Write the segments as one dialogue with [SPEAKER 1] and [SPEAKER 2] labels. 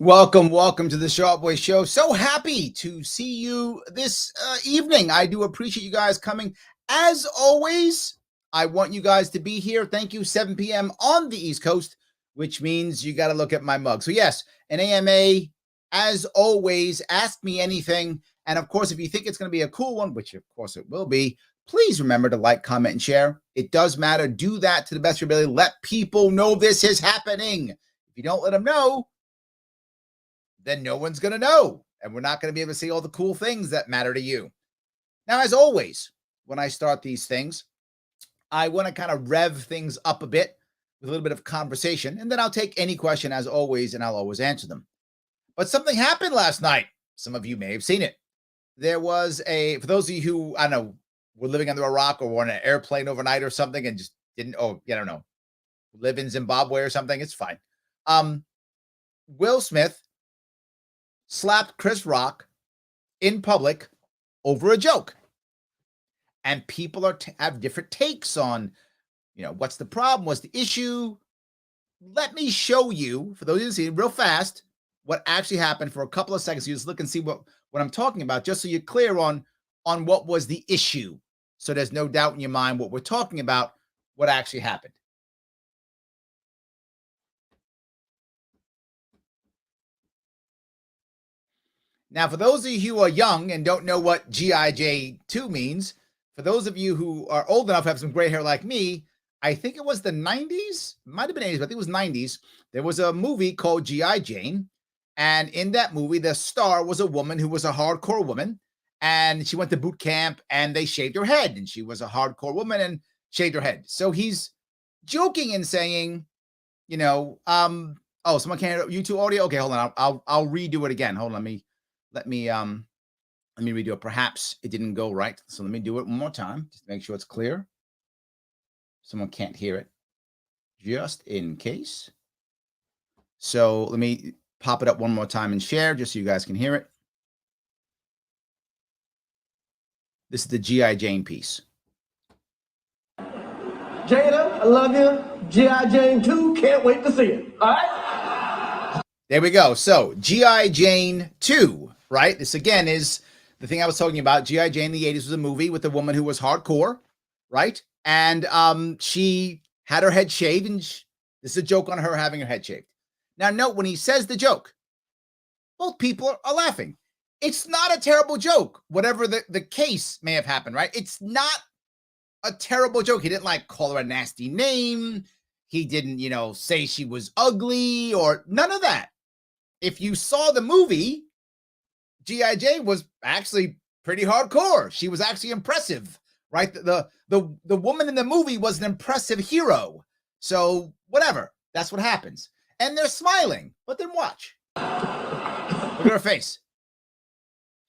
[SPEAKER 1] Welcome to the Sharpe Show. So happy to see you this evening. I do appreciate you guys coming. As always, I want you guys to be here. Thank you. 7 p.m. on the East Coast, which means you got to look at my mug. So yes, an AMA, as always, ask me anything. And of course, if you think it's going to be a cool one, which of course it will be, please remember to like, comment, and share. It does matter. Do that to the best of your ability. Let people know this is happening. If you don't let them know, then no one's going to know. And we're not going to be able to see all the cool things that matter to you. Now, as always, when I start these things, I want to kind of rev things up a bit with a little bit of conversation, and then I'll take any question as always, and I'll always answer them. But something happened last night. Some of you may have seen it. There was for those of you who, I don't know, were living under a rock or were on an airplane overnight or something and just didn't, I don't know, live in Zimbabwe or something, it's fine. Will Smith slapped Chris Rock in public over a joke. And people have different takes on, what's the problem? What's the issue? Let me show you, for those of you who see it real fast, what actually happened for a couple of seconds. You just look and see what I'm talking about, just so you're clear on what was the issue. So there's no doubt in your mind what we're talking about, what actually happened. Now, for those of you who are young and don't know what G.I. 2 means, for those of you who are old enough to have some gray hair like me, I think it was the 90s, might have been 80s, but I think it was 90s. There was a movie called G.I. Jane. And in that movie, the star was a woman who was a hardcore woman. And she went to boot camp and they shaved her head. And she was a hardcore woman and shaved her head. So he's joking and saying, someone can't YouTube audio. Okay, hold on. I'll redo it again. Hold on. Let me redo it. Perhaps it didn't go right. So let me do it one more time, just to make sure it's clear. Someone can't hear it, just in case. So let me pop it up one more time and share, just so you guys can hear it. This is the G.I. Jane piece.
[SPEAKER 2] Jada, I love you. G.I. Jane 2, can't wait to see it. All right?
[SPEAKER 1] There we go. So G.I. Jane 2. Right? This, again, is the thing I was talking about. G.I. Jane in the 80s was a movie with a woman who was hardcore, right? And she had her head shaved, and this is a joke on her having her head shaved. Now, note, when he says the joke, both people are laughing. It's not a terrible joke, whatever the case may have happened, right? It's not a terrible joke. He didn't, call her a nasty name. He didn't, say she was ugly or none of that. If you saw the movie, G.I. Jane was actually pretty hardcore. She was actually impressive, right? The woman in the movie was an impressive hero. So whatever, that's what happens. And they're smiling, but then watch. Look at her face.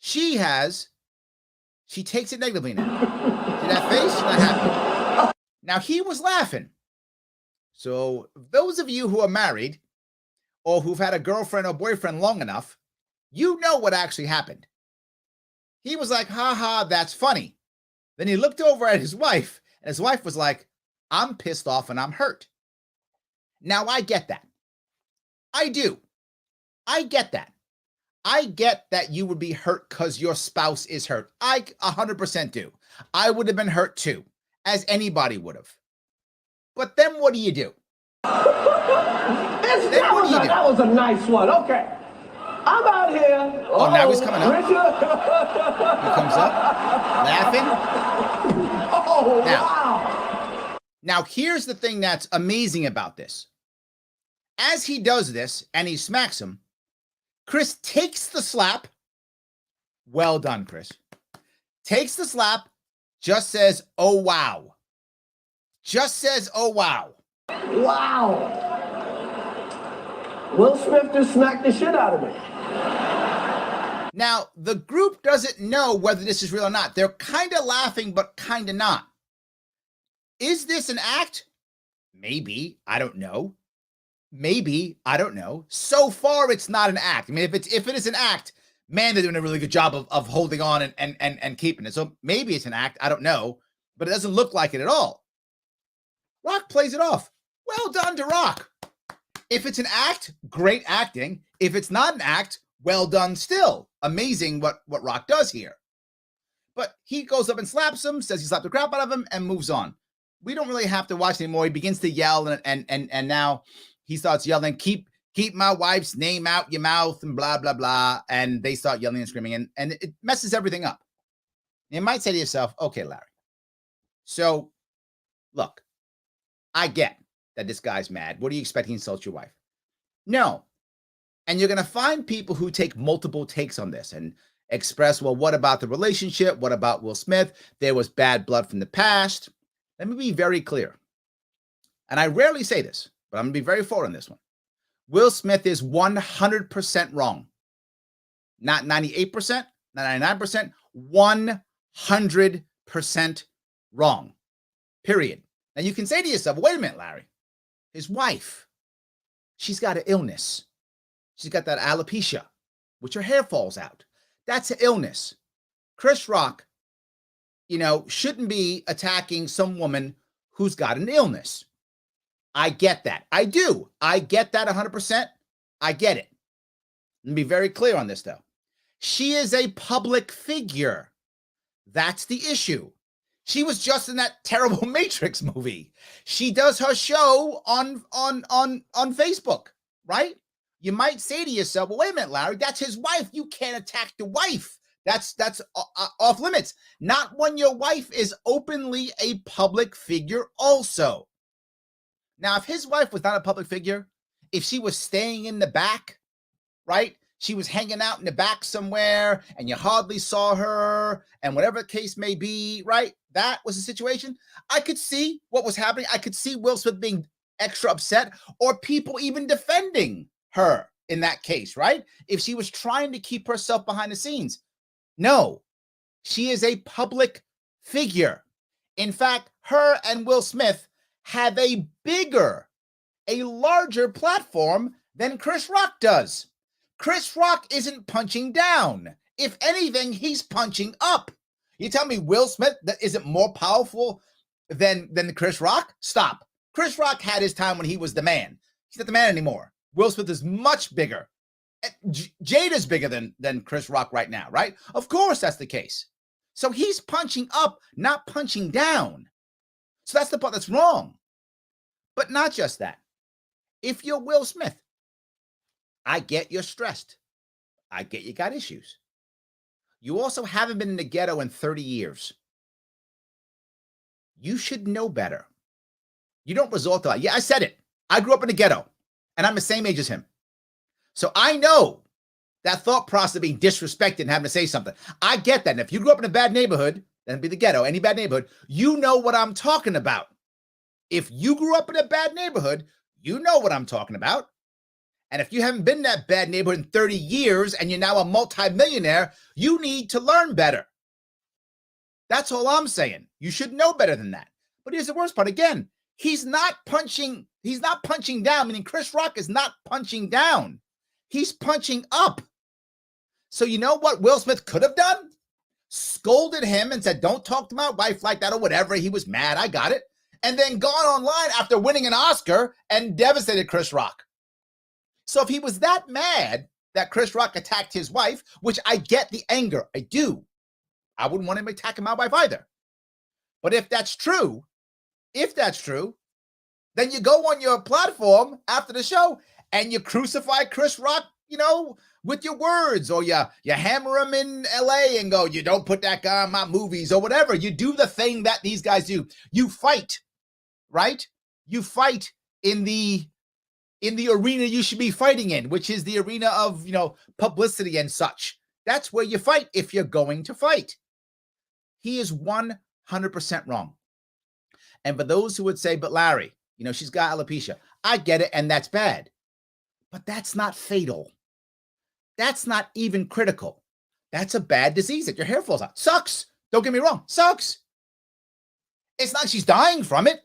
[SPEAKER 1] She takes it negatively now. See that face? She's not happy. Now he was laughing. So those of you who are married or who've had a girlfriend or boyfriend long enough, you know what actually happened. He was like, ha ha, that's funny. Then he looked over at his wife, and his wife was like, I'm pissed off and I'm hurt. Now, I get that. I do. I get that. I get that you would be hurt because your spouse is hurt. I 100% do. I would have been hurt too, as anybody would have. But then what do you do?
[SPEAKER 2] That was a nice one. Okay. I'm out here.
[SPEAKER 1] Oh, now he's coming up. He comes up, laughing.
[SPEAKER 2] Oh, wow.
[SPEAKER 1] Now, here's the thing that's amazing about this. As he does this and he smacks him, Chris takes the slap. Well done, Chris. Takes the slap, just says, oh, wow. Just says, oh, wow.
[SPEAKER 2] Wow. Will Smith just smacked the shit out of me.
[SPEAKER 1] Now, the group doesn't know whether this is real or not. They're kind of laughing, but kind of not. Is this an act? Maybe. I don't know. Maybe. I don't know. So far, it's not an act. I mean, if it is an act, man, they're doing a really good job of holding on and keeping it. So maybe it's an act. I don't know. But it doesn't look like it at all. Rock plays it off. Well done to Rock. If it's an act, great acting. If it's not an act, well done still. Amazing what Rock does here. But he goes up and slaps him, says he slapped the crap out of him, and moves on. We don't really have to watch anymore. He begins to yell, and now he starts yelling, keep my wife's name out your mouth, and blah, blah, blah. And they start yelling and screaming, and it messes everything up. You might say to yourself, okay, Larry, so look, I get that this guy's mad. What do you expect? He insults your wife? No. And you're going to find people who take multiple takes on this and express, well, what about the relationship? What about Will Smith? There was bad blood from the past. Let me be very clear. And I rarely say this, but I'm going to be very forward on this one. Will Smith is 100% wrong. Not 98%, not 99%, 100% wrong. Period. Now you can say to yourself, wait a minute, Larry, his wife, she's got an illness. She's got that alopecia, which her hair falls out. That's an illness. Chris Rock, shouldn't be attacking some woman who's got an illness. I get that. I do. I get that 100%. I get it. Let me be very clear on this, though. She is a public figure. That's the issue. She was just in that terrible Matrix movie. She does her show on Facebook, right? You might say to yourself, well, wait a minute, Larry, that's his wife. You can't attack the wife. That's off limits. Not when your wife is openly a public figure also. Now, if his wife was not a public figure, if she was staying in the back, right? She was hanging out in the back somewhere and you hardly saw her and whatever the case may be, right? That was the situation. I could see what was happening. I could see Will Smith being extra upset or people even defending her in that case, right? If she was trying to keep herself behind the scenes. No, she is a public figure. In fact, her and Will Smith have a larger platform than Chris Rock does. Chris Rock isn't punching down. If anything, he's punching up. You tell me Will Smith that isn't more powerful than Chris Rock? Stop. Chris Rock had his time when he was the man. He's not the man anymore. Will Smith is much bigger. Jada's bigger than Chris Rock right now, right? Of course that's the case. So he's punching up, not punching down. So that's the part that's wrong. But not just that. If you're Will Smith, I get you're stressed. I get you got issues. You also haven't been in the ghetto in 30 years. You should know better. You don't resort to that. Yeah, I said it. I grew up in the ghetto, and I'm the same age as him. So I know that thought process of being disrespected and having to say something. I get that. And if you grew up in a bad neighborhood, then be the ghetto, any bad neighborhood, you know what I'm talking about. If you grew up in a bad neighborhood, you know what I'm talking about. And if you haven't been in that bad neighborhood in 30 years and you're now a multimillionaire, you need to learn better. That's all I'm saying. You should know better than that. But here's the worst part. Again, he's not punching down, meaning Chris Rock is not punching down. He's punching up. So you know what Will Smith could have done? Scolded him and said, don't talk to my wife like that or whatever. He was mad. I got it. And then gone online after winning an Oscar and devastated Chris Rock. So if he was that mad that Chris Rock attacked his wife, which I get the anger, I do. I wouldn't want him attacking my wife either. But if that's true, then you go on your platform after the show and you crucify Chris Rock, with your words, or you hammer him in LA and go, you don't put that guy on my movies or whatever. You do the thing that these guys do. You fight, right? You fight in the arena you should be fighting in, which is the arena of, publicity and such. That's where you fight if you're going to fight. He is 100% wrong. And for those who would say, but Larry, she's got alopecia. I get it, and that's bad. But that's not fatal. That's not even critical. That's a bad disease that your hair falls out. Sucks. Don't get me wrong. Sucks. It's not like she's dying from it.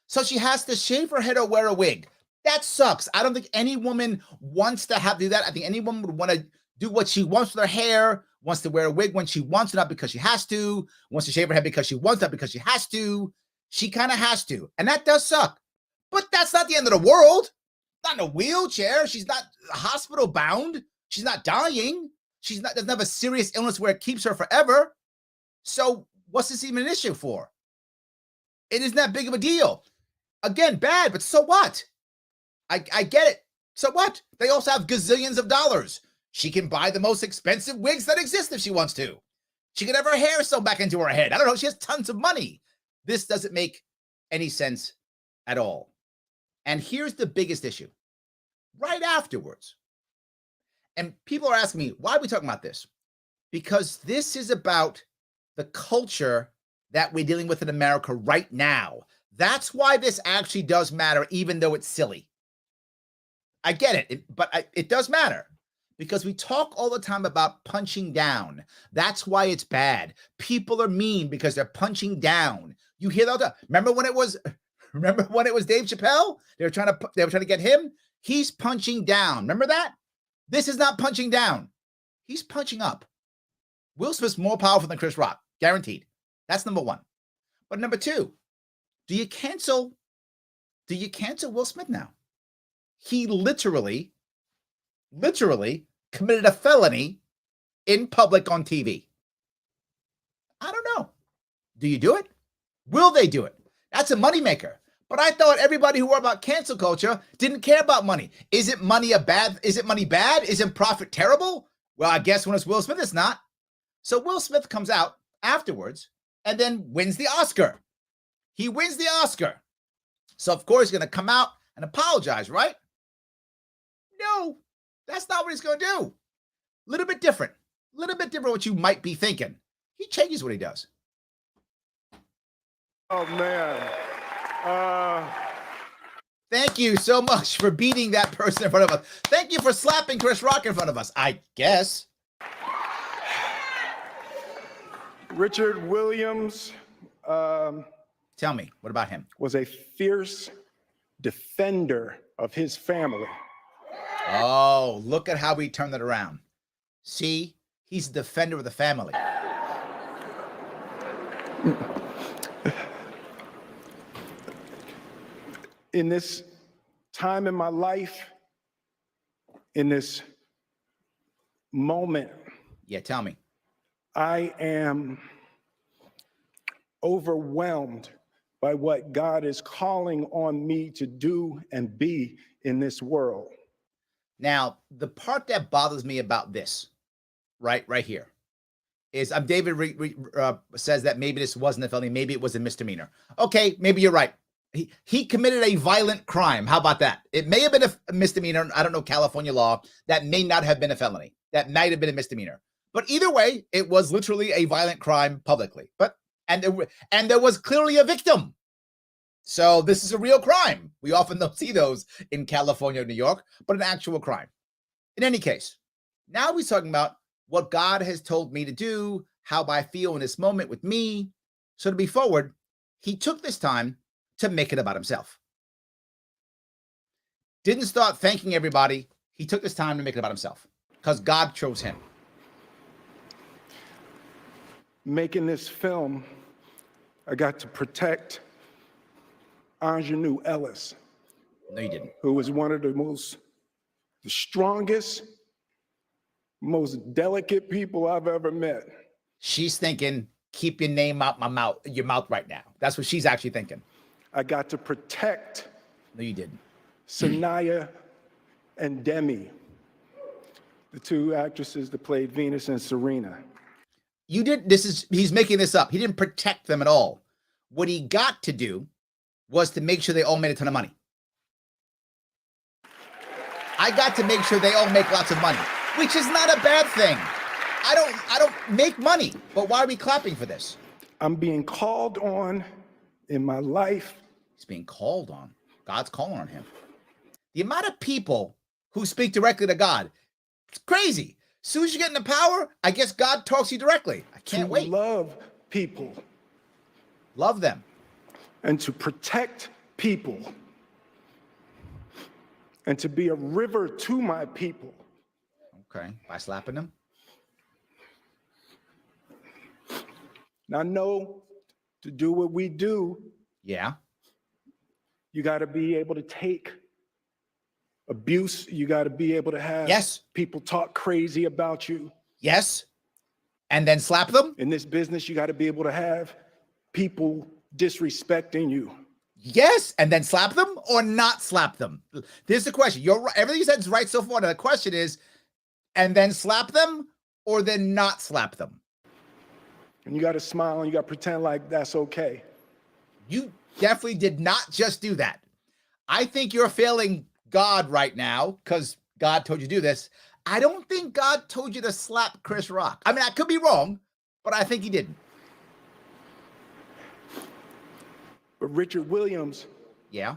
[SPEAKER 1] So she has to shave her head or wear a wig. That sucks. I don't think any woman wants to have to do that. I think any woman would want to do what she wants with her hair, wants to wear a wig when she wants to, not because she has to, wants to shave her head because she wants that, because she has to. She kind of has to. And that does suck. But that's not the end of the world. not in a wheelchair. She's not hospital bound. She's not dying. She's not, doesn't have a serious illness where it keeps her forever. So what's this even an issue for? It isn't that big of a deal. Again, bad, but so what? I get it. So what? They also have gazillions of dollars. She can buy the most expensive wigs that exist if she wants to. She can have her hair sewn back into her head. I don't know. She has tons of money. This doesn't make any sense at all. And here's the biggest issue. Right afterwards, and people are asking me, why are we talking about this? Because this is about the culture that we're dealing with in America right now. That's why this actually does matter, even though it's silly. I get it, but it does matter because we talk all the time about punching down. That's why it's bad. People are mean because they're punching down. You hear that? Remember when it was Dave Chappelle? They were trying to get him. He's punching down. Remember that? This is not punching down. He's punching up. Will Smith's more powerful than Chris Rock, guaranteed. That's number one. But number two, do you cancel Will Smith now? He literally committed a felony in public on TV. I don't know. Do you do it? Will they do it? That's a moneymaker. But I thought everybody who were about cancel culture didn't care about money. Isn't money bad? Isn't profit terrible? Well, I guess when it's Will Smith, it's not. So Will Smith comes out afterwards and then wins the Oscar. He wins the Oscar. So of course he's going to come out and apologize, right? No, that's not what he's going to do. A little bit different what you might be thinking. He changes what he does.
[SPEAKER 3] Oh, man.
[SPEAKER 1] Thank you so much for beating that person in front of us. Thank you for slapping Chris Rock in front of us, I guess.
[SPEAKER 3] Richard Williams.
[SPEAKER 1] Tell me, what about him?
[SPEAKER 3] Was a fierce defender of his family.
[SPEAKER 1] Oh, look at how we turned it around. See, he's a defender of the family.
[SPEAKER 3] In this time in my life, in this moment,
[SPEAKER 1] Yeah, tell me.
[SPEAKER 3] I am overwhelmed by what God is calling on me to do and be in this world.
[SPEAKER 1] Now, the part that bothers me about this, right here, is David says that maybe this wasn't a felony, maybe it was a misdemeanor. Okay, maybe you're right. He committed a violent crime. How about that? It may have been a misdemeanor. I don't know California law. That may not have been a felony. That might have been a misdemeanor. But either way, it was literally a violent crime publicly. And there was clearly a victim. So this is a real crime. We often don't see those in California or New York, but an actual crime. In any case, now we're talking about what God has told me to do, how I feel in this moment with me. So to be forward, he took this time to make it about himself. Didn't start thanking everybody. He took this time to make it about himself because God chose him.
[SPEAKER 3] Making this film, I got to protect Ingenue Ellis.
[SPEAKER 1] No, you didn't.
[SPEAKER 3] Who was one of the strongest, most delicate people I've ever met.
[SPEAKER 1] She's thinking, keep your name out your mouth right now. That's what she's actually thinking.
[SPEAKER 3] I got to protect.
[SPEAKER 1] No, you didn't.
[SPEAKER 3] Sanaya and Demi, the two actresses that played Venus and Serena.
[SPEAKER 1] You did. He's making this up. He didn't protect them at all. What he got to do was to make sure they all made a ton of money. I got to make sure they all make lots of money, which is not a bad thing. I don't make money, but why are we clapping for this?
[SPEAKER 3] I'm being called on in my life.
[SPEAKER 1] He's being called on. God's calling on him. The amount of people who speak directly to God, it's crazy. As soon as you get into power, I guess God talks to you directly. I can't wait.
[SPEAKER 3] Love people.
[SPEAKER 1] Love them.
[SPEAKER 3] And to protect people. And to be a river to my people.
[SPEAKER 1] Okay, by slapping them?
[SPEAKER 3] Now, I know to do what we do,
[SPEAKER 1] yeah,
[SPEAKER 3] you got to be able to take Abuse, you got to be able to have.
[SPEAKER 1] Yes.
[SPEAKER 3] People talk crazy about you.
[SPEAKER 1] Yes. And then slap them?
[SPEAKER 3] In this business, you got to be able to have people disrespecting you.
[SPEAKER 1] Yes. And then slap them or not slap them? This is the question. You're right. Everything you said is right so far. Now the question is, and then slap them or then not slap them?
[SPEAKER 3] And you got to smile and you got to pretend like that's okay.
[SPEAKER 1] You definitely did not just do that. I think you're failing God right now because God told you to do this. I don't think God told you to slap Chris Rock. I mean, I could be wrong, but I think he didn't.
[SPEAKER 3] But Richard Williams.
[SPEAKER 1] Yeah.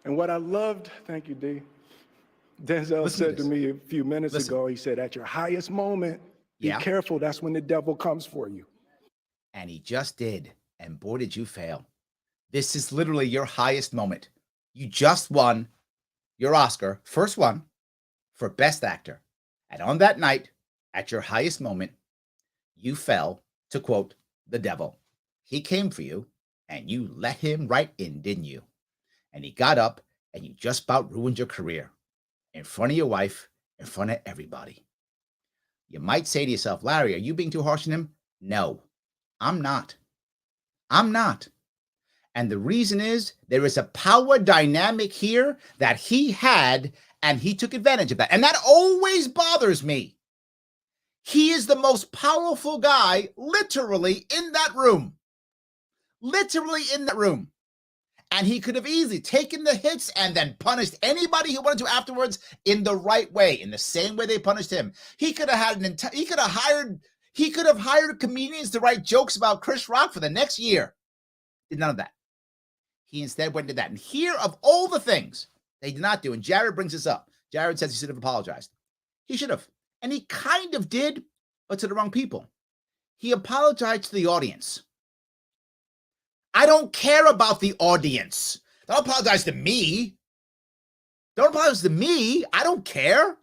[SPEAKER 3] And what I loved, thank you, D. Denzel said to me a few minutes ago, he said, at your highest moment, be careful. That's when the devil comes for you.
[SPEAKER 1] And he just did. And boy, did you fail. This is literally your highest moment. You just won your Oscar, first one, for Best Actor. And on that night, at your highest moment, you fell to, quote, the devil. He came for you, and you let him right in, didn't you? And he got up, and you just about ruined your career. In front of your wife, in front of everybody. You might say to yourself, Larry, are you being too harsh on him? No, I'm not. I'm not. And the reason is there is a power dynamic here that he had, and he took advantage of that. And that always bothers me. He is the most powerful guy literally in that room. Literally in that room. And he could have easily taken the hits and then punished anybody who wanted to afterwards in the right way, in the same way they punished him. He could have had he could have hired comedians to write jokes about Chris Rock for the next year. Did none of that. He instead went to that. And here, of all the things they did not do, and Jared brings this up. Jared says he should have apologized. He should have. And he kind of did, but to the wrong people. He apologized to the audience. I don't care about the audience. Don't apologize to me. Don't apologize to me. I don't care.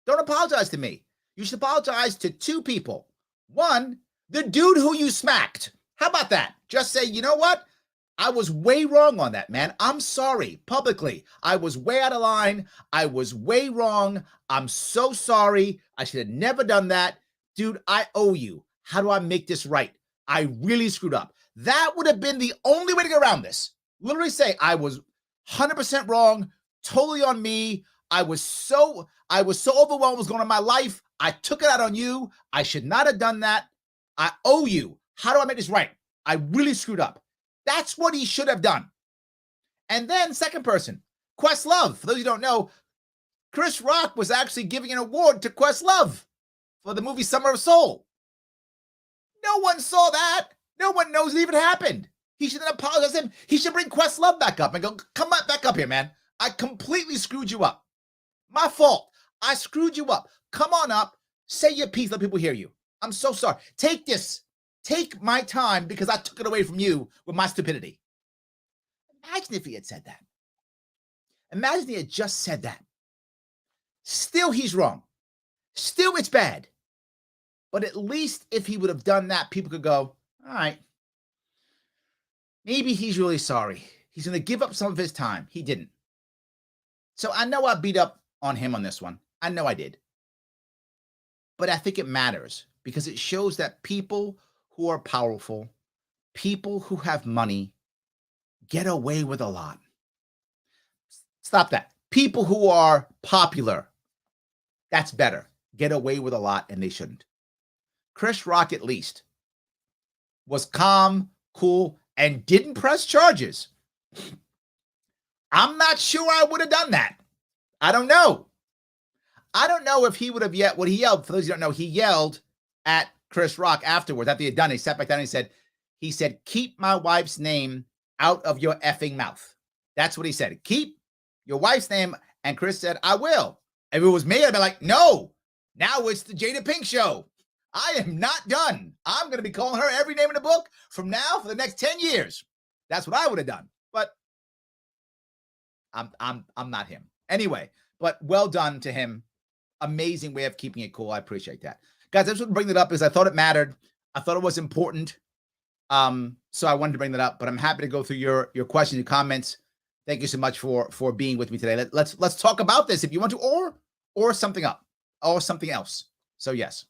[SPEAKER 1] Don't apologize to me. You should apologize to two people. One, the dude who you smacked. How about that? Just say, you know what? I was way wrong on that, man. I'm sorry, publicly. I was way out of line. I was way wrong. I'm so sorry. I should have never done that. Dude, I owe you. How do I make this right? I really screwed up. That would have been the only way to get around this. Literally say, I was 100% wrong, totally on me. I was so overwhelmed with what's going on in my life. I took it out on you. I should not have done that. I owe you. How do I make this right? I really screwed up. That's what he should have done. And then second person, Questlove. For those who don't know, Chris Rock was actually giving an award to Questlove for the movie Summer of Soul. No one saw that. No one knows it even happened. He should apologize to him. He should bring Questlove back up and go, come back up here, man. I completely screwed you up. My fault. I screwed you up. Come on up. Say your piece. Let people hear you. I'm so sorry. Take this. Take my time because I took it away from you with my stupidity. Imagine if he had said that. Imagine if he had just said that. Still, he's wrong. Still, it's bad. But at least if he would have done that, people could go, all right, maybe he's really sorry. He's going to give up some of his time. He didn't. So I know I beat up on him on this one. I know I did. But I think it matters because it shows that people who are powerful, people who have money, get away with a lot. Stop that. People who are popular, that's better. Get away with a lot, and they shouldn't. Chris Rock, at least, was calm, cool, and didn't press charges. I'm not sure I would have done that. I don't know. I don't know if he would have yet what he yelled. For those who don't know, he yelled at Chris Rock afterwards. After he had done it, he sat back down and he said, keep my wife's name out of your effing mouth. That's what he said. Keep your wife's name. And Chris said, I will. If it was me, I'd be like, no, now it's the Jada Pink show. I am not done. I'm going to be calling her every name in the book from now for the next 10 years. That's what I would have done. But I'm not him. Anyway, but well done to him. Amazing way of keeping it cool. I appreciate that. Guys, I just want to bring that up because I thought it mattered. I thought it was important. So I wanted to bring that up, but I'm happy to go through your questions, your comments. Thank you so much for being with me today. Let's talk about this if you want to, or something else. So yes.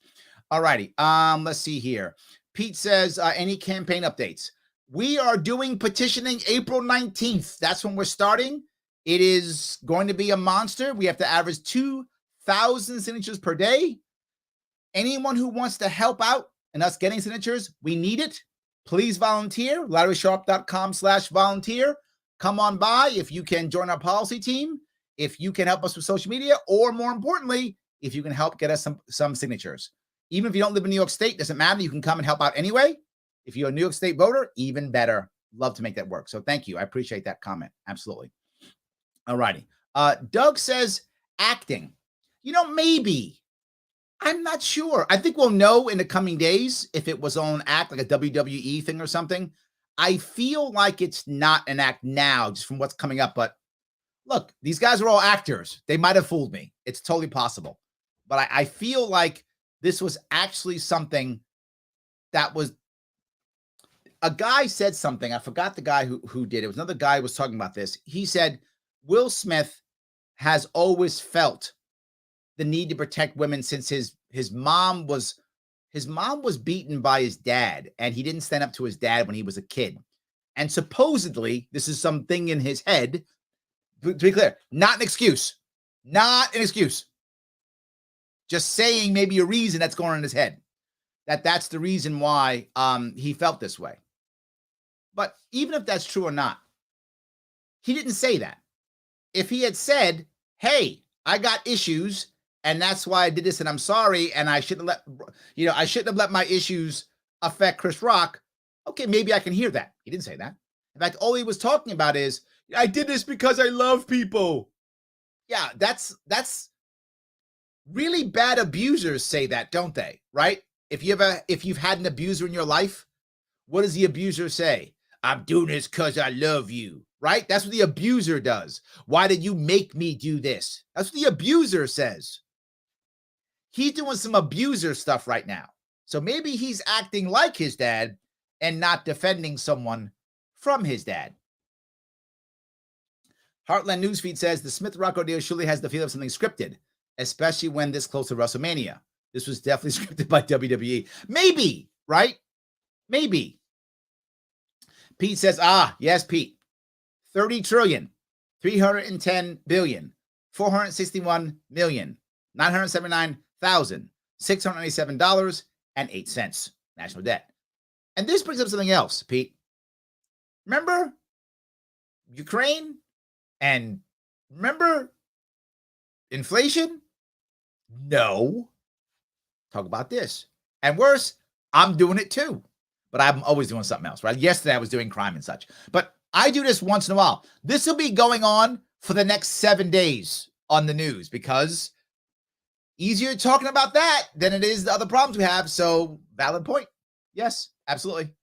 [SPEAKER 1] All righty. Let's see here. Pete says, any campaign updates? We are doing petitioning April 19th. That's when we're starting. It is going to be a monster. We have to average 2,000 signatures per day. Anyone who wants to help out in us getting signatures, we need it. Please volunteer. LarrySharpe.com/volunteer. Come on by if you can join our policy team, if you can help us with social media, or more importantly, if you can help get us some signatures. Even if you don't live in New York State, doesn't matter. You can come and help out anyway. If you're a New York State voter, even better. Love to make that work. So thank you. I appreciate that comment. Absolutely. All righty. Doug says acting. Maybe. I'm not sure. I think we'll know in the coming days if it was on act, like a WWE thing or something. I feel like it's not an act now, just from what's coming up. But look, these guys are all actors. They might have fooled me. It's totally possible. But I feel like this was actually something that was, a guy said something. I forgot the guy who did it. It was another guy who was talking about this. He said, Will Smith has always felt the need to protect women since his mom was beaten by his dad, and he didn't stand up to his dad when he was a kid. And supposedly, this is something in his head. To be clear, not an excuse. Not an excuse. Just saying maybe a reason that's going on in his head. That's the reason why he felt this way. But even if that's true or not, he didn't say that. If he had said, hey, I got issues, and that's why I did this, and I'm sorry, and I shouldn't have let my issues affect Chris Rock. Okay, maybe I can hear that. He didn't say that. In fact, all he was talking about is, I did this because I love people. Yeah, that's really bad abusers say that, don't they? Right? If you've had an abuser in your life, what does the abuser say? I'm doing this because I love you. Right? That's what the abuser does. Why did you make me do this? That's what the abuser says. He's doing some abuser stuff right now. So maybe he's acting like his dad and not defending someone from his dad. Heartland Newsfeed says the Smith Rocco deal surely has the feel of something scripted, especially when this close to WrestleMania. This was definitely scripted by WWE. Maybe, right? Maybe. Pete says, yes, Pete. 30 trillion, 310 billion, 461 million, 979,697 dollars and 8 cents national debt. And this brings up something else, Pete. Remember Ukraine and remember inflation? No. Talk about this. And worse, I'm doing it too. But I'm always doing something else, right? Yesterday I was doing crime and such. But I do this once in a while. This will be going on for the next 7 days on the news because easier talking about that than it is the other problems we have. So valid point. Yes, absolutely.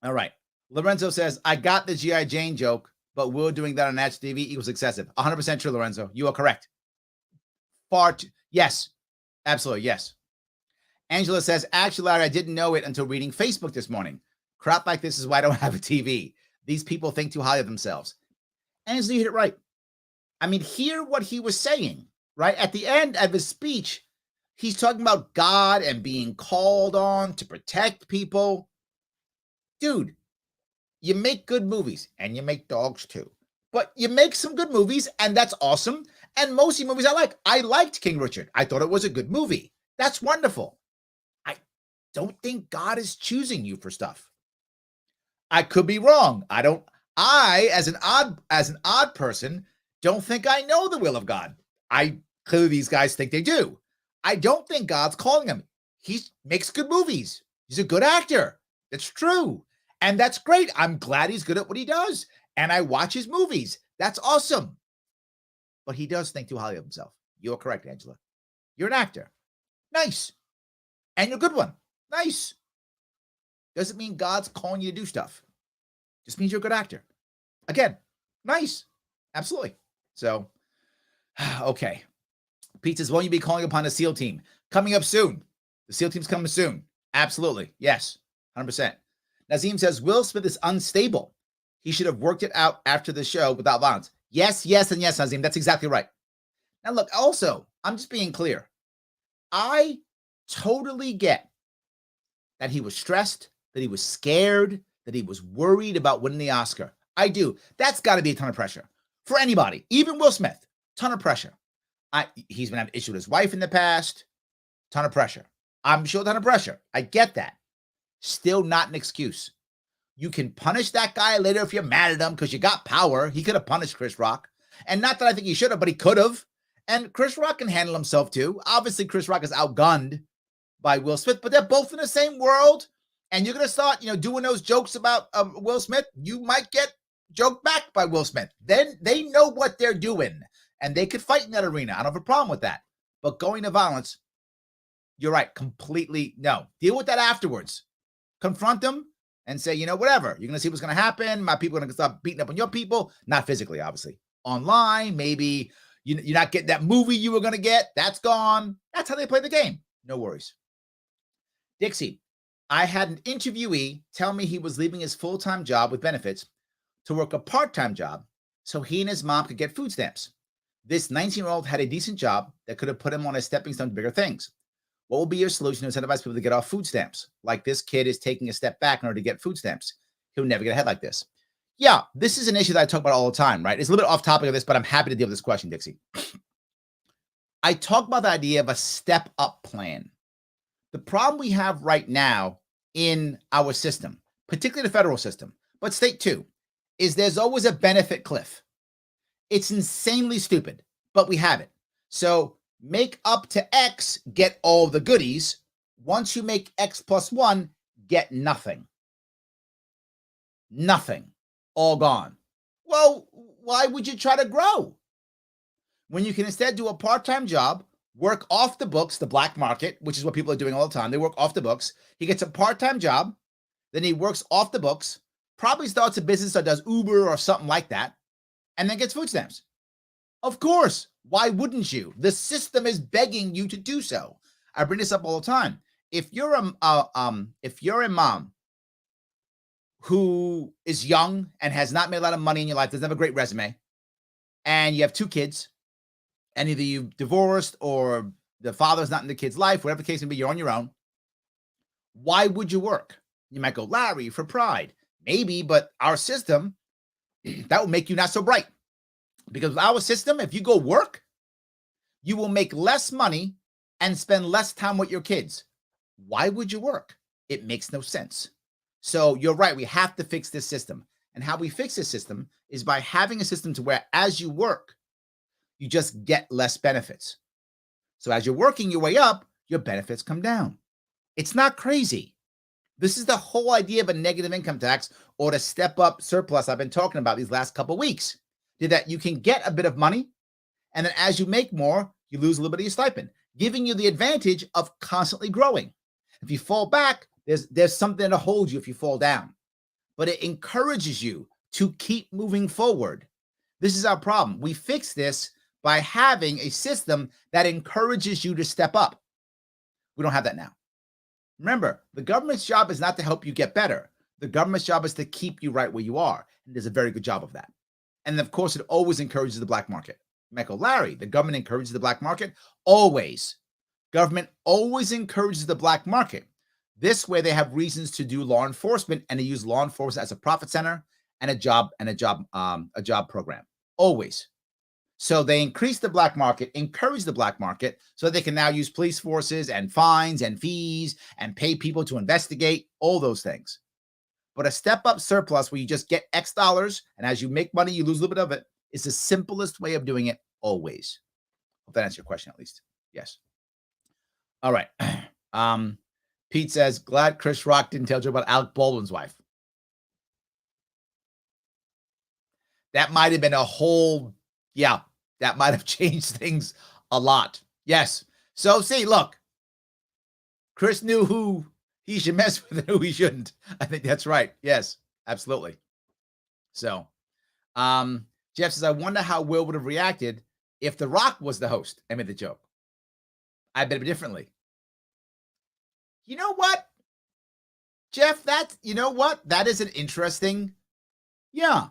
[SPEAKER 1] All right. Lorenzo says, I got the G.I. Jane joke, but Will doing that on National TV equals excessive. 100% true, Lorenzo. You are correct. Yes, absolutely. Yes. Angela says, actually, Larry, I didn't know it until reading Facebook this morning. Crap like this is why I don't have a TV. These people think too highly of themselves. Angela, you hit it right. I mean, hear what he was saying, right? At the end of his speech, he's talking about God and being called on to protect people. Dude, you make good movies, and you make dogs too. But you make some good movies, and that's awesome. And most of the movies I like. I liked King Richard. I thought it was a good movie. That's wonderful. I don't think God is choosing you for stuff. I could be wrong. As an odd person, don't think I know the will of God. Clearly these guys think they do. I don't think God's calling him. He makes good movies. He's a good actor. It's true. And that's great. I'm glad he's good at what he does. And I watch his movies. That's awesome. But he does think too highly of himself. You're correct, Angela. You're an actor. Nice. And you're a good one. Nice. Doesn't mean God's calling you to do stuff. Just means you're a good actor. Again, nice. Absolutely. So, okay. Pete says, won't you be calling upon the SEAL team? Coming up soon. The SEAL team's coming soon. Absolutely. Yes. 100%. Nazim says, Will Smith is unstable. He should have worked it out after the show without violence. Yes, yes, and yes, Nazim. That's exactly right. Now, look, also, I'm just being clear. I totally get that he was stressed, that he was scared, that he was worried about winning the Oscar. I do. That's got to be a ton of pressure for anybody, even Will Smith. Ton of pressure. He's been having issues with his wife in the past. Ton of pressure. I'm sure a ton of pressure. I get that. Still not an excuse. You can punish that guy later if you're mad at him because you got power. He could have punished Chris Rock. And not that I think he should have, but he could have. And Chris Rock can handle himself too. Obviously, Chris Rock is outgunned by Will Smith, but they're both in the same world. And you're going to start, doing those jokes about Will Smith. You might get joked back by Will Smith. Then they know what they're doing and they could fight in that arena. I don't have a problem with that. But going to violence, you're right. Completely no. Deal with that afterwards. Confront them and say, whatever. You're going to see what's going to happen. My people are going to stop beating up on your people. Not physically, obviously. Online, maybe you're not getting that movie you were going to get. That's gone. That's how they play the game. No worries. Dixie, I had an interviewee tell me he was leaving his full-time job with benefits to work a part-time job so he and his mom could get food stamps. This 19-year-old had a decent job that could have put him on a stepping stone to bigger things. What will be your solution to incentivize people to get off food stamps? Like this kid is taking a step back in order to get food stamps. He'll never get ahead like this. Yeah, this is an issue that I talk about all the time, right? It's a little bit off topic of this, but I'm happy to deal with this question, Dixie. I talk about the idea of a step-up plan. The problem we have right now in our system, particularly the federal system, but state too, is there's always a benefit cliff. It's insanely stupid, but we have it. So make up to X, get all the goodies. Once you make X plus 1, get nothing. Nothing. All gone. Well, why would you try to grow? When you can instead do a part-time job, work off the books, the black market, which is what people are doing all the time. They work off the books. He gets a part-time job. Then he works off the books, probably starts a business or does Uber or something like that, and then gets food stamps. Of course. Why wouldn't you? The system is begging you to do so. I bring this up all the time. If you're a mom who is young and has not made a lot of money in your life, doesn't have a great resume, and you have 2 kids, and either you've divorced or the father's not in the kid's life, whatever the case may be, you're on your own. Why would you work? You might go, Larry, for pride. Maybe, but our system, that will make you not so bright. Because with our system, if you go work, you will make less money and spend less time with your kids. Why would you work? It makes no sense. So you're right. We have to fix this system. And how we fix this system is by having a system to where as you work, you just get less benefits. So as you're working your way up, your benefits come down. It's not crazy. This is the whole idea of a negative income tax or the step up surplus I've been talking about these last couple of weeks. That you can get a bit of money, and then as you make more, you lose a little bit of your stipend, giving you the advantage of constantly growing. If you fall back, there's something to hold you if you fall down. But it encourages you to keep moving forward. This is our problem. We fix this by having a system that encourages you to step up. We don't have that now. Remember, the government's job is not to help you get better. The government's job is to keep you right where you are, and does a very good job of that. And of course, it always encourages the black market. Michael Larry, the government encourages the black market? Always. Government always encourages the black market. This way, they have reasons to do law enforcement, and they use law enforcement as a profit center and a job program. Always. So they increase the black market, encourage the black market, so they can now use police forces and fines and fees and pay people to investigate, all those things. But a step-up surplus where you just get X dollars, and as you make money, you lose a little bit of it, is the simplest way of doing it always. Hope that answers your question at least. Yes. All right. Pete says, glad Chris Rock didn't tell you about Alec Baldwin's wife. That might have been a whole, that might have changed things a lot. Yes. So see, look, Chris knew who he should mess with and who he shouldn't. I think that's right. Yes, absolutely. So, Jeff says, I wonder how Will would have reacted if The Rock was the host and made the joke. I bet differently. You know what, Jeff? That is an interesting Yeah.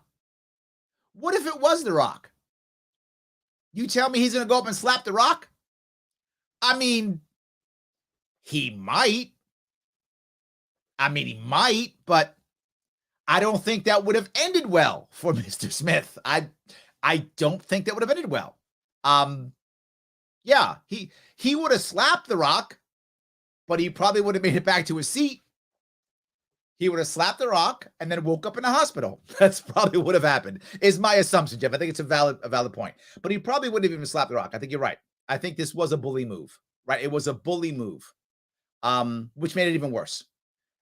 [SPEAKER 1] What if it was The Rock? You tell me he's going to go up and slap The Rock? I mean, he might. He might, but I don't think that would have ended well for Mr. Smith. I don't think that would have ended well. Yeah, he would have slapped The Rock, but he probably would have made it back to his seat. He would have slapped The Rock and then woke up in the hospital. That's probably what would have happened, is my assumption, Jeff. I think it's a valid point. But he probably wouldn't have even slapped The Rock. I think you're right. I think this was a bully move, right? It was a bully move, which made it even worse.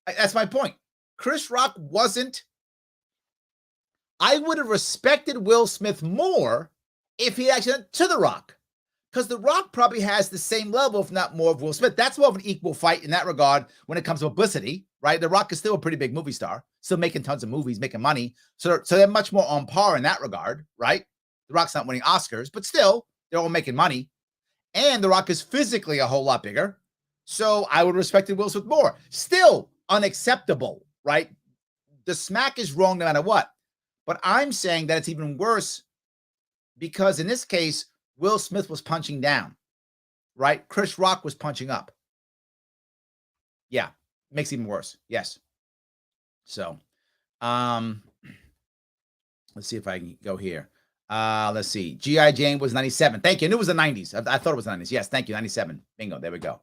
[SPEAKER 1] That's my point. Chris Rock wasn't. I would have respected Will Smith more if he actually went to The Rock. Because The Rock probably has the same level, if not more, of Will Smith. That's more of an equal fight in that regard when it comes to publicity, right? The Rock is still a pretty big movie star, still making tons of movies, making money. So they're much more on par in that regard, right? The Rock's not winning Oscars, but still, they're all making money. And The Rock is physically a whole lot bigger. So I would have respected Will Smith more. Still unacceptable, right? The smack is wrong no matter what. But I'm saying that it's even worse because in this case, Will Smith was punching down, right? Chris Rock was punching up. Yeah, makes it even worse. Yes. So, let's see if I can go here. Let's see. G.I. Jane was 97. Thank you. I knew it was the 90s. I thought it was the 90s. Yes, thank you. 97. Bingo. There we go.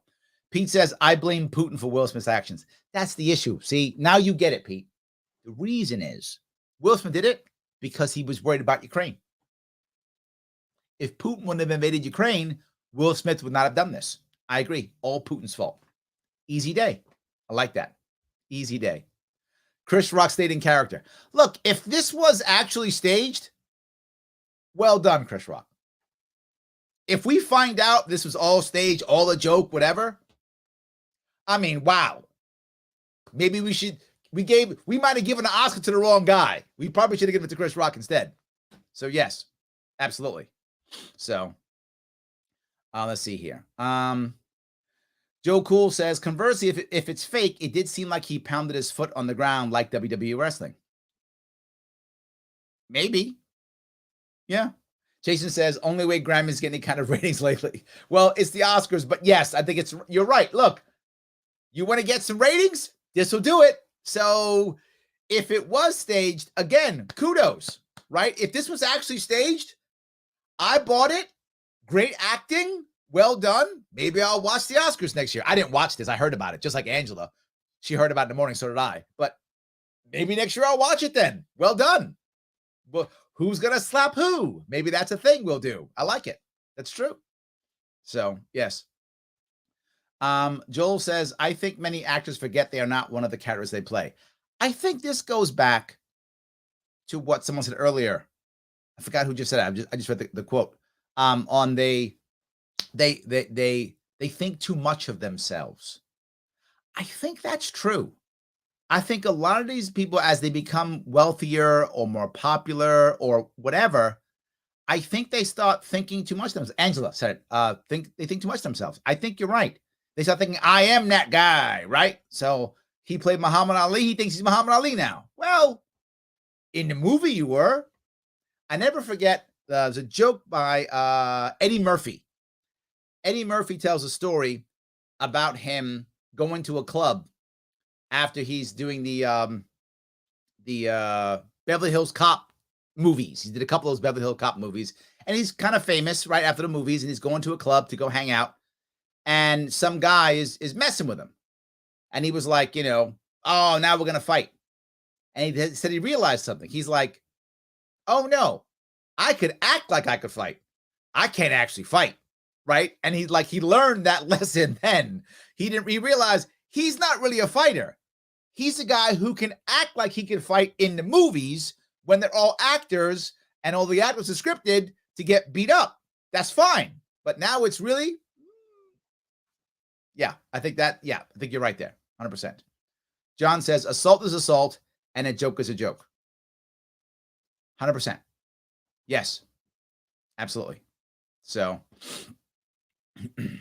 [SPEAKER 1] Pete says, I blame Putin for Will Smith's actions. That's the issue. See, now you get it, Pete. The reason is Will Smith did it because he was worried about Ukraine. If Putin wouldn't have invaded Ukraine, Will Smith would not have done this. I agree. All Putin's fault. Easy day. I like that. Easy day. Chris Rock stayed in character. Look, if this was actually staged, well done, Chris Rock. If we find out this was all staged, all a joke, whatever, I mean, wow. Maybe we might have given the Oscar to the wrong guy. We probably should have given it to Chris Rock instead. So yes, absolutely. So let's see here. Joe Cool says, conversely, if it's fake, it did seem like he pounded his foot on the ground like WWE wrestling. Maybe. Yeah. Jason says, only way Grammy's getting any kind of ratings lately. Well, it's the Oscars, but yes, I think you're right. Look, you want to get some ratings? This will do it. So if it was staged, again, kudos, right? If this was actually staged, I bought it. Great acting. Well done. Maybe I'll watch the Oscars next year. I didn't watch this. I heard about it, just like Angela. She heard about it in the morning, so did I. But maybe next year I'll watch it then. Well done. Well, who's going to slap who? Maybe that's a thing we'll do. I like it. That's true. So, yes. Joel says, I think many actors forget they are not one of the characters they play. I think this goes back to what someone said earlier. I forgot who just said it. I just read the quote. On they think too much of themselves. I think that's true. I think a lot of these people, as they become wealthier or more popular or whatever, I think they start thinking too much of themselves. Angela said it. They think too much of themselves. I think you're right. They start thinking, I am that guy, right? So he played Muhammad Ali. He thinks he's Muhammad Ali now. Well, in the movie you were. I never forget, there's a joke by Eddie Murphy. Eddie Murphy tells a story about him going to a club after he's doing the Beverly Hills Cop movies. He did a couple of those Beverly Hills Cop movies, and he's kind of famous right after the movies, and he's going to a club to go hang out, and some guy is messing with him, and he was like, oh, now we're gonna fight, and he said he realized something. He's like, oh no, I could act like I could fight. I can't actually fight, right? And he learned that lesson then. He realized he's not really a fighter. He's a guy who can act like he can fight in the movies when they're all actors and all the actors are scripted to get beat up. That's fine. But now it's really, I think you're right there, 100%. John says, assault is assault and a joke is a joke. 100%. Yes, absolutely. So, the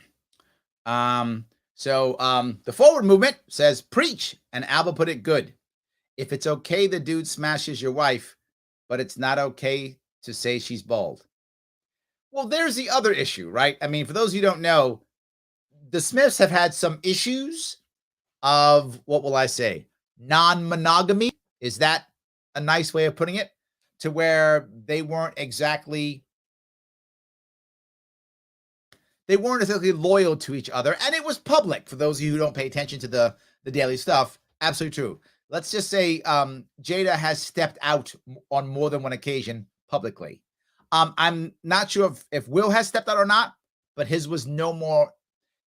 [SPEAKER 1] forward movement says, preach, and Alba put it good. If it's okay the dude smashes your wife, but it's not okay to say she's bald. Well, there's the other issue, right? I mean, for those of you who don't know, the Smiths have had some issues of, what will I say, non-monogamy. Is that a nice way of putting it? To where they weren't exactly loyal to each other. And it was public for those of you who don't pay attention to the daily stuff. Absolutely true. Let's just say Jada has stepped out on more than one occasion publicly. I'm not sure if Will has stepped out or not, but his was nowhere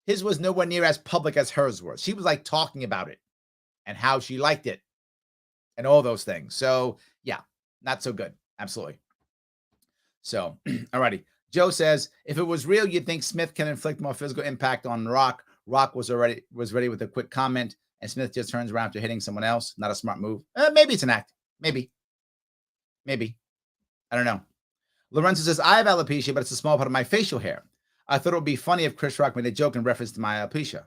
[SPEAKER 1] near as public as hers was. She was like talking about it and how she liked it and all those things. So yeah, not so good. Absolutely. So, alrighty. Joe says, if it was real, you'd think Smith can inflict more physical impact on Rock. Rock was ready with a quick comment, and Smith just turns around to hitting someone else. Not a smart move. Maybe it's an act. Maybe. I don't know. Lorenzo says, I have alopecia, but it's a small part of my facial hair. I thought it would be funny if Chris Rock made a joke in reference to my alopecia.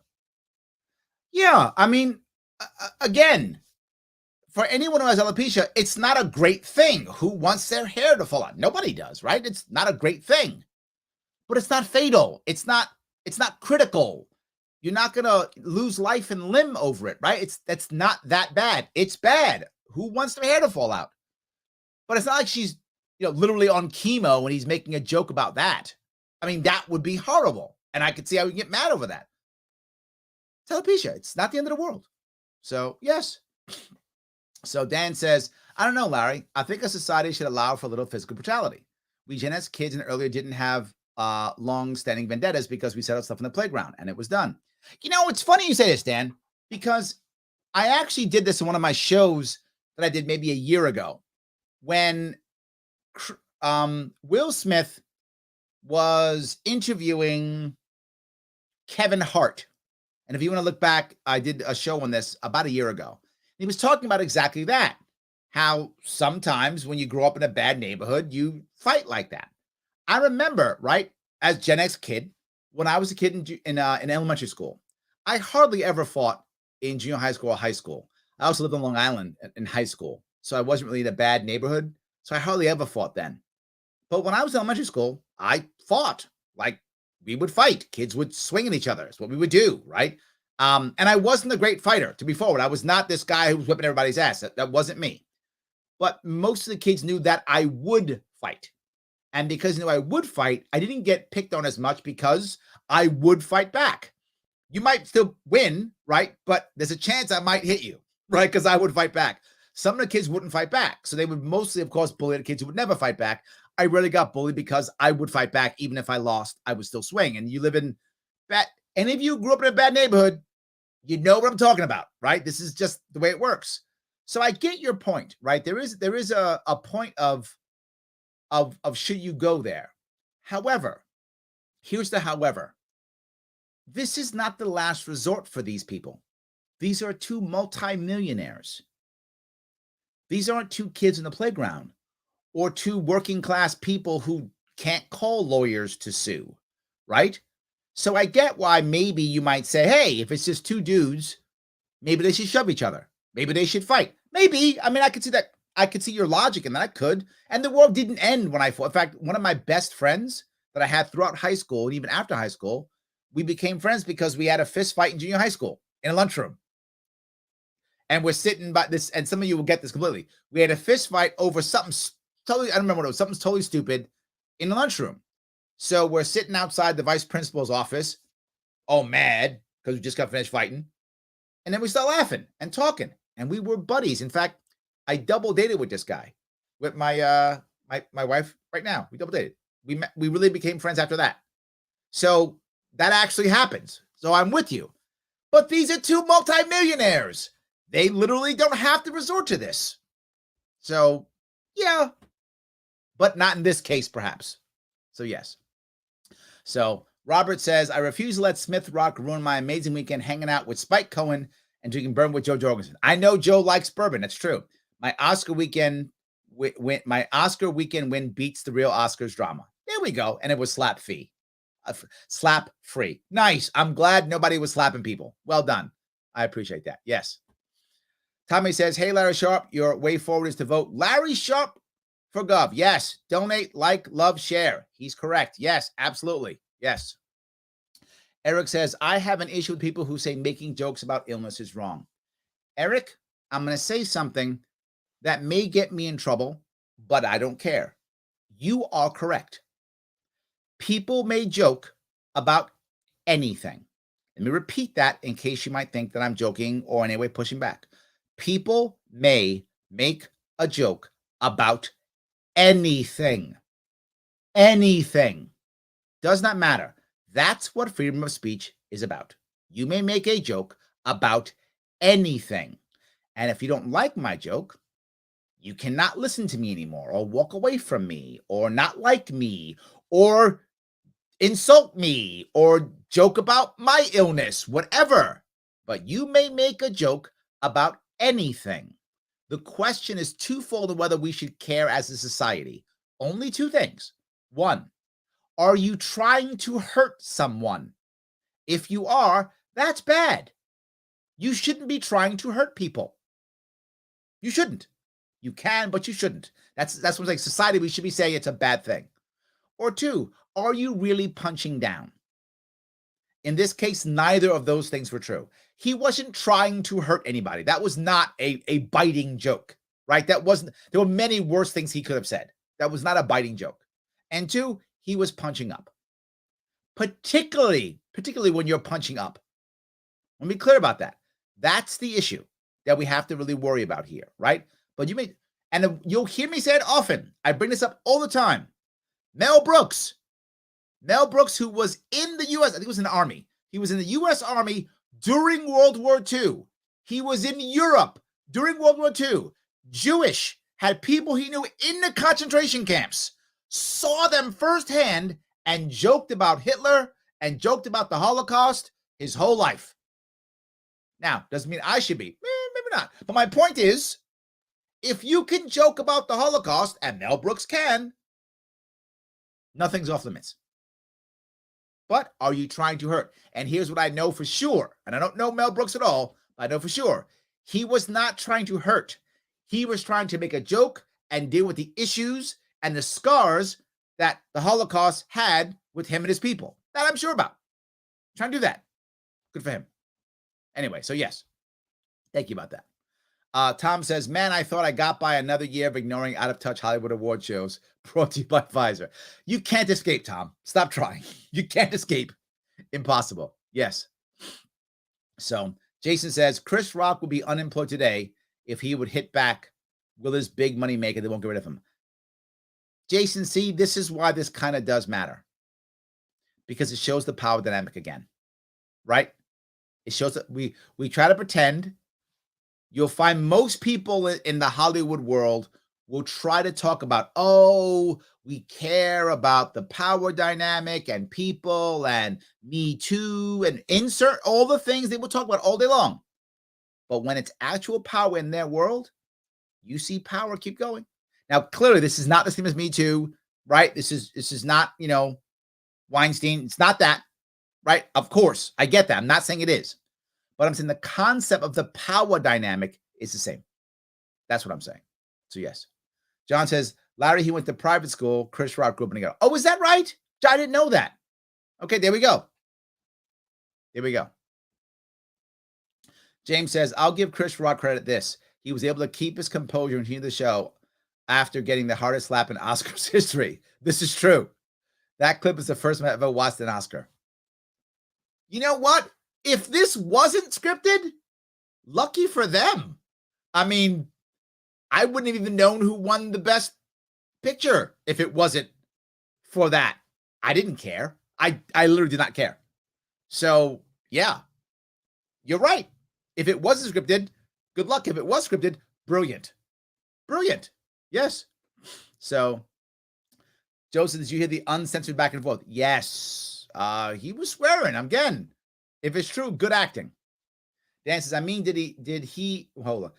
[SPEAKER 1] Yeah, I mean, again, for anyone who has alopecia, it's not a great thing. Who wants their hair to fall out? Nobody does, right? It's not a great thing. But it's not fatal. It's not critical. You're not going to lose life and limb over it, right? That's not that bad. It's bad. Who wants their hair to fall out? But it's not like she's, literally on chemo and he's making a joke about that. I mean, that would be horrible. And I could see how we get mad over that. It's alopecia. It's not the end of the world. So, yes. So Dan says, I don't know, Larry. I think a society should allow for a little physical brutality. We Gen X kids and earlier didn't have long-standing vendettas because we set up stuff in the playground and it was done. It's funny you say this, Dan, because I actually did this in one of my shows that I did maybe a year ago when Will Smith was interviewing Kevin Hart. And if you want to look back, I did a show on this about a year ago. He was talking about exactly that, how sometimes when you grow up in a bad neighborhood, you fight like that. I remember, right, as Gen X kid, when I was a kid in elementary school, I hardly ever fought in junior high school or high school. I also lived on Long Island in high school, so I wasn't really in a bad neighborhood, so I hardly ever fought then. But when I was in elementary school, I fought. Like, we would fight. Kids would swing at each other. It's what we would do, right? And I wasn't a great fighter, to be forward. I was not this guy who was whipping everybody's ass. That wasn't me. But most of the kids knew that I would fight. And because I knew I would fight, I didn't get picked on as much because I would fight back. You might still win, right? But there's a chance I might hit you, right? Because I would fight back. Some of the kids wouldn't fight back. So they would mostly, of course, bully the kids who would never fight back. I rarely got bullied because I would fight back. Even if I lost, I would still swing. And you live in bad, any of you grew up in a bad neighborhood, you know what I'm talking about, right? This is just the way it works. So I get your point, right? There is a point of should you go there. However, here's the however. This is not the last resort for these people. These are two multimillionaires. These aren't two kids in the playground or two working class people who can't call lawyers to sue, right? So I get why maybe you might say, hey, if it's just two dudes, maybe they should shove each other. Maybe they should fight. Maybe. I mean, I could see that. I could see your logic in that. I could. And the world didn't end when I fought. In fact, one of my best friends that I had throughout high school and even after high school, we became friends because we had a fist fight in junior high school in a lunchroom. And we're sitting by this, and some of you will get this completely. We had a fist fight over something totally, I don't remember what it was, something totally stupid in the lunchroom. So we're sitting outside the vice principal's office, all mad because we just got finished fighting. And then we start laughing and talking. And we were buddies. In fact, I double dated with this guy, with my my wife right now. We double dated. We really became friends after that. So that actually happens. So I'm with you. But these are two multimillionaires. They literally don't have to resort to this. So, yeah. But not in this case, perhaps. So, yes. So, Robert says, I refuse to let Smith Rock ruin my amazing weekend hanging out with Spike Cohen and drinking bourbon with Joe Jorgensen. I know Joe likes bourbon. That's true. My Oscar weekend win beats the real Oscars drama. There we go. And it was slap free. Nice. I'm glad nobody was slapping people. Well done. I appreciate that. Yes. Tommy says, hey, Larry Sharpe, your way forward is to vote Larry Sharpe for Gov. Yes. Donate, like, love, share. He's correct. Yes, absolutely. Yes. Eric says, I have an issue with people who say making jokes about illness is wrong. Eric, I'm going to say something that may get me in trouble, but I don't care. You are correct. People may joke about anything. Let me repeat that in case you might think that I'm joking or in any way pushing back. People may make a joke about anything. Anything. Does not matter. That's what freedom of speech is about. You may make a joke about anything. And if you don't like my joke, you cannot listen to me anymore, or walk away from me, or not like me, or insult me, or joke about my illness, whatever. But you may make a joke about anything. The question is twofold of whether we should care as a society. Only two things. One, are you trying to hurt someone? If you are, that's bad. You shouldn't be trying to hurt people. You shouldn't. You can, but you shouldn't. That's what like society, we should be saying it's a bad thing. Or two, are you really punching down? In this case, neither of those things were true. He wasn't trying to hurt anybody. That was not a biting joke, right? There were many worse things he could have said. That was not a biting joke. And two, he was punching up. Particularly when you're punching up. Let me be clear about that. That's the issue that we have to really worry about here, right? But you'll hear me say it often. I bring this up all the time. Mel Brooks, who was in the U.S., I think he was in the Army. He was in the U.S. Army during World War II. He was in Europe during World War II. Jewish, had people he knew in the concentration camps, saw them firsthand, and joked about Hitler and joked about the Holocaust his whole life. Now, doesn't mean I should be. Maybe not. But my point is, if you can joke about the Holocaust, and Mel Brooks can, nothing's off limits. But are you trying to hurt? And here's what I know for sure. And I don't know Mel Brooks at all, but I know for sure. He was not trying to hurt. He was trying to make a joke and deal with the issues and the scars that the Holocaust had with him and his people. That I'm sure about. Trying to do that. Good for him. Anyway, so yes. Thank you about that. Tom says, man, I thought I got by another year of ignoring out-of-touch Hollywood award shows brought to you by Pfizer. You can't escape, Tom. Stop trying. You can't escape. Impossible. Yes. So Jason says, Chris Rock would be unemployed today if he would hit back with his big money maker. They won't get rid of him. Jason, see, this is why this kind of does matter. Because it shows the power dynamic again. Right? It shows that we try to pretend. You'll find most people in the Hollywood world will try to talk about, oh, we care about the power dynamic and people and Me Too and insert all the things they will talk about all day long. But when it's actual power in their world, you see power keep going. Now, clearly, this is not the same as Me Too, right? This is not, Weinstein. It's not that, right? Of course, I get that. I'm not saying it is. But I'm saying the concept of the power dynamic is the same. That's what I'm saying. So, yes. John says, Larry, he went to private school. Chris Rock grew up in the ghetto. Oh, is that right? I didn't know that. Okay, there we go. There we go. James says, I'll give Chris Rock credit this. He was able to keep his composure and continue the show after getting the hardest slap in Oscars history. This is true. That clip is the first time I ever watched an Oscar. You know what? If this wasn't scripted, lucky for them. I mean, I wouldn't have even known who won the best picture if it wasn't for that. I didn't care. I literally did not care. So, yeah, you're right. If it wasn't scripted, good luck. If it was scripted, brilliant. Brilliant. Yes. So, Joseph, did you hear the uncensored back and forth? Yes. He was swearing. Again, if it's true, good acting. Dan says, I mean, did he, hold on.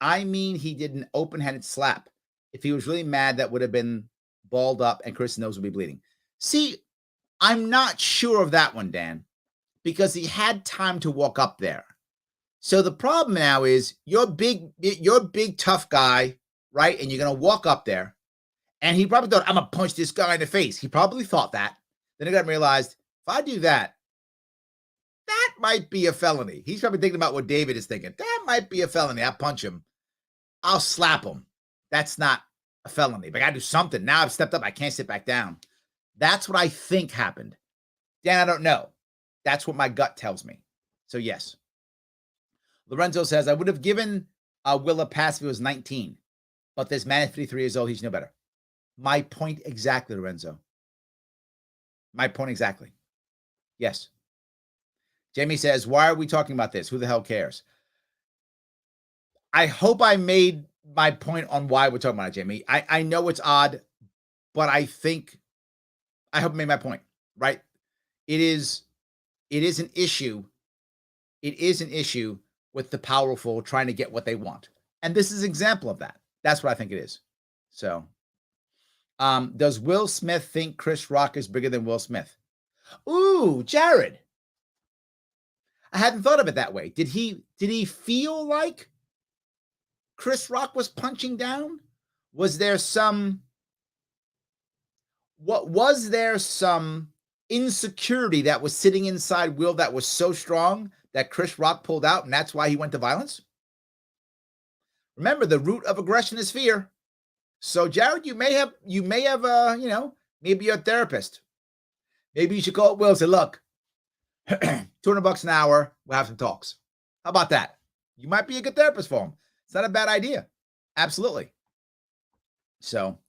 [SPEAKER 1] I mean, he did an open-handed slap. If he was really mad, that would have been balled up and Chris' nose would be bleeding. See, I'm not sure of that one, Dan, because he had time to walk up there. So the problem now is you're big tough guy, right? And you're going to walk up there And he probably thought, I'm going to punch this guy in the face. He probably thought that. Then he got realized, if I do that, that might be a felony. He's probably thinking about what David is thinking. That might be a felony. I'll punch him. I'll slap him. That's not a felony. But I got to do something. Now I've stepped up. I can't sit back down. That's what I think happened. Dan, I don't know. That's what my gut tells me. So, yes. Lorenzo says, I would have given Will a pass if he was 19. But this man is 53 years old. He should know better. My point exactly, Lorenzo. My point exactly. Yes. Jamie says, why are we talking about this? Who the hell cares? I hope I made my point on why we're talking about it, Jamie. I know it's odd, but I hope I made my point, right? It is an issue. It is an issue with the powerful trying to get what they want. And this is an example of that. That's what I think it is. So, does Will Smith think Chris Rock is bigger than Will Smith? Ooh, Jared. I hadn't thought of it that way. Did he feel like Chris Rock was punching down? Was there some insecurity that was sitting inside Will that was so strong that Chris Rock pulled out, and that's why he went to violence? Remember, the root of aggression is fear. So, Jared, you may have, maybe you're a therapist. Maybe you should call Will and say, look, $200 an hour, we'll have some talks. How about that? You might be a good therapist for him. It's not a bad idea. Absolutely. So,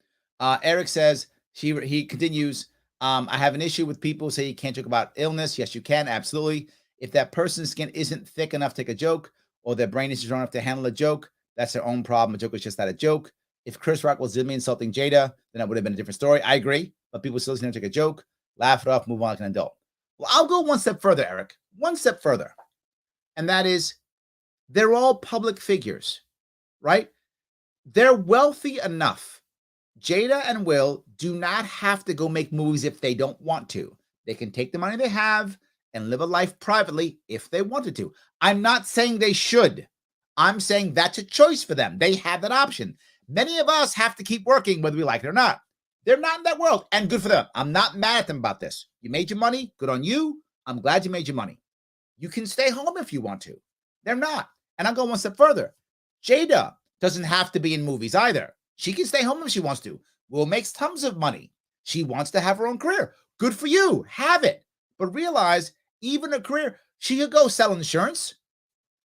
[SPEAKER 1] Eric says, he continues, I have an issue with people who say you can't joke about illness. Yes, you can. Absolutely. If that person's skin isn't thick enough to take a joke, or their brain isn't strong enough to handle a joke, that's their own problem. A joke is just not a joke. If Chris Rock was legitimately insulting Jada, then that would have been a different story. I agree. But people still need to take a joke, laugh it off, move on like an adult. Well, I'll go one step further, Eric. One step further. And that is, they're all public figures, right? They're wealthy enough. Jada and Will do not have to go make movies if they don't want to. They can take the money they have and live a life privately if they wanted to. I'm not saying they should. I'm saying that's a choice for them. They have that option. Many of us have to keep working whether we like it or not. They're not in that world, and good for them. I'm not mad at them about this. You made your money. Good on you. I'm glad you made your money. You can stay home if you want to. They're not. And I'll go one step further. Jada doesn't have to be in movies either. She can stay home if she wants to. Will makes tons of money. She wants to have her own career. Good for you. Have it. But realize, even a career, she could go sell insurance.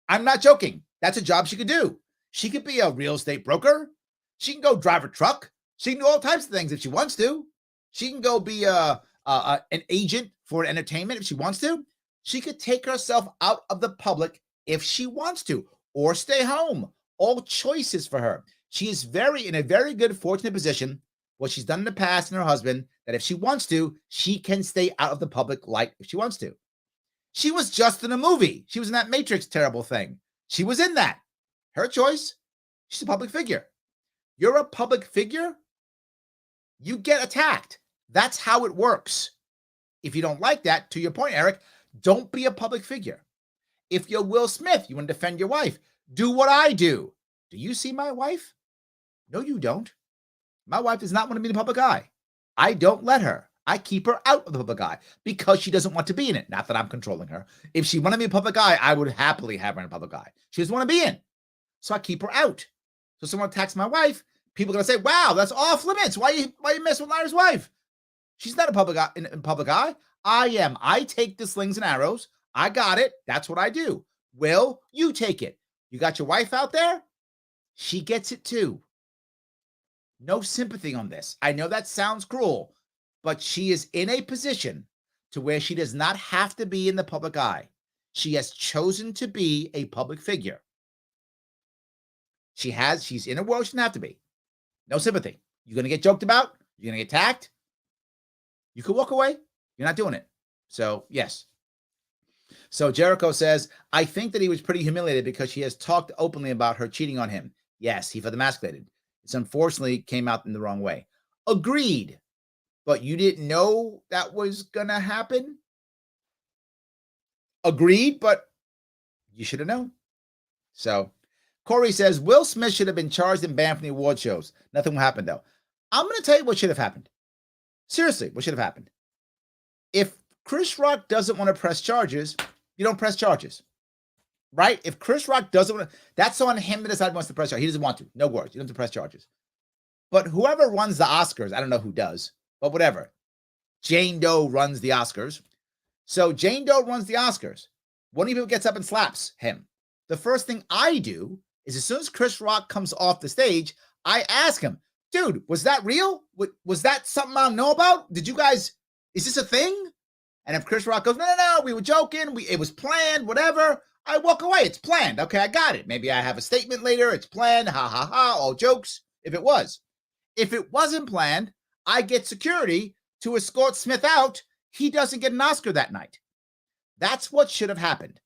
[SPEAKER 1] I'm not joking. That's a job she could do. She could be a real estate broker. She can go drive a truck. She can do all types of things if she wants to. She can go be an agent for entertainment if she wants to. She could take herself out of the public if she wants to, or stay home. All choices for her. She is in a very good, fortunate position, what she's done in the past and her husband, that if she wants to, she can stay out of the public light if she wants to. She was just in a movie. She was in that Matrix terrible thing. She was in that. Her choice. She's a public figure. You're a public figure, you get attacked. That's how it works. If you don't like that, to your point, Eric, don't be a public figure. If you're Will Smith, you want to defend your wife, do what I do. Do you see my wife? No, you don't. My wife does not want to be in the public eye. I don't let her. I keep her out of the public eye because she doesn't want to be in it. Not that I'm controlling her. If she wanted to be in the public eye, I would happily have her in the public eye. She doesn't want to be in. So I keep her out. So someone attacks my wife, people are going to say, wow, that's off limits. Why you mess with Larry's wife? She's not in public eye. I am. I take the slings and arrows. I got it. That's what I do. Will, you take it. You got your wife out there? She gets it too. No sympathy on this. I know that sounds cruel, but she is in a position to where she does not have to be in the public eye. She has chosen to be a public figure. She's in a world she doesn't have to be. No sympathy. You're going to get joked about. You're going to get attacked. You could walk away. You're not doing it. So, yes. So, Jericho says, I think that he was pretty humiliated because she has talked openly about her cheating on him. Yes, he felt emasculated. It's unfortunately came out in the wrong way. Agreed. But you didn't know that was going to happen? Agreed, but you should have known. So, Corey says, Will Smith should have been charged and banned from the award shows. Nothing will happen, though. I'm going to tell you what should have happened. Seriously, what should have happened? If Chris Rock doesn't want to press charges, you don't press charges. Right? If Chris Rock doesn't want to, that's on him to decide if he wants to press charges. He doesn't want to. No worries. You don't have to press charges. But whoever runs the Oscars, I don't know who does, but whatever. Jane Doe runs the Oscars. So Jane Doe runs the Oscars. One of you gets up and slaps him. The first thing I do is as soon as Chris Rock comes off the stage, I ask him, dude, was that real? Was that something I don't know about? Did you guys, is this a thing? And if Chris Rock goes, no, we were joking. It was planned, whatever. I walk away. It's planned. Okay, I got it. Maybe I have a statement later. It's planned. Ha, ha, ha. All jokes. If it was. If it wasn't planned, I get security to escort Smith out. He doesn't get an Oscar that night. That's what should have happened.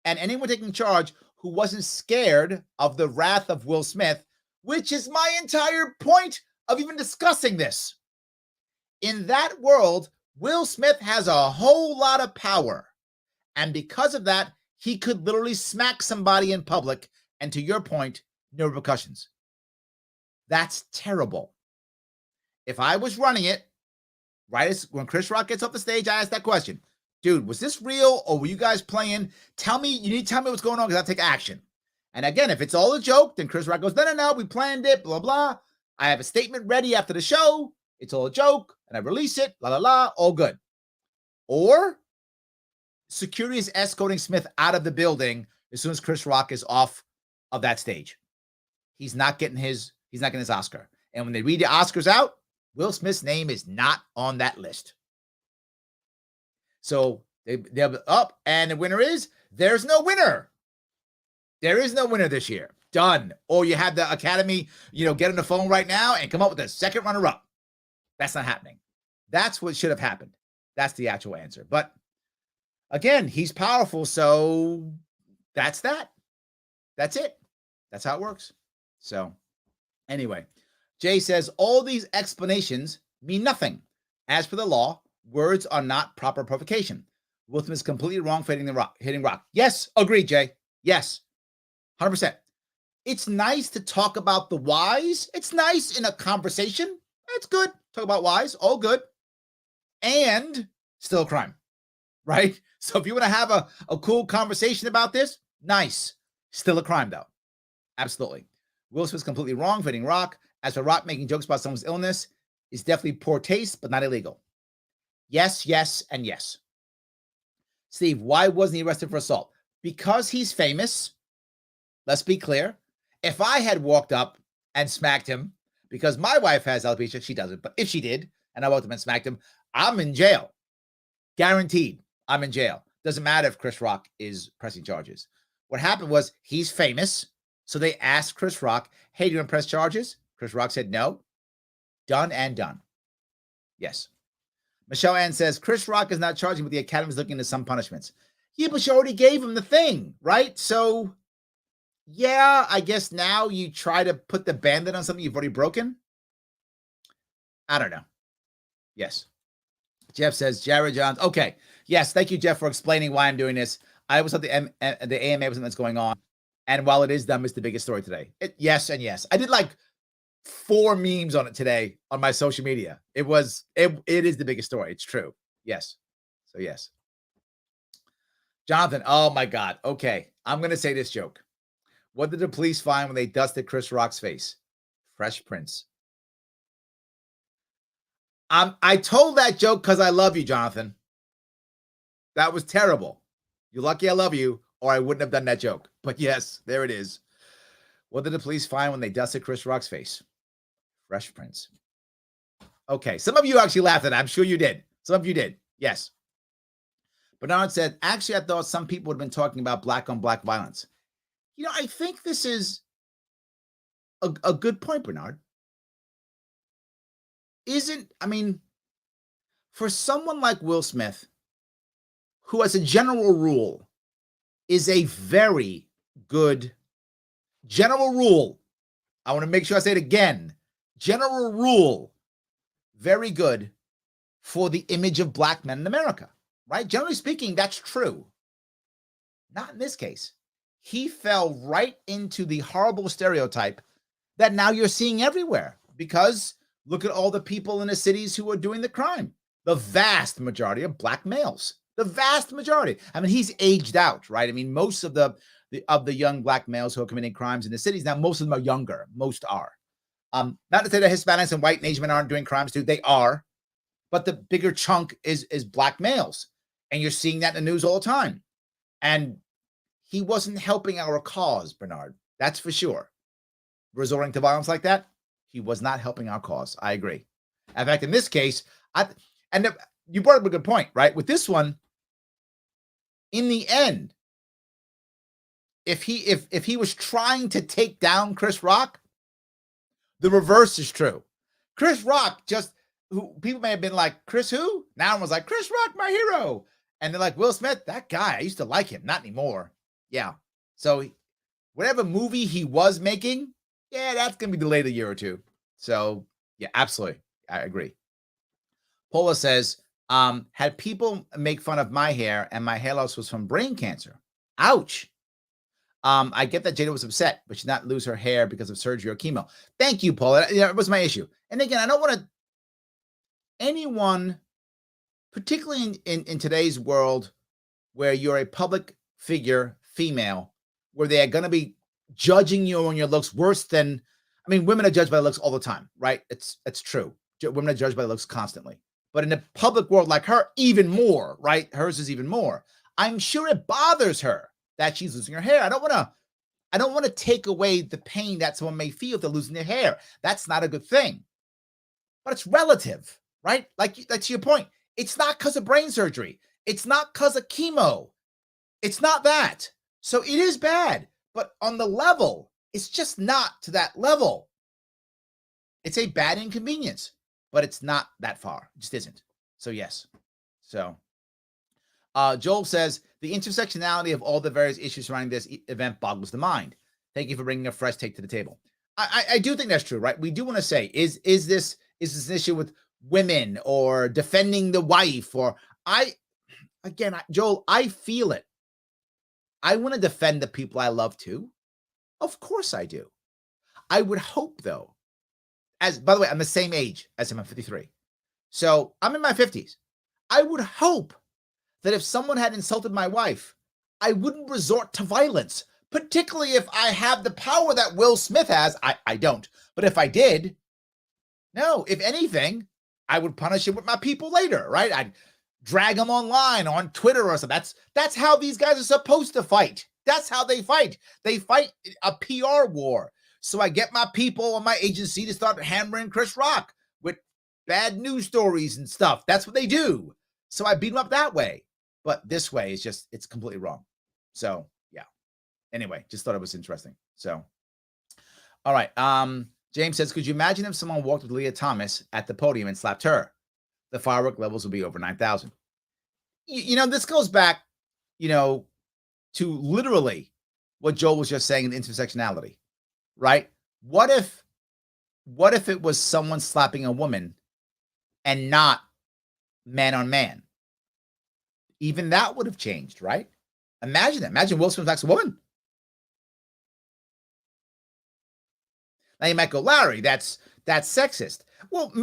[SPEAKER 1] And anyone taking charge who wasn't scared of the wrath of Will Smith, which is my entire point of even discussing this. In that world, Will Smith has a whole lot of power. And because of that, he could literally smack somebody in public. And to your point, no repercussions. That's terrible. If I was running it, right as when Chris Rock gets off the stage, I ask that question. Dude, was this real or were you guys playing? You need to tell me what's going on because I'll take action. And again, if it's all a joke, then Chris Rock goes, no, we planned it, blah, blah. I have a statement ready after the show. It's all a joke, and I release it, la, la, la, all good. Or security is escorting Smith out of the building as soon as Chris Rock is off of that stage. He's not getting his Oscar. And when they read the Oscars out, Will Smith's name is not on that list. So they're up, and the winner is, there's no winner. There is no winner this year. Done. Or you have the Academy, get on the phone right now and come up with a second runner-up. That's not happening. That's what should have happened. That's the actual answer. But again, he's powerful, so that's that. That's it. That's how it works. So anyway, Jay says, all these explanations mean nothing. As for the law, words are not proper provocation. Will Smith is completely wrong for hitting Rock. Yes, agreed, Jay. Yes, 100%. It's nice to talk about the whys. It's nice in a conversation. It's good. Talk about whys. All good. And still a crime, right? So if you want to have a cool conversation about this, nice. Still a crime, though. Absolutely. Will Smith is completely wrong for hitting Rock. As for Rock making jokes about someone's illness, is definitely poor taste, but not illegal. Yes, yes, and yes. Steve, why wasn't he arrested for assault? Because he's famous. Let's be clear. If I had walked up and smacked him, because my wife has alopecia, she doesn't, but if she did, and I walked up and smacked him, I'm in jail. Guaranteed, I'm in jail. Doesn't matter if Chris Rock is pressing charges. What happened was he's famous, so they asked Chris Rock, hey, do you want to press charges? Chris Rock said no. Done and done. Yes. Michelle Ann says, Chris Rock is not charging, but the Academy is looking into some punishments. Yeah, but you already gave him the thing, right? So, yeah, I guess now you try to put the Band-Aid on something you've already broken. I don't know. Yes. Jeff says, Jared Johns. Okay. Yes, thank you, Jeff, for explaining why I'm doing this. I was at the AMA was something that's going on. And while it is dumb, it's the biggest story today. Yes and yes. I did like 4 memes on it today on my social media. It is the biggest story. It's true. Yes. So yes. Jonathan, oh my God. Okay. I'm going to say this joke. What did the police find when they dusted Chris Rock's face? Fresh Prince. I told that joke because I love you, Jonathan. That was terrible. You're lucky I love you, or I wouldn't have done that joke. But yes, there it is. What did the police find when they dusted Chris Rock's face? Fresh Prince. Okay, some of you actually laughed at that. I'm sure you did. Some of you did. Yes. Bernard said, actually, I thought some people would have been talking about black-on-black violence. I think this is a good point, Bernard. For someone like Will Smith, who as a general rule is a very good general rule. I want to make sure I say it again. General rule, very good for the image of black men in America, right? Generally speaking, that's true. Not in this case. He fell right into the horrible stereotype that now you're seeing everywhere because Look at all the people in the cities who are doing the crime. The vast majority are black males. The vast majority. I mean, he's aged out, right? I mean, most of the young black males who are committing crimes in the cities now, most of them are younger. Most are. Not to say that Hispanics and white and Asian men aren't doing crimes too. They are, but the bigger chunk is black males, and you're seeing that in the news all the time. And he wasn't helping our cause, Bernard. That's for sure. Resorting to violence like that, he was not helping our cause. I agree. In fact, in this case, you brought up a good point, right? With this one, in the end, if he was trying to take down Chris Rock, the reverse is true. Chris Rock who people may have been like, Chris who? Now everyone's like, Chris Rock, my hero. And they're like, Will Smith, that guy, I used to like him. Not anymore. Yeah. So whatever movie he was making, yeah, that's going to be delayed a year or two. So, yeah, absolutely. I agree. Paula says, had people make fun of my hair and my hair loss was from brain cancer. Ouch. I get that Jada was upset, but she did not lose her hair because of surgery or chemo. Thank you, Paula. That was my issue. And again, I don't want anyone, particularly in today's world where you're a public figure, female, where they are going to be judging you on your looks worse than, I mean, women are judged by looks all the time, right? It's true. Women are judged by looks constantly. But in a public world like her, even more, right? Hers is even more. I'm sure it bothers her that she's losing her hair. I don't want to take away the pain that someone may feel if they're losing their hair. That's not a good thing. But it's relative, right? Like that's your point. It's not because of brain surgery. It's not because of chemo. It's not that. So it is bad. But on the level, it's just not to that level. It's a bad inconvenience, but it's not that far. It just isn't. So yes. So Joel says, the intersectionality of all the various issues surrounding this event boggles the mind. Thank you for bringing a fresh take to the table. I do think that's true, right? We do want to say, is this an issue with women or defending the wife? Or Joel, I feel it. I want to defend the people I love too. Of course I do. I would hope though, by the way, I'm the same age as him. I'm 53. So I'm in my 50s. I would hope that if someone had insulted my wife, I wouldn't resort to violence, particularly if I have the power that Will Smith has. I don't. But if I did, no, if anything, I would punish him with my people later, right? I'd drag him online on Twitter or something. That's how these guys are supposed to fight. That's how they fight. They fight a PR war. So I get my people on my agency to start hammering Chris Rock with bad news stories and stuff. That's what they do. So I beat him up that way. But this way is it's completely wrong. So yeah. Anyway, just thought it was interesting. So, all right. James says, could you imagine if someone walked with Leah Thomas at the podium and slapped her? The firework levels would be over 9,000. This goes back, to literally what Joel was just saying in intersectionality, right? What if it was someone slapping a woman and not man on man? Even that would have changed, right? Imagine that. Imagine Will Smith slaps a woman. Now you might go, Larry, that's sexist. Well,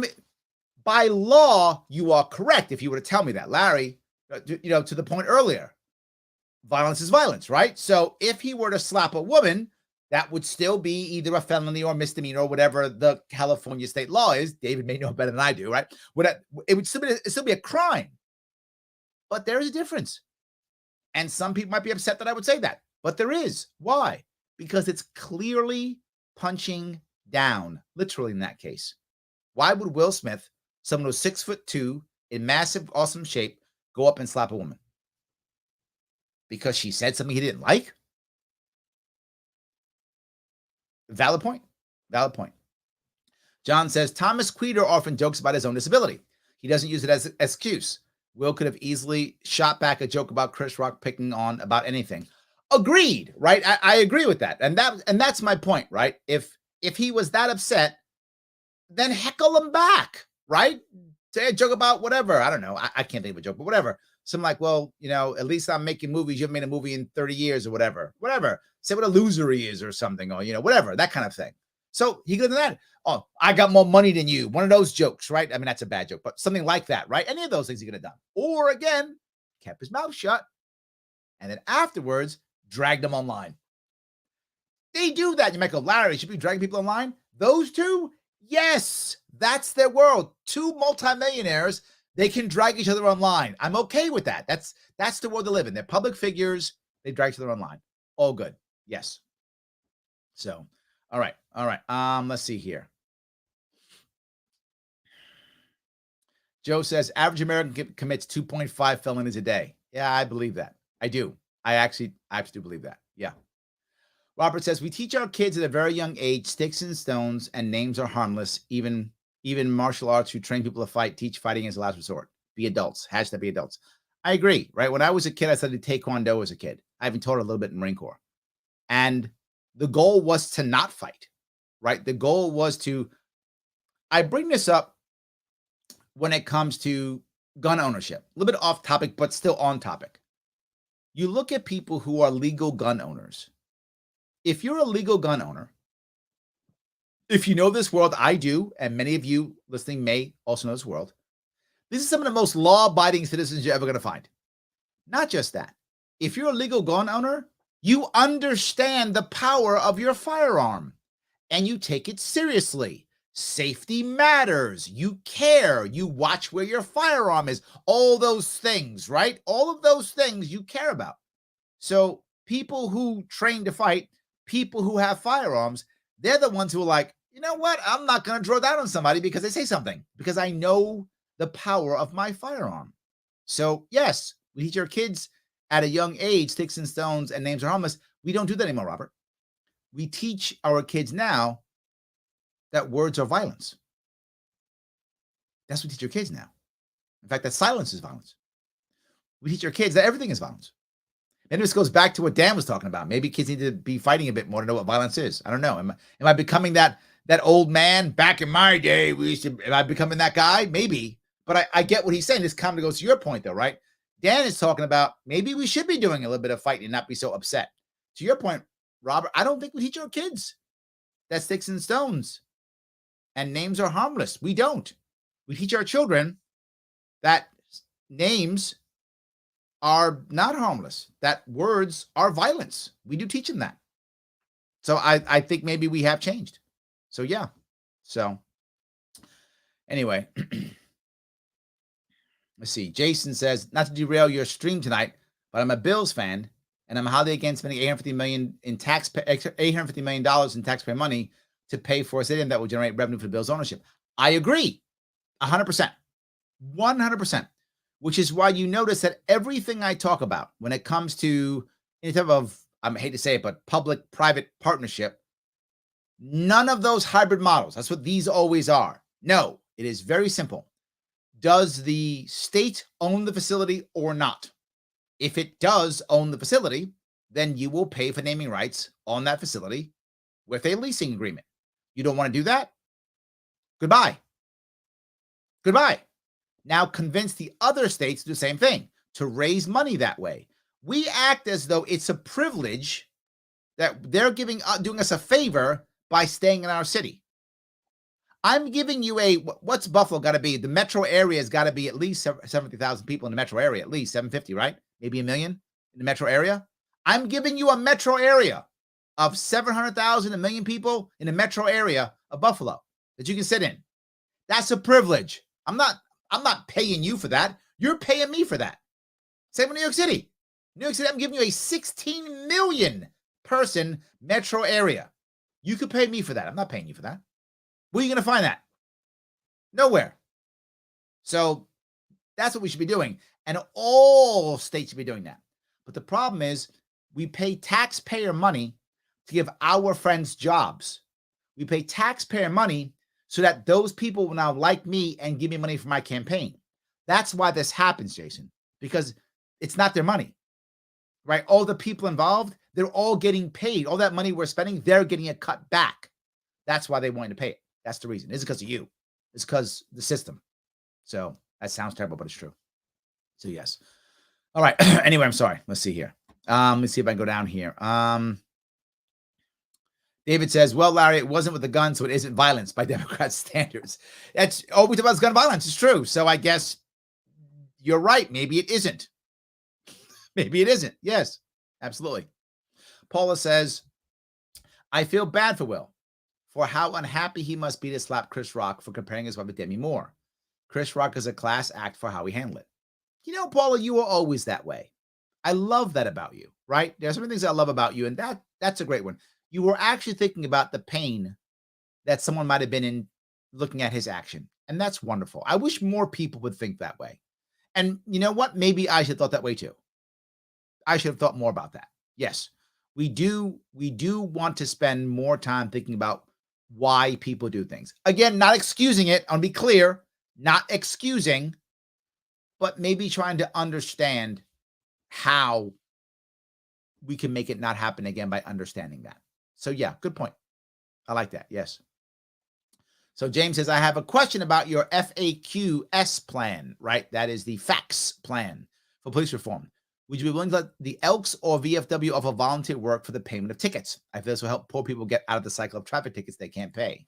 [SPEAKER 1] by law, you are correct if you were to tell me that, Larry. To the point earlier, violence is violence, right? So if he were to slap a woman, that would still be either a felony or misdemeanor or whatever the California state law is. David may know better than I do, right? It would still be a crime. But there is a difference. And some people might be upset that I would say that. But there is. Why? Because it's clearly punching down, literally in that case. Why would Will Smith, someone who's 6'2", in massive, awesome shape, go up and slap a woman? Because she said something he didn't like? Valid point. Valid point. John says, Thomas Queter often jokes about his own disability. He doesn't use it as an excuse. Will could have easily shot back a joke about Chris Rock picking on about anything. Agreed, right? I agree with that. And that's my point, right? If he was that upset, then heckle him back, right? Say a joke about whatever. I don't know. I can't think of a joke, but whatever. Something like, well, at least I'm making movies. You haven't made a movie in 30 years or whatever. Whatever. Say what a loser he is or something, or, whatever, that kind of thing. So he goes to that. Oh, I got more money than you. One of those jokes, right? I mean, that's a bad joke, but something like that, right? Any of those things he could have done. Or again, kept his mouth shut. And then afterwards, dragged them online. They do that. You might go, Larry, should we be dragging people online? Those two? Yes, that's their world. Two multimillionaires, they can drag each other online. I'm okay with that. That's the world they live in. They're public figures. They drag each other online. All good. Yes. So, all right. Let's see here. Joe says, average American commits 2.5 felonies a day. Yeah, I believe that. I do. I actually do believe that. Yeah. Robert says, we teach our kids at a very young age, sticks and stones and names are harmless. Even martial arts who train people to fight, teach fighting as a last resort. Be adults. # be adults. I agree, right? When I was a kid, I studied Taekwondo as a kid. I even taught a little bit in Marine Corps. And the goal was to not fight, right? The goal was to, I bring this up when it comes to gun ownership. A little bit off topic, but still on topic. You look at people who are legal gun owners. If you're a legal gun owner, if you know this world, I do, and many of you listening may also know this world, this is some of the most law-abiding citizens you're ever going to find. Not just that. If you're a legal gun owner, you understand the power of your firearm, and you take it seriously. Safety matters. You care. You watch where your firearm is. All those things, right? All of those things you care about. So people who train to fight, people who have firearms, they're the ones who are like, you know what? I'm not going to draw down on somebody because they say something, because I know the power of my firearm. So yes, we teach our kids at a young age, sticks and stones and names are harmless. We don't do that anymore, Robert. We teach our kids now that words are violence. That's what we teach our kids now. In fact, that silence is violence. We teach our kids that everything is violence. Maybe this goes back to what Dan was talking about. Maybe kids need to be fighting a bit more to know what violence is. I don't know. Am I becoming that old man? Back in my day, am I becoming that guy? Maybe. But I get what he's saying. This kind of goes to your point, though, right? Dan is talking about maybe we should be doing a little bit of fighting and not be so upset. To your point, Robert, I don't think we teach our kids that sticks and stones and names are harmless. We don't. We teach our children that names are not harmless, that words are violence. We do teach them that. So I think maybe we have changed. So yeah. So anyway, let's see. Jason says, not to derail your stream tonight, but I'm a Bills fan and I'm highly against spending $850 million in taxpayer money to pay for a stadium that will generate revenue for the Bills ownership. I agree 100%, 100%, which is why you notice that everything I talk about when it comes to any type of, I hate to say it, but public-private partnership, none of those hybrid models, that's what these always are. No, it is very simple. Does the state own the facility or not? If it does own the facility, then you will pay for naming rights on that facility with a leasing agreement. You don't want to do that? Goodbye. Goodbye. Now convince the other states to do the same thing, to raise money that way. We act as though it's a privilege that they're doing us a favor by staying in our city. I'm giving you what's Buffalo got to be? The metro area has got to be at least 70,000 people in the metro area, at least 750, right? Maybe 1 million in the metro area. I'm giving you a metro area of 700,000, 1 million people in the metro area of Buffalo that you can sit in. That's a privilege. I'm not paying you for that. You're paying me for that. Same with New York City. New York City, I'm giving you a 16 million person metro area. You could pay me for that. I'm not paying you for that. Where are you going to find that? Nowhere. So that's what we should be doing. And all states should be doing that. But the problem is we pay taxpayer money to give our friends jobs. We pay taxpayer money so that those people will now like me and give me money for my campaign. That's why this happens, Jason, because it's not their money, right? All the people involved, they're all getting paid. All that money we're spending, they're getting a cut back. That's why they want to pay it. That's the reason. It's because of you. It's because the system. So that sounds terrible, but it's true. So yes. All right. Anyway, I'm sorry. Let's see here. Let's see if I can go down here. David says, well, Larry, it wasn't with a gun, so it isn't violence by Democrat standards. That's all we talk about is gun violence. It's true. So I guess you're right. Maybe it isn't. Maybe it isn't. Yes, absolutely. Paula says, I feel bad for Will for how unhappy he must be to slap Chris Rock for comparing his wife with Demi Moore. Chris Rock is a class act for how we handle it. You know, Paula, you were always that way. I love that about you, right? There's some things I love about you, and that's a great one. You were actually thinking about the pain that someone might have been in looking at his action, and that's wonderful. I wish more people would think that way. And you know what? Maybe I should have thought that way too. I should have thought more about that. Yes, we do want to spend more time thinking about why people do things. Again, not excusing it. I'll be clear, not excusing, but maybe trying to understand how we can make it not happen again by understanding that. So yeah, good point. I like that. Yes. So James says, I have a question about your FAQS plan, right? That is the facts plan for police reform. Would you be willing to let the Elks or VFW offer volunteer work for the payment of tickets? I feel this will help poor people get out of the cycle of traffic tickets they can't pay.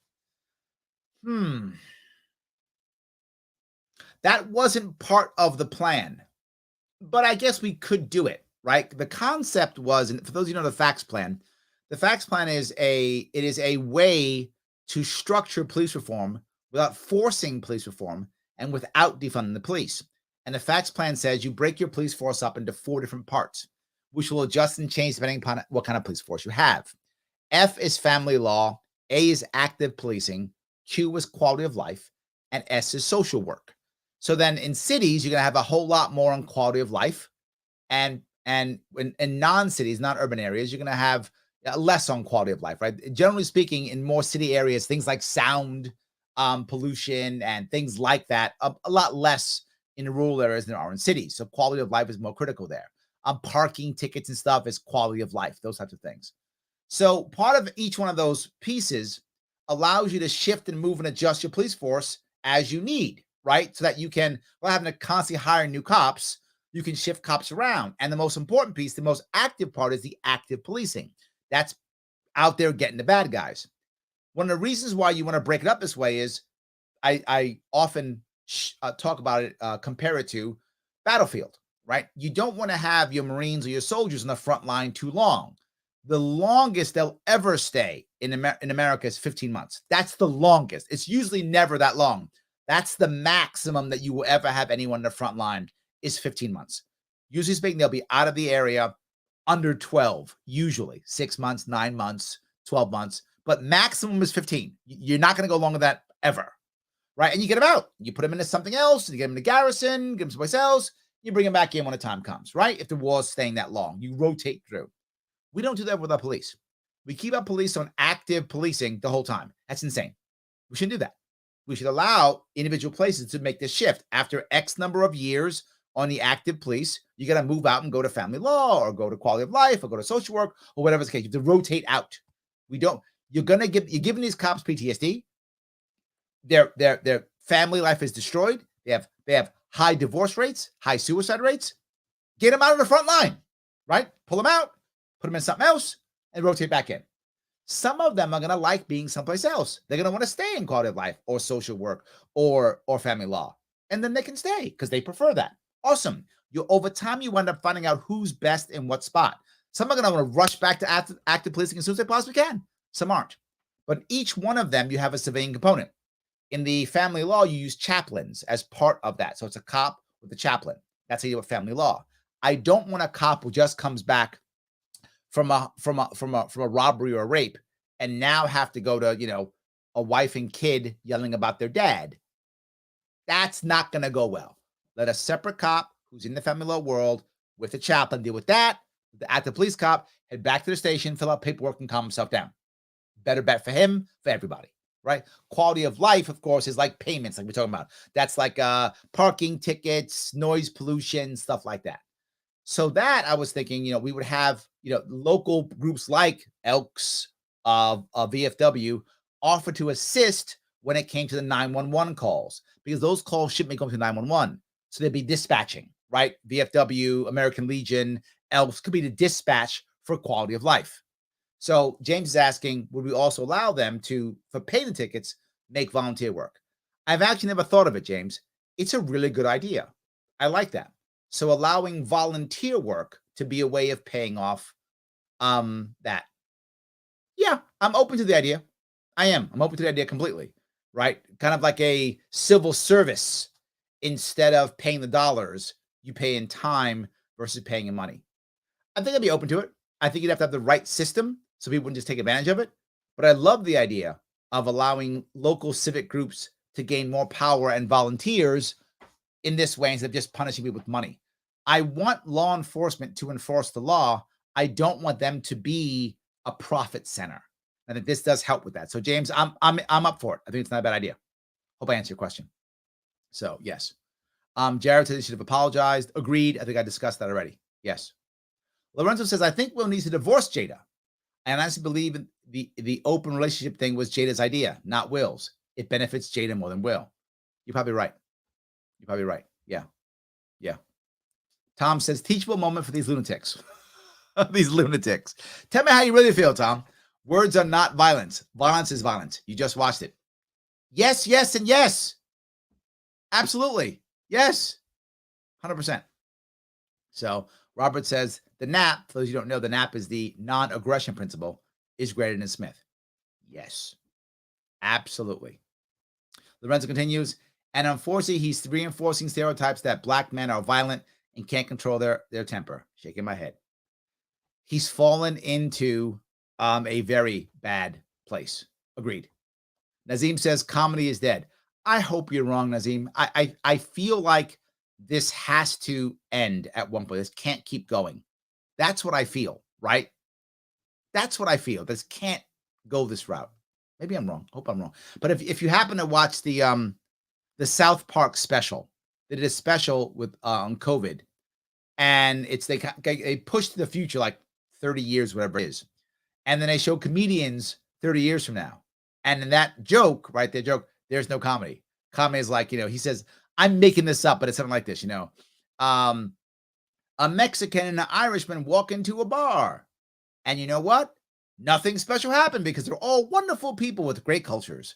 [SPEAKER 1] That wasn't part of the plan, but I guess we could do it, right? The concept was, and for those of you who know the facts plan is a way to structure police reform without forcing police reform and without defunding the police. And the facts plan says you break your police force up into 4 different parts, which will adjust and change depending upon what kind of police force you have. F is family law, A is active policing, Q is quality of life, and S is social work. So then in cities, you're going to have a whole lot more on quality of life. And in non-cities, non-urban areas, you're going to have less on quality of life, right? Generally speaking, in more city areas, things like sound pollution and things like that, a lot less in rural areas than there are in cities. So quality of life is more critical there. Parking tickets and stuff is quality of life, those types of things. So part of each one of those pieces allows you to shift and move and adjust your police force as you need, right? So that you can, while having to constantly hire new cops, you can shift cops around. And the most important piece, the most active part, is the active policing. That's out there getting the bad guys. One of the reasons why you want to break it up this way is I often talk about it, compare it to battlefield, right? You don't want to have your Marines or your soldiers in the front line too long. The longest they'll ever stay in America is 15 months. That's the longest. It's usually never that long. That's the maximum that you will ever have anyone in the front line is 15 months. Usually speaking, they'll be out of the area under 12, usually 6 months, 9 months, 12 months, but maximum is 15. You're not going to go longer than that ever, right? And you get them out. You put them into something else. You get them into garrison, get them someplace else. You bring them back in when the time comes, right? If the war's staying that long, you rotate through. We don't do that with our police. We keep our police on active policing the whole time. That's insane. We shouldn't do that. We should allow individual places to make this shift. After X number of years on the active police, you got to move out and go to family law or go to quality of life or go to social work or whatever the case. You have to rotate out. You're giving these cops PTSD. Their family life is destroyed. They have high divorce rates, high suicide rates. Get them out of the front line, right? Pull them out, put them in something else, and rotate back in. Some of them are going to like being someplace else. They're going to want to stay in quality of life or social work or family law. And then they can stay because they prefer that. Awesome. Over time, you end up finding out who's best in what spot. Some are going to want to rush back to active policing as soon as they possibly can. Some aren't. But each one of them, you have a civilian component. In the family law, you use chaplains as part of that. So it's a cop with a chaplain. That's how you do family law. I don't want a cop who just comes back from a robbery or a rape and now have to go to, a wife and kid yelling about their dad. That's not going to go well. Let a separate cop who's in the family law world with a chaplain deal with that. The active police cop head back to the station, fill out paperwork, and calm himself down. Better bet for him, for everybody, right? Quality of life, of course, is like payments, like we're talking about. That's like parking tickets, noise pollution, stuff like that. So that I was thinking, we would have, local groups like Elks, VFW offer to assist when it came to the 911 calls, because those calls shouldn't be going to 911. So they'd be dispatching, right? VFW, American Legion, Elks could be the dispatch for quality of life. So James is asking, would we also allow them to, for pay the tickets, make volunteer work? I've actually never thought of it, James. It's a really good idea. I like that. So allowing volunteer work to be a way of paying off that. Yeah, I'm open to the idea. I am. I'm open to the idea completely, right? Kind of like a civil service. Instead of paying the dollars, you pay in time versus paying in money. I think I'd be open to it. I think you'd have to have the right system so people wouldn't just take advantage of it. But I love the idea of allowing local civic groups to gain more power and volunteers in this way instead of just punishing people with money. I want law enforcement to enforce the law. I don't want them to be a profit center. I think this does help with that. So James, I'm up for it. I think it's not a bad idea. Hope I answered your question. So yes. Jared said he should have apologized. Agreed. I think I discussed that already. Yes. Lorenzo says, I think Will needs to divorce Jada. And I honestly believe the open relationship thing was Jada's idea, not Will's. It benefits Jada more than Will. You're probably right. You're probably right. Yeah. Yeah. Tom says, teachable moment for these lunatics. These lunatics. Tell me how you really feel, Tom. Words are not violence. Violence is violence. You just watched it. Yes, yes, and yes. Absolutely. Yes. 100%. So Robert says, the NAP, for those you don't know, the NAP is the non-aggression principle, is greater than Smith. Yes. Absolutely. Lorenzo continues, and unfortunately, he's reinforcing stereotypes that black men are violent and can't control their temper. Shaking my head. He's fallen into a very bad place. Agreed. Nazim says comedy is dead. I hope you're wrong, Nazim. I feel like this has to end at one point. This can't keep going. That's what I feel, right? That's what I feel. This can't go this route. Maybe I'm wrong. Hope I'm wrong. But if you happen to watch the South Park special, they did a special with on COVID, and it's they push to the future like 30 years, whatever it is, and then they show comedians 30 years from now, and in that joke, right, their joke, there's no comedy. Comedy is like, he says, I'm making this up, but it's something like this, a Mexican and an Irishman walk into a bar, and you know what? Nothing special happened because they're all wonderful people with great cultures.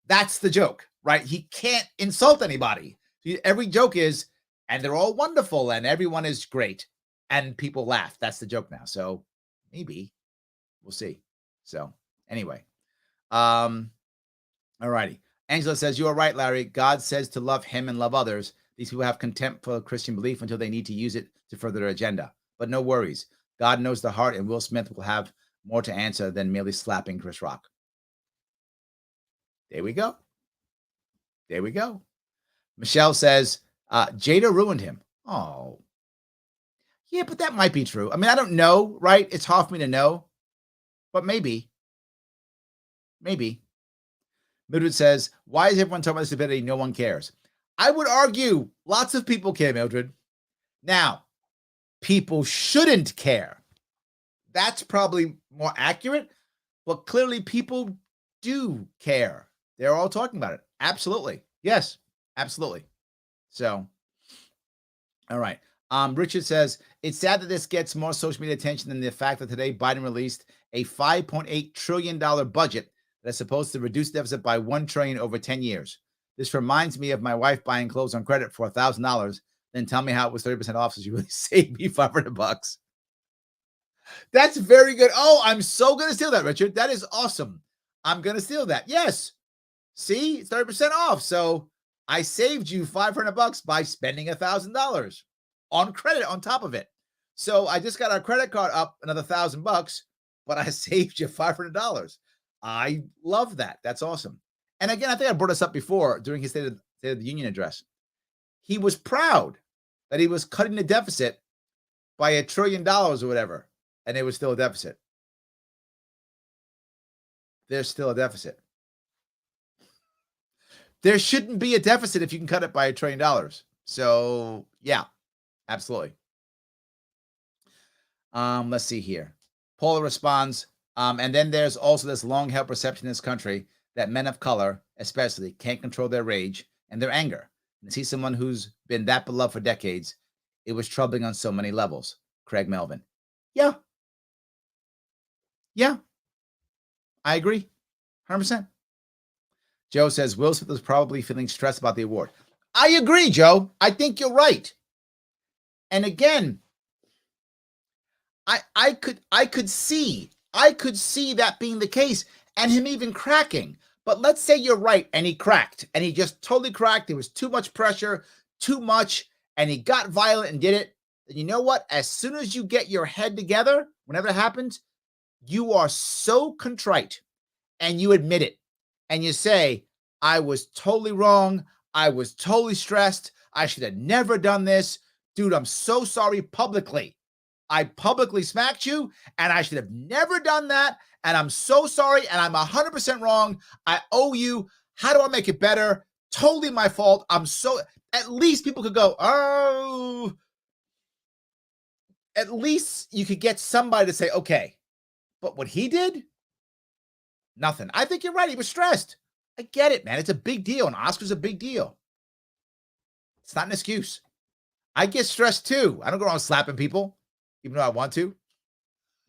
[SPEAKER 1] That's the joke, right? He can't insult anybody. Every joke is, and they're all wonderful and everyone is great and people laugh. That's the joke now. So maybe we'll see. So anyway, all righty. Angela says, you are right, Larry. God says to love him and love others. These people have contempt for Christian belief until they need to use it to further their agenda. But no worries. God knows the heart, and Will Smith will have more to answer than merely slapping Chris Rock. There we go. There we go. Michelle says, Jada ruined him. Oh. Yeah, but that might be true. I mean, I don't know, right? It's hard for me to know. But maybe. Maybe. Mildred says, why is everyone talking about disability? No one cares. I would argue lots of people care, Mildred. Now, people shouldn't care. That's probably more accurate. But clearly people do care. They're all talking about it. Absolutely. Yes, absolutely. So, all right. Richard says, it's sad that this gets more social media attention than the fact that today Biden released a $5.8 trillion budget that's supposed to reduce the deficit by $1 trillion over 10 years. This reminds me of my wife buying clothes on credit for $1,000, then tell me how it was 30% off, so she really saved me $500. That's very good. Oh, I'm so going to steal that, Richard. That is awesome. I'm going to steal that. Yes. See, it's 30% off. So I saved you $500 by spending $1,000 on credit on top of it. So I just got our credit card up another $1,000, but I saved you $500. I love that. That's awesome. And again, I think I brought this up before during his State of the Union address. He was proud that he was cutting the deficit by $1 trillion or whatever, and it was still a deficit. There's still a deficit. There shouldn't be a deficit if you can cut it by $1 trillion. So yeah, absolutely. Let's see here. Paula responds, and then there's also this long-held perception in this country that men of color, especially, can't control their rage and their anger. And to see someone who's been that beloved for decades, it was troubling on so many levels. Craig Melvin. Yeah. Yeah, I agree. 100%. Joe says Will Smith was probably feeling stressed about the award. I agree, Joe. I think you're right. And again, I could see that being the case and him even cracking. But let's say you're right and he cracked and he just totally cracked. There was too much pressure, too much, and he got violent and did it. And you know what? As soon as you get your head together, whenever it happens, you are so contrite and you admit it and you say, I was totally wrong. I was totally stressed. I should have never done this. Dude, I'm so sorry publicly. I publicly smacked you and I should have never done that. And I'm so sorry. And I'm 100% wrong. I owe you. How do I make it better? Totally my fault. At least people could go, oh, at least you could get somebody to say, okay, but what he did, nothing. I think you're right. He was stressed. I get it, man. It's a big deal. And Oscar's a big deal. It's not an excuse. I get stressed too. I don't go around slapping people, even though I want to.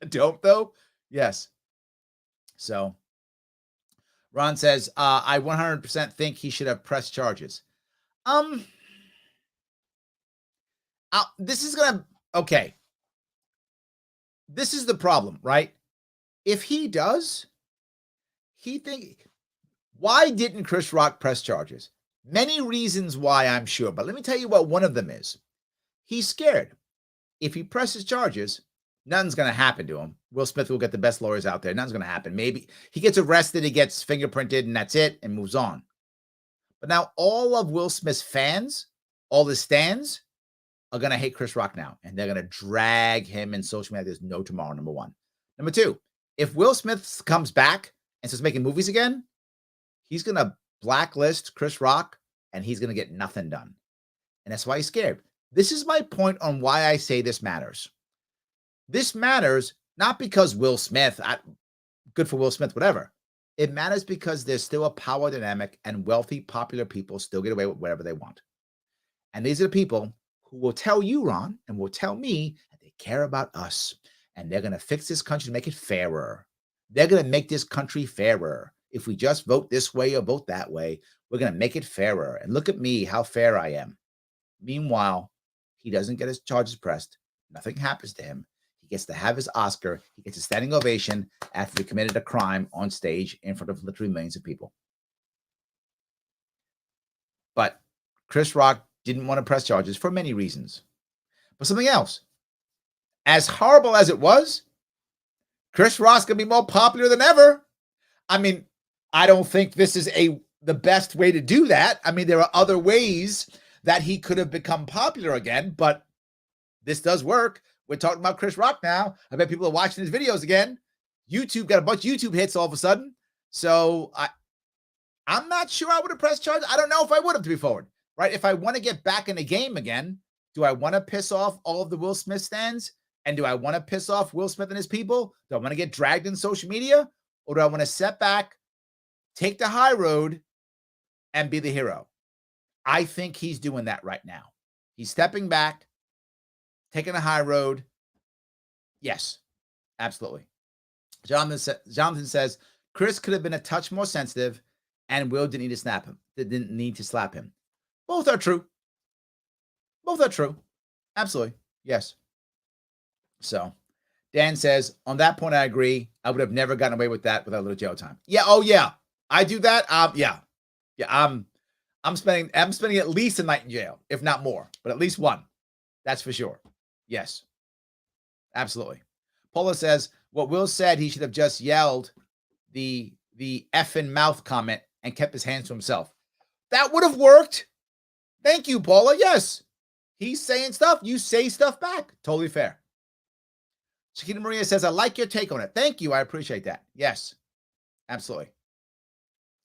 [SPEAKER 1] I don't, though. Yes. So Ron says, I 100% think he should have pressed charges. This is going to, okay. This is the problem, right? If he does, why didn't Chris Rock press charges? Many reasons why, I'm sure, but let me tell you what one of them is. He's scared. If he presses charges, nothing's going to happen to him. Will Smith will get the best lawyers out there. Nothing's going to happen. Maybe he gets arrested, he gets fingerprinted, and that's it, and moves on. But now all of Will Smith's fans, all the stands, are going to hate Chris Rock now, and they're going to drag him in social media. There's no tomorrow, number one. Number two, if Will Smith comes back and starts making movies again, he's going to blacklist Chris Rock, and he's going to get nothing done. And that's why he's scared. This is my point on why I say this matters. This matters not because Will Smith, good for Will Smith, whatever. It matters because there's still a power dynamic and wealthy, popular people still get away with whatever they want. And these are the people who will tell you, Ron, and will tell me that they care about us. And they're going to fix this country to make it fairer. They're going to make this country fairer. If we just vote this way or vote that way, we're going to make it fairer. And look at me, how fair I am. Meanwhile, he doesn't get his charges pressed. Nothing happens to him. He gets to have his Oscar. He gets a standing ovation after he committed a crime on stage in front of literally millions of people. But Chris Rock didn't want to press charges for many reasons. But something else. As horrible as it was, Chris Rock's going to be more popular than ever. I mean, I don't think this is the best way to do that. I mean, there are other ways that he could have become popular again, but this does work. We're talking about Chris Rock now. I bet people are watching his videos again. YouTube got a bunch of YouTube hits all of a sudden. So I'm not sure I would have pressed charges. I don't know if I would have, to be forward, right? If I want to get back in the game again, do I want to piss off all of the Will Smith stands? And do I want to piss off Will Smith and his people? Do I want to get dragged in social media? Or do I want to step back, take the high road, and be the hero? I think he's doing that right now. He's stepping back, taking the high road. Yes, absolutely. Jonathan says, Chris could have been a touch more sensitive, and Will didn't need to snap him. Didn't need to slap him. Both are true. Both are true. Absolutely. Yes. So Dan says, on that point, I agree. I would have never gotten away with that without a little jail time. Yeah. Oh yeah. I do that. Yeah. I'm spending at least a night in jail, if not more, but at least one. That's for sure. Yes. Absolutely. Paula says, what Will said, he should have just yelled the effing mouth comment and kept his hands to himself. That would have worked. Thank you, Paula. Yes. He's saying stuff. You say stuff back. Totally fair. Shakita Maria says, I like your take on it. Thank you. I appreciate that. Yes, absolutely.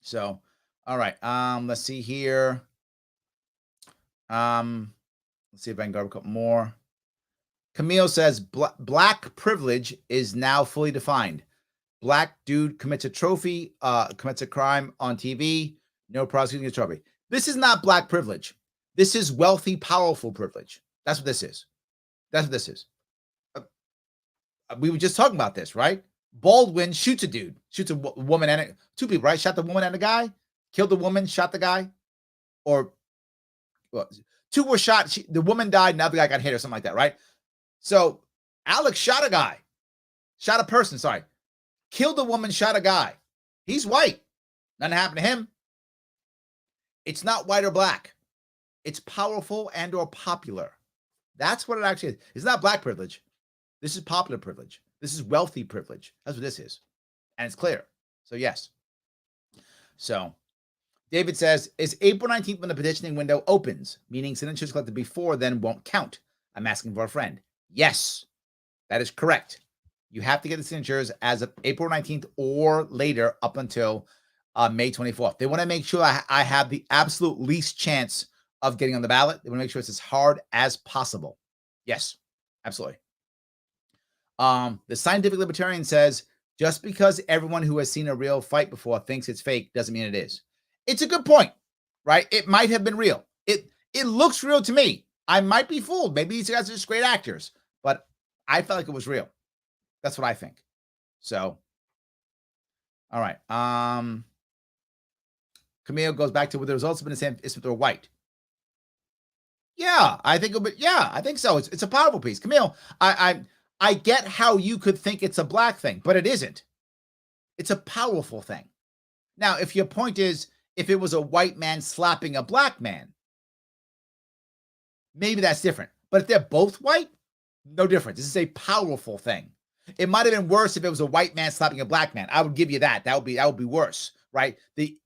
[SPEAKER 1] So, all right. Let's see here. Let's see if I can grab a couple more. Camille says, black privilege is now fully defined. Black dude commits a crime on TV. No prosecuting a trophy. This is not black privilege. This is wealthy, powerful privilege. That's what this is. That's what this is. We were just talking about this, right? Baldwin shoots a dude, shoots a woman and two people, right? Shot the woman and the guy, killed the woman, shot the guy, or well, two were shot. The woman died, now the guy got hit or something like that, right? So Alex shot a guy, shot a person, sorry, killed a woman, shot a guy. He's white. Nothing happened to him. It's not white or black. It's powerful and or popular. That's what it actually is. It's not black privilege. This is popular privilege. This is wealthy privilege. That's what this is. And it's clear. So yes. So David says, is April 19th when the petitioning window opens, meaning signatures collected before then won't count? I'm asking for a friend. Yes, that is correct. You have to get the signatures as of April 19th or later up until May 24th. They want to make sure I have the absolute least chance of getting on the ballot. They want to make sure it's as hard as possible. Yes, absolutely. The scientific libertarian says, just because everyone who has seen a real fight before thinks it's fake doesn't mean it is. It's a good point, right? It might have been real. It looks real to me. I might be fooled. Maybe these guys are just great actors, but I felt like it was real. That's what I think. So, all right. Camille goes back to what the results have been the same if they're white. Yeah, I think I think so. It's a powerful piece. Camille, I get how you could think it's a black thing, but it isn't. It's a powerful thing. Now, if your point is if it was a white man slapping a black man, maybe that's different. But if they're both white, no difference. This is a powerful thing. It might have been worse if it was a white man slapping a black man. I would give you that. That would be worse, right? The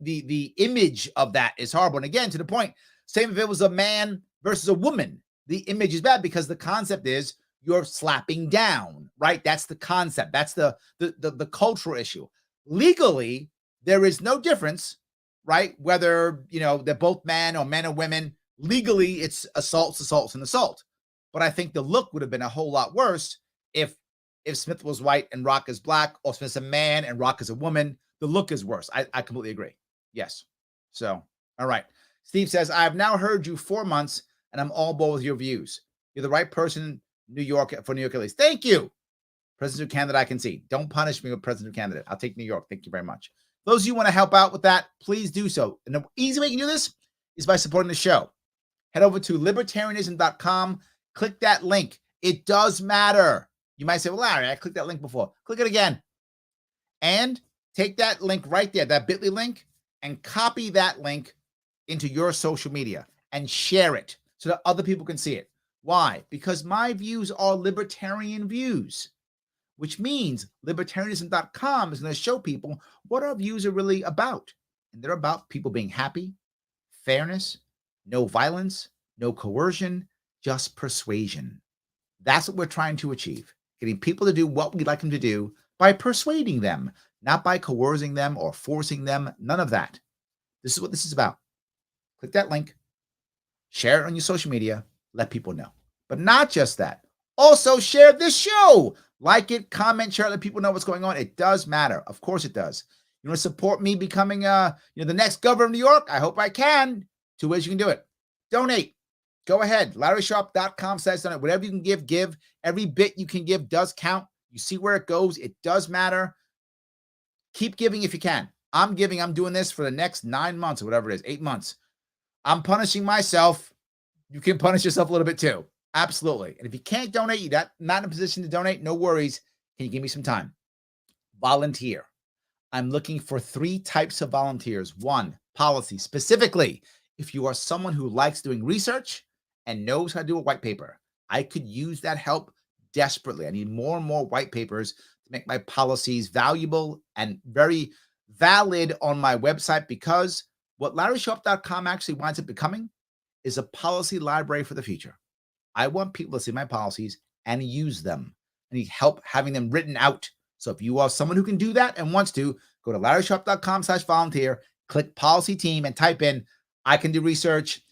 [SPEAKER 1] image of that is horrible. And again, to the point, same if it was a man versus a woman, the image is bad because the concept is you're slapping down, right? That's the concept. That's the cultural issue. Legally, there is no difference, right? Whether, they're both men or women. Legally, it's assault's an assault. But I think the look would have been a whole lot worse if Smith was white and Rock is black, or Smith's a man and Rock is a woman. The look is worse. I completely agree. Yes. So, all right. Steve says, I have now heard you 4 months and I'm all aboard with your views. You're the right person, New York, for New York at least. Thank you. President candidate I can see. Don't punish me with president candidate. I'll take New York. Thank you very much. Those of you who want to help out with that, please do so. And the easy way you can do this is by supporting the show. Head over to libertarianism.com. Click that link. It does matter. You might say, well, Larry, I clicked that link before. Click it again. And take that link right there, that bit.ly link, and copy that link into your social media and share it so that other people can see it. Why? Because my views are libertarian views, which means libertarianism.com is going to show people what our views are really about. And they're about people being happy, fairness, no violence, no coercion, just persuasion. That's what we're trying to achieve. Getting people to do what we'd like them to do by persuading them, not by coercing them or forcing them. None of that. This is what this is about. Click that link, share it on your social media, let people know. But not just that. Also share this show. Like it, comment, share it, let people know what's going on. It does matter. Of course it does. You want to support me becoming the next governor of New York? I hope I can. 2 ways you can do it. Donate. Go ahead. LarrySharpe.com/donate. Whatever you can give. Every bit you can give does count. You see where it goes. It does matter. Keep giving if you can. I'm giving. I'm doing this for the next 9 months or whatever it is, 8 months. I'm punishing myself. You can punish yourself a little bit too. Absolutely. And if you can't donate, you're not in a position to donate, no worries. Can you give me some time? Volunteer. I'm looking for 3 types of volunteers. 1, policy. Specifically, if you are someone who likes doing research and knows how to do a white paper, I could use that help desperately. I need more and more white papers to make my policies valuable and very valid on my website, because what LarrySharpe.com actually winds up becoming is a policy library for the future. I want people to see my policies and use them. I need help having them written out. So if you are someone who can do that and wants to, go to LarrySharpe.com/volunteer, click policy team and type in, I can do research,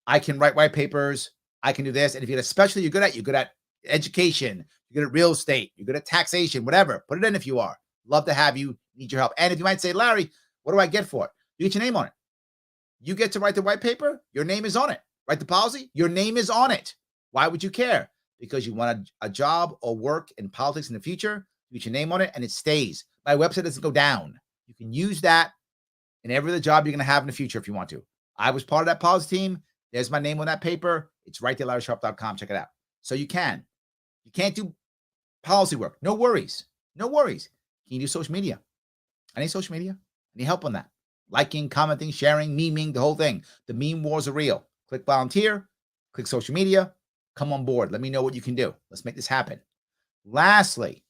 [SPEAKER 1] I can write white papers, I can do this. And if you're especially you're good at education, you're good at real estate, you're good at taxation, whatever, put it in if you are. Love to have you, need your help. And if you might say, Larry, what do I get for it? You get your name on it. You get to write the white paper, your name is on it. Write the policy, your name is on it. Why would you care? Because you want a job or work in politics in the future. You get your name on it, and it stays. My website doesn't go down. You can use that in every other job you're going to have in the future if you want to. I was part of that policy team. There's my name on that paper. It's right there, LarrySharpe.com. Check it out. So you can. You can't do policy work. No worries. No worries. Can you do social media? I need social media. I need help on that. Liking, commenting, sharing, memeing, the whole thing. The meme wars are real. Click volunteer. Click social media. Come on board. Let me know what you can do. Let's make this happen. Lastly,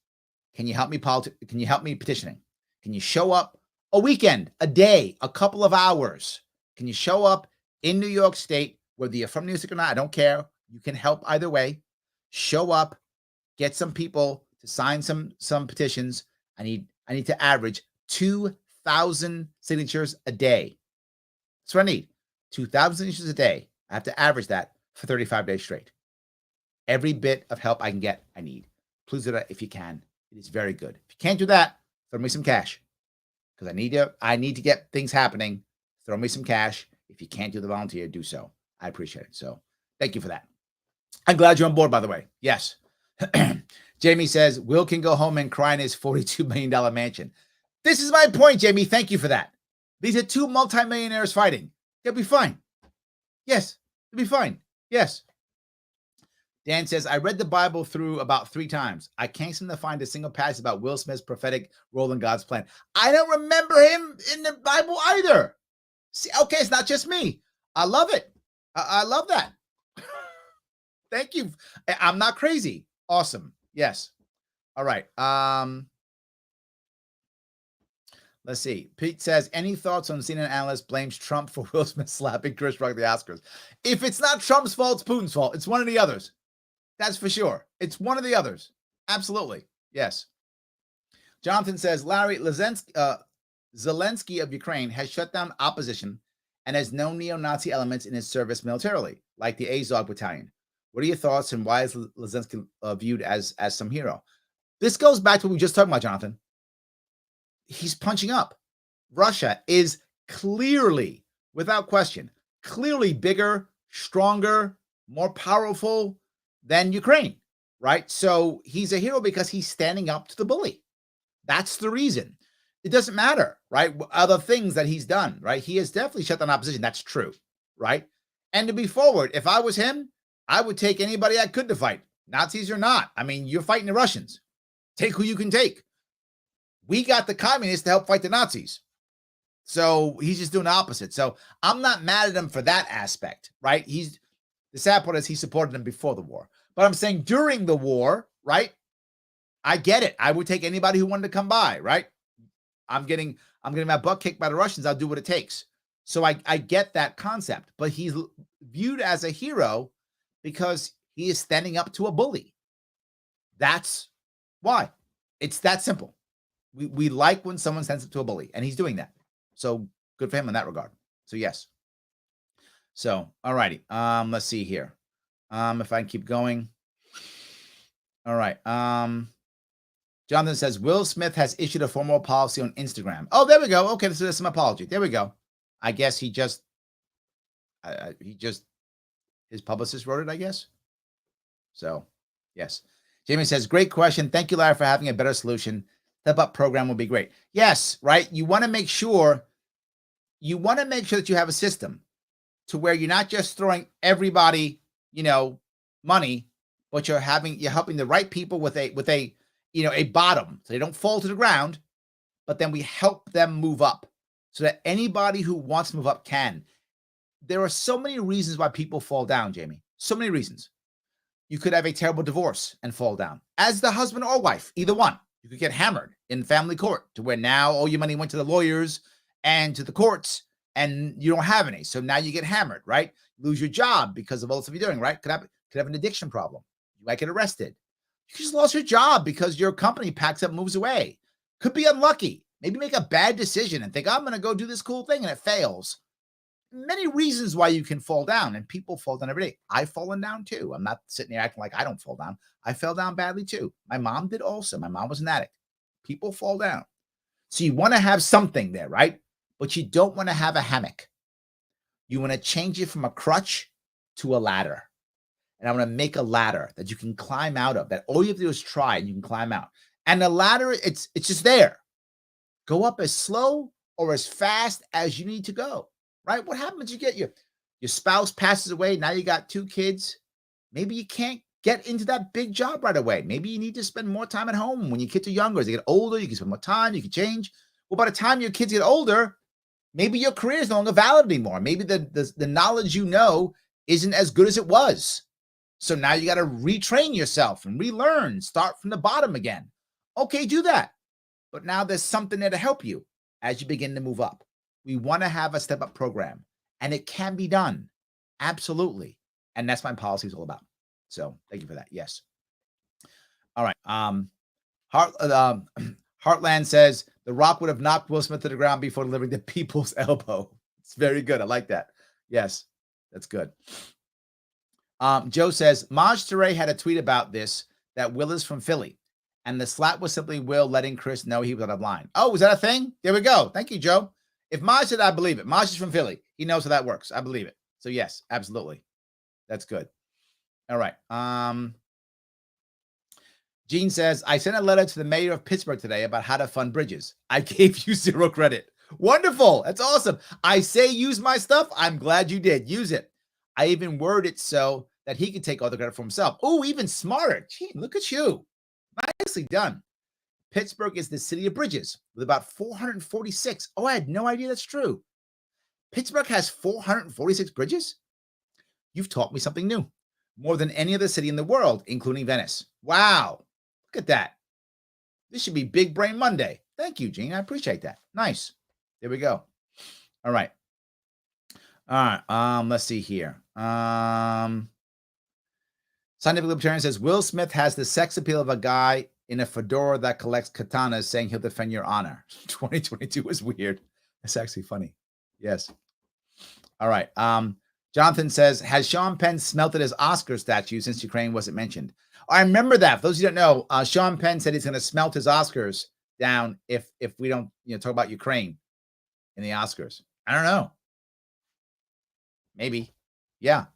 [SPEAKER 1] can you help me Can you help me petitioning? Can you show up a weekend, a day, a couple of hours? Can you show up in New York State, whether you're from New York or not? I don't care. You can help either way. Show up, get some people to sign some petitions. I need to average 2,000 signatures a day. That's what I need. 2,000 signatures a day. I have to average that for 35 days straight. Every bit of help I can get, I need. Please do that if you can. It is very good. If you can't do that, throw me some cash, because I need to get things happening. Throw me some cash. If you can't do the volunteer, do so. I appreciate it. So thank you for that. I'm glad you're on board, by the way. Yes. Jamie says, Will can go home and cry in his $42 million mansion. This is my point, Jamie. Thank you for that. These are two multimillionaires fighting. They'll be fine. Yes, they'll be fine. Yes. Dan says, I read the Bible through about 3 times. I can't seem to find a single passage about Will Smith's prophetic role in God's plan. I don't remember him in the Bible either. See, okay, it's not just me. I love it. I love that. Thank you. I'm not crazy. Awesome. Yes. All right. Let's see. Pete says, any thoughts on CNN analyst blames Trump for Will Smith slapping Chris Rock at the Oscars? If it's not Trump's fault, it's Putin's fault. It's one of the others. That's for sure. It's one of the others. Absolutely. Yes. Jonathan says, Larry, Zelensky of Ukraine has shut down opposition and has no neo-Nazi elements in his service militarily, like the Azov Battalion. What are your thoughts, and why is Zelensky viewed as some hero? This goes back to what we just talked about, Jonathan. He's punching up. Russia is clearly, without question, clearly bigger, stronger, more powerful than Ukraine, right? So he's a hero because he's standing up to the bully. That's the reason. It doesn't matter, right? Other things that he's done, right? He has definitely shut down opposition. That's true, right? And to be forward, if I was him, I would take anybody I could to fight, Nazis or not. I mean, you're fighting the Russians. Take who you can take. We got the communists to help fight the Nazis. So he's just doing the opposite. So I'm not mad at him for that aspect, right? The sad part is he supported them before the war. But I'm saying during the war, right? I get it. I would take anybody who wanted to come by, right? I'm getting my butt kicked by the Russians. I'll do what it takes. So I get that concept. But he's viewed as a hero because he is standing up to a bully. That's why. It's that simple. We like when someone stands up to a bully, and he's doing that. So good for him in that regard. So yes. So, all righty. Let's see here. If I can keep going. All right. Jonathan says, Will Smith has issued a formal policy on Instagram. Oh, there we go. Okay, so there's some apology. There we go. I guess he just his publicist wrote it, I guess. So, yes. Jamie says, great question. Thank you, Larry, for having a better solution. Step Up program will be great. Yes, right? You want to make sure that you have a system to where you're not just throwing everybody, money, but you're helping the right people with a bottom, so they don't fall to the ground, but then we help them move up so that anybody who wants to move up can. There are so many reasons why people fall down, Jamie. So many reasons. You could have a terrible divorce and fall down as the husband or wife, either one. You could get hammered in family court to where now all your money went to the lawyers and to the courts, and you don't have any. So now you get hammered, right? Lose your job because of all the stuff you're doing, right? Could have an addiction problem. You might get arrested. You just lost your job because your company packs up, moves away. Could be unlucky. Maybe make a bad decision and think, I'm going to go do this cool thing, and it fails. Many reasons why you can fall down, and people fall down every day. I've fallen down too. I'm not sitting here acting like I don't fall down. I fell down badly too. My mom did also. My mom was an addict. People fall down. So you want to have something there, right? But you don't want to have a hammock. You want to change it from a crutch to a ladder. And I want to make a ladder that you can climb out of, that all you have to do is try and you can climb out. And the ladder, it's just there. Go up as slow or as fast as you need to go, right? What happens? You get your spouse passes away. Now you got 2 kids. Maybe you can't get into that big job right away. Maybe you need to spend more time at home when your kids are younger. As they get older, you can spend more time, you can change. Well, by the time your kids get older, maybe your career is no longer valid anymore. Maybe the knowledge you know isn't as good as it was. So now you got to retrain yourself and relearn, start from the bottom again. Okay, do that. But now there's something there to help you as you begin to move up. We want to have a step-up program, and it can be done. Absolutely. And that's what my policy is all about. So thank you for that. Yes. All right. Heartland says, The Rock would have knocked Will Smith to the ground before delivering the people's elbow. It's very good. I like that. Yes, that's good. Joe says, Maj Touré had a tweet about this, that Will is from Philly. And the slap was simply Will letting Chris know he was out of line. Oh, was that a thing? There we go. Thank you, Joe. If Maj said, I believe it. Maj is from Philly. He knows how that works. I believe it. So yes, absolutely. That's good. All right. Gene says, I sent a letter to the mayor of Pittsburgh today about how to fund bridges. I gave you 0 credit. Wonderful. That's awesome. I say use my stuff. I'm glad you did. Use it. I even worded it so that he could take all the credit for himself. Oh, even smarter. Gee, look at you. Nicely done. Pittsburgh is the city of bridges with about 446. Oh, I had no idea that's true. Pittsburgh has 446 bridges? You've taught me something new. More than any other city in the world, including Venice. Wow. Look at that. This should be Big Brain Monday. Thank you, Gene. I appreciate that. Nice. There we go. All right. All right. Let's see here. Scientific Libertarian says, Will Smith has the sex appeal of a guy in a fedora that collects katanas saying he'll defend your honor. 2022 is weird. That's actually funny. Yes. All right. Jonathan says, has Sean Penn smelted his Oscar statue since Ukraine wasn't mentioned? I remember that. For those who don't know, Sean Penn said he's going to smelt his Oscars down if we don't talk about Ukraine in the Oscars. I don't know. Maybe. Yeah.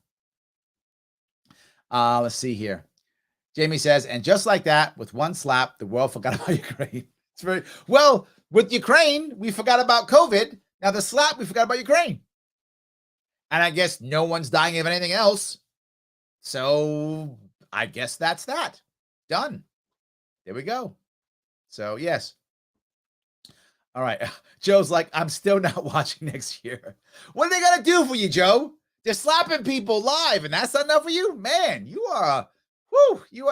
[SPEAKER 1] Let's see here. Jamie says, and just like that, with one slap, the world forgot about Ukraine. It's very well with Ukraine. We forgot about COVID. Now the slap, we forgot about Ukraine. And I guess no one's dying of anything else. So I guess that's that. Done. There we go. So yes. All right. Joe's like, I'm still not watching next year. What are they going to do for you, Joe? They're slapping people live, and that's not enough for you? Man, you are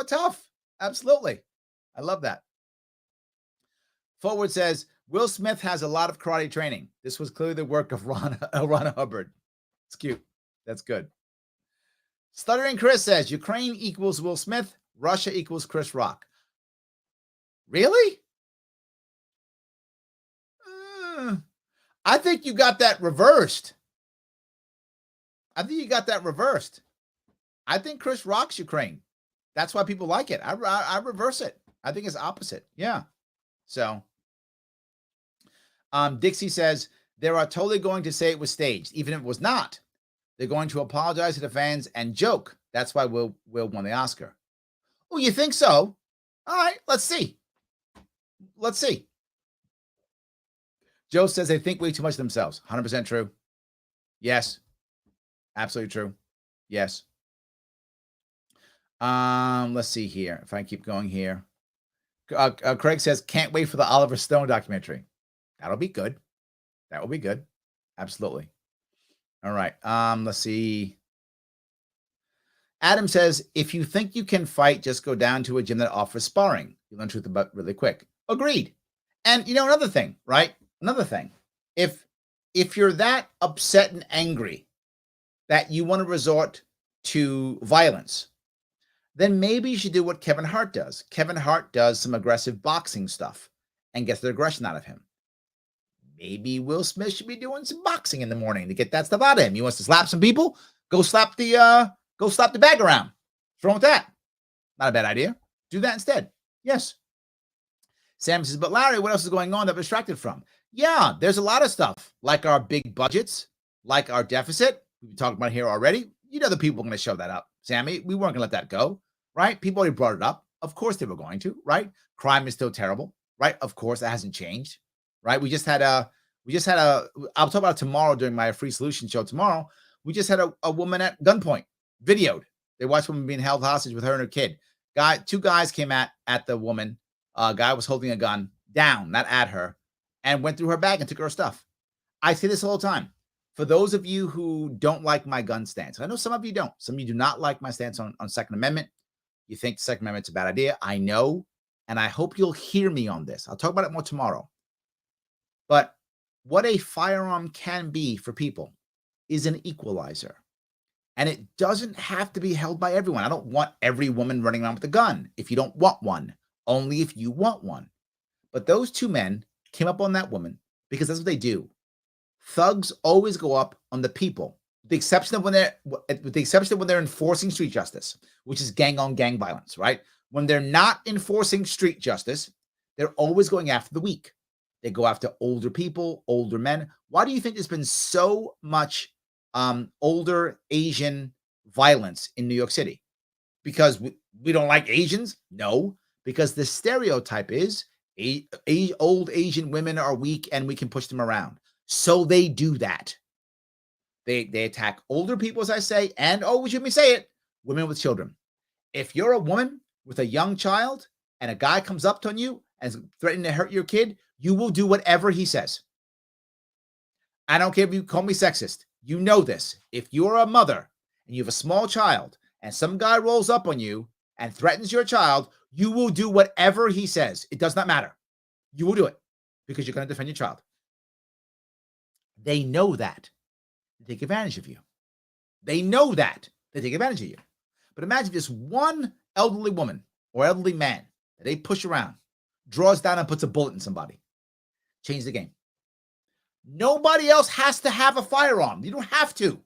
[SPEAKER 1] tough. Absolutely. I love that. Forward says, Will Smith has a lot of karate training. This was clearly the work of Ron Hubbard. It's cute. That's good. Stuttering Chris says, Ukraine equals Will Smith. Russia equals Chris Rock. Really? I think you got that reversed. I think Chris Rock's Ukraine. That's why people like it. I reverse it. I think it's opposite. Yeah. So, Dixie says, they are totally going to say it was staged, even if it was not. They're going to apologize to the fans and joke. That's why Will won the Oscar. Oh, you think so? All right, let's see. Joe says they think way too much of themselves. 100% true. Yes. Absolutely true. Yes. Let's see here. If I keep going here. Craig says, can't wait for the Oliver Stone documentary. That'll be good. That will be good. Absolutely. All right. Let's see. Adam says, if you think you can fight, just go down to a gym that offers sparring. You'll learn truth about really quick. Agreed. And another thing, right? Another thing. If you're that upset and angry that you want to resort to violence, then maybe you should do what Kevin Hart does. Kevin Hart does some aggressive boxing stuff and gets the aggression out of him. Maybe Will Smith should be doing some boxing in the morning to get that stuff out of him. He wants to slap some people. Go slap the bag around. What's wrong with that? Not a bad idea. Do that instead. Yes. Sam says, but Larry, what else is going on that we're distracted from? Yeah, there's a lot of stuff, like our big budgets, like our deficit. We've talked about here already. The people are going to show that up, Sammy. We weren't going to let that go, right? People already brought it up. Of course they were going to, right? Crime is still terrible, right? Of course, that hasn't changed, right? I'll talk about it tomorrow during my free solution show tomorrow. We just had a woman at gunpoint, videoed. They watched a woman being held hostage with her and her kid. Two guys came at the woman. Guy was holding a gun down, not at her, and went through her bag and took her stuff. I say this all the time. For those of you who don't like my gun stance, I know some of you don't. Some of you do not like my stance on Second Amendment. You think the Second Amendment's a bad idea. I know, and I hope you'll hear me on this. I'll talk about it more tomorrow. But what a firearm can be for people is an equalizer. And it doesn't have to be held by everyone. I don't want every woman running around with a gun if you don't want one, only if you want one. But those two men came up on that woman because that's what they do. Thugs always go up on the people, with the exception of when they're enforcing street justice, which is gang on gang violence, right? When they're not enforcing street justice, they're always going after the weak. They go after older people, older men. Why do you think there's been so much older Asian violence in New York City? Because we don't like Asians? No, because the stereotype is old Asian women are weak and we can push them around. So they do that. They attack older people, as I say, and would you hear me say it? Women with children. If you're a woman with a young child and a guy comes up on you and is threatening to hurt your kid, you will do whatever he says. I don't care if you call me sexist. You know this. If you're a mother and you have a small child and some guy rolls up on you and threatens your child, you will do whatever he says. It does not matter. You will do it because you're going to defend your child. They know that. They take advantage of you. They know that. They take advantage of you. But imagine just one elderly woman or elderly man that they push around, draws down and puts a bullet in somebody. Change the game. Nobody else has to have a firearm. You don't have to.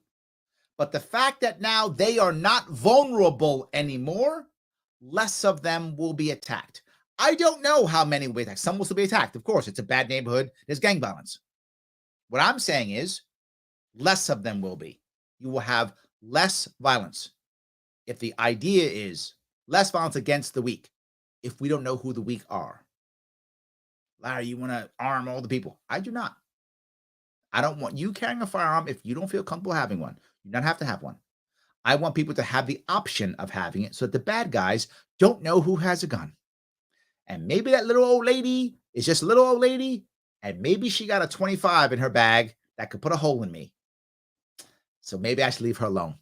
[SPEAKER 1] But the fact that now they are not vulnerable anymore, less of them will be attacked. I don't know how many will be attacked. Some will still be attacked. Of course, it's a bad neighborhood. There's gang violence. What I'm saying is less of them will be. You will have less violence. If the idea is less violence against the weak, if we don't know who the weak are. Larry, you want to arm all the people? I do not. I don't want you carrying a firearm if you don't feel comfortable having one. You don't have to have one. I want people to have the option of having it so that the bad guys don't know who has a gun. And maybe that little old lady is just a little old lady, and maybe she got a 25 in her bag that could put a hole in me. So maybe I should leave her alone.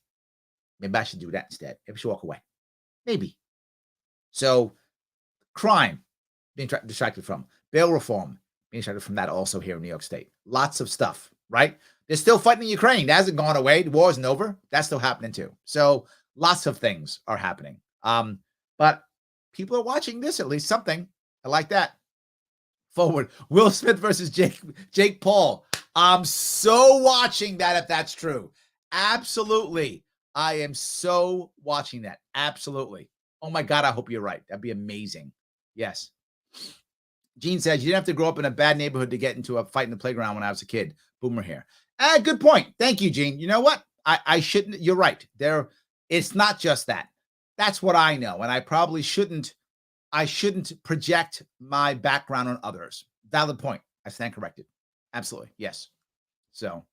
[SPEAKER 1] Maybe I should do that instead. Maybe she should walk away. Maybe. So crime, being distracted from. Bail reform, being distracted from that also here in New York State. Lots of stuff, right? They're still fighting in Ukraine. That hasn't gone away. The war isn't over. That's still happening too. So lots of things are happening. But people are watching this, at least something. I like that. Forward. Will Smith versus Jake Paul. I'm so watching that if that's true. Absolutely. I am so watching that. Absolutely. Oh my God, I hope you're right. That'd be amazing. Yes. Gene says, you didn't have to grow up in a bad neighborhood to get into a fight in the playground when I was a kid. Boomer here. Good point. Thank you, Gene. You know what? I shouldn't. You're right. It's not just that. That's what I know. And I probably shouldn't project my background on others. Valid point. I stand corrected. Absolutely. Yes. So,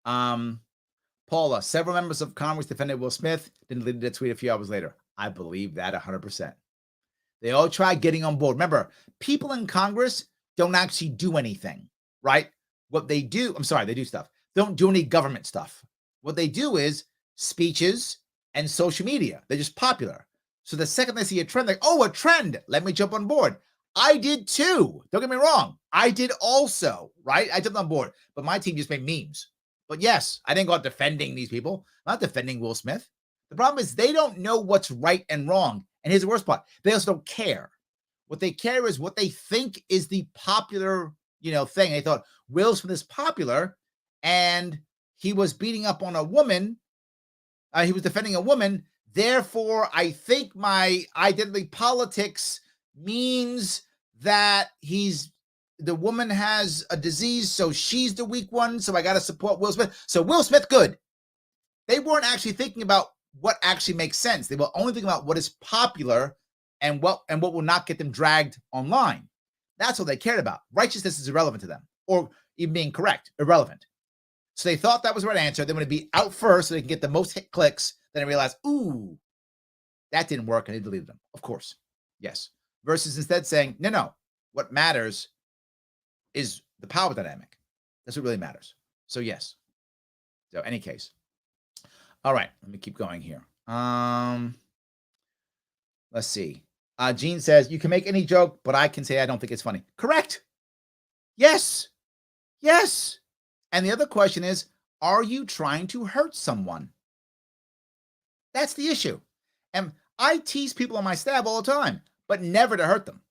[SPEAKER 1] Paula, several members of Congress defended Will Smith, then deleted the tweet a few hours later. I believe that 100%. They all tried getting on board. Remember, people in Congress don't actually do anything, right? What they do, they do stuff. They don't do any government stuff. What they do is speeches and social media. They're just popular. So the second they see a trend, like, oh, a trend, let me jump on board. I did too. Don't get me wrong. I did also, right? I jumped on board, but my team just made memes. But yes, I didn't go out defending these people. I'm not defending Will Smith. The problem is they don't know what's right and wrong. And here's the worst part. They also don't care. What they care is what they think is the popular, thing. They thought Will Smith is popular and he was beating up on a woman. He was defending a woman. Therefore, I think my identity politics means that the woman has a disease, so she's the weak one, so I got to support Will Smith. So Will Smith, good. They weren't actually thinking about what actually makes sense. They were only thinking about what is popular and what will not get them dragged online. That's what they cared about. Righteousness is irrelevant to them, or even being correct, irrelevant. So they thought that was the right answer. They want to be out first so they can get the most hit clicks. Then they realized, ooh, that didn't work, and they deleted them. Of course, yes. Versus instead saying, no, what matters is the power dynamic. That's what really matters. So yes. So any case. All right, let me keep going here. Let's see. Gene says, you can make any joke, but I can say I don't think it's funny. Correct. Yes. Yes. And the other question is, are you trying to hurt someone? That's the issue. And I tease people on my staff all the time, but never to hurt them.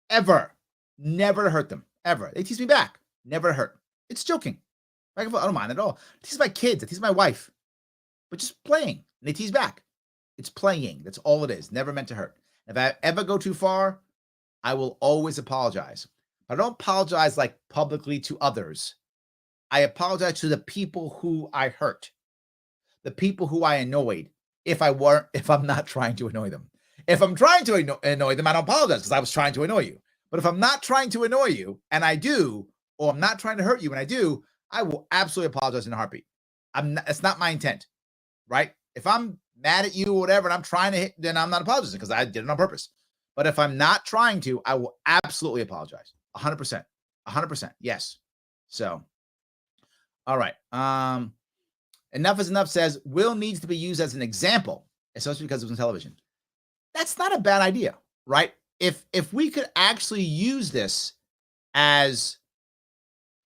[SPEAKER 1] Ever. Never to hurt them. Ever. They tease me back. Never to hurt. It's joking. I don't mind at all. I tease my kids. I tease my wife. But just playing. And they tease back. It's playing. That's all it is. Never meant to hurt. If I ever go too far, I will always apologize. I don't apologize like publicly to others. I apologize to the people who I hurt, the people who I annoyed, if I'm not trying to annoy them. If I'm trying to annoy them, I don't apologize because I was trying to annoy you. But if I'm not trying to annoy you and I do, or I'm not trying to hurt you and I do, I will absolutely apologize in a heartbeat. It's not my intent, right? If I'm mad at you or whatever, and I'm trying to hit, then I'm not apologizing because I did it on purpose. But if I'm not trying to, I will absolutely apologize. 100%. 100%. Yes. So, all right. Enough is Enough says, Will needs to be used as an example, especially because it was on television. That's not a bad idea, right? If we could actually use this as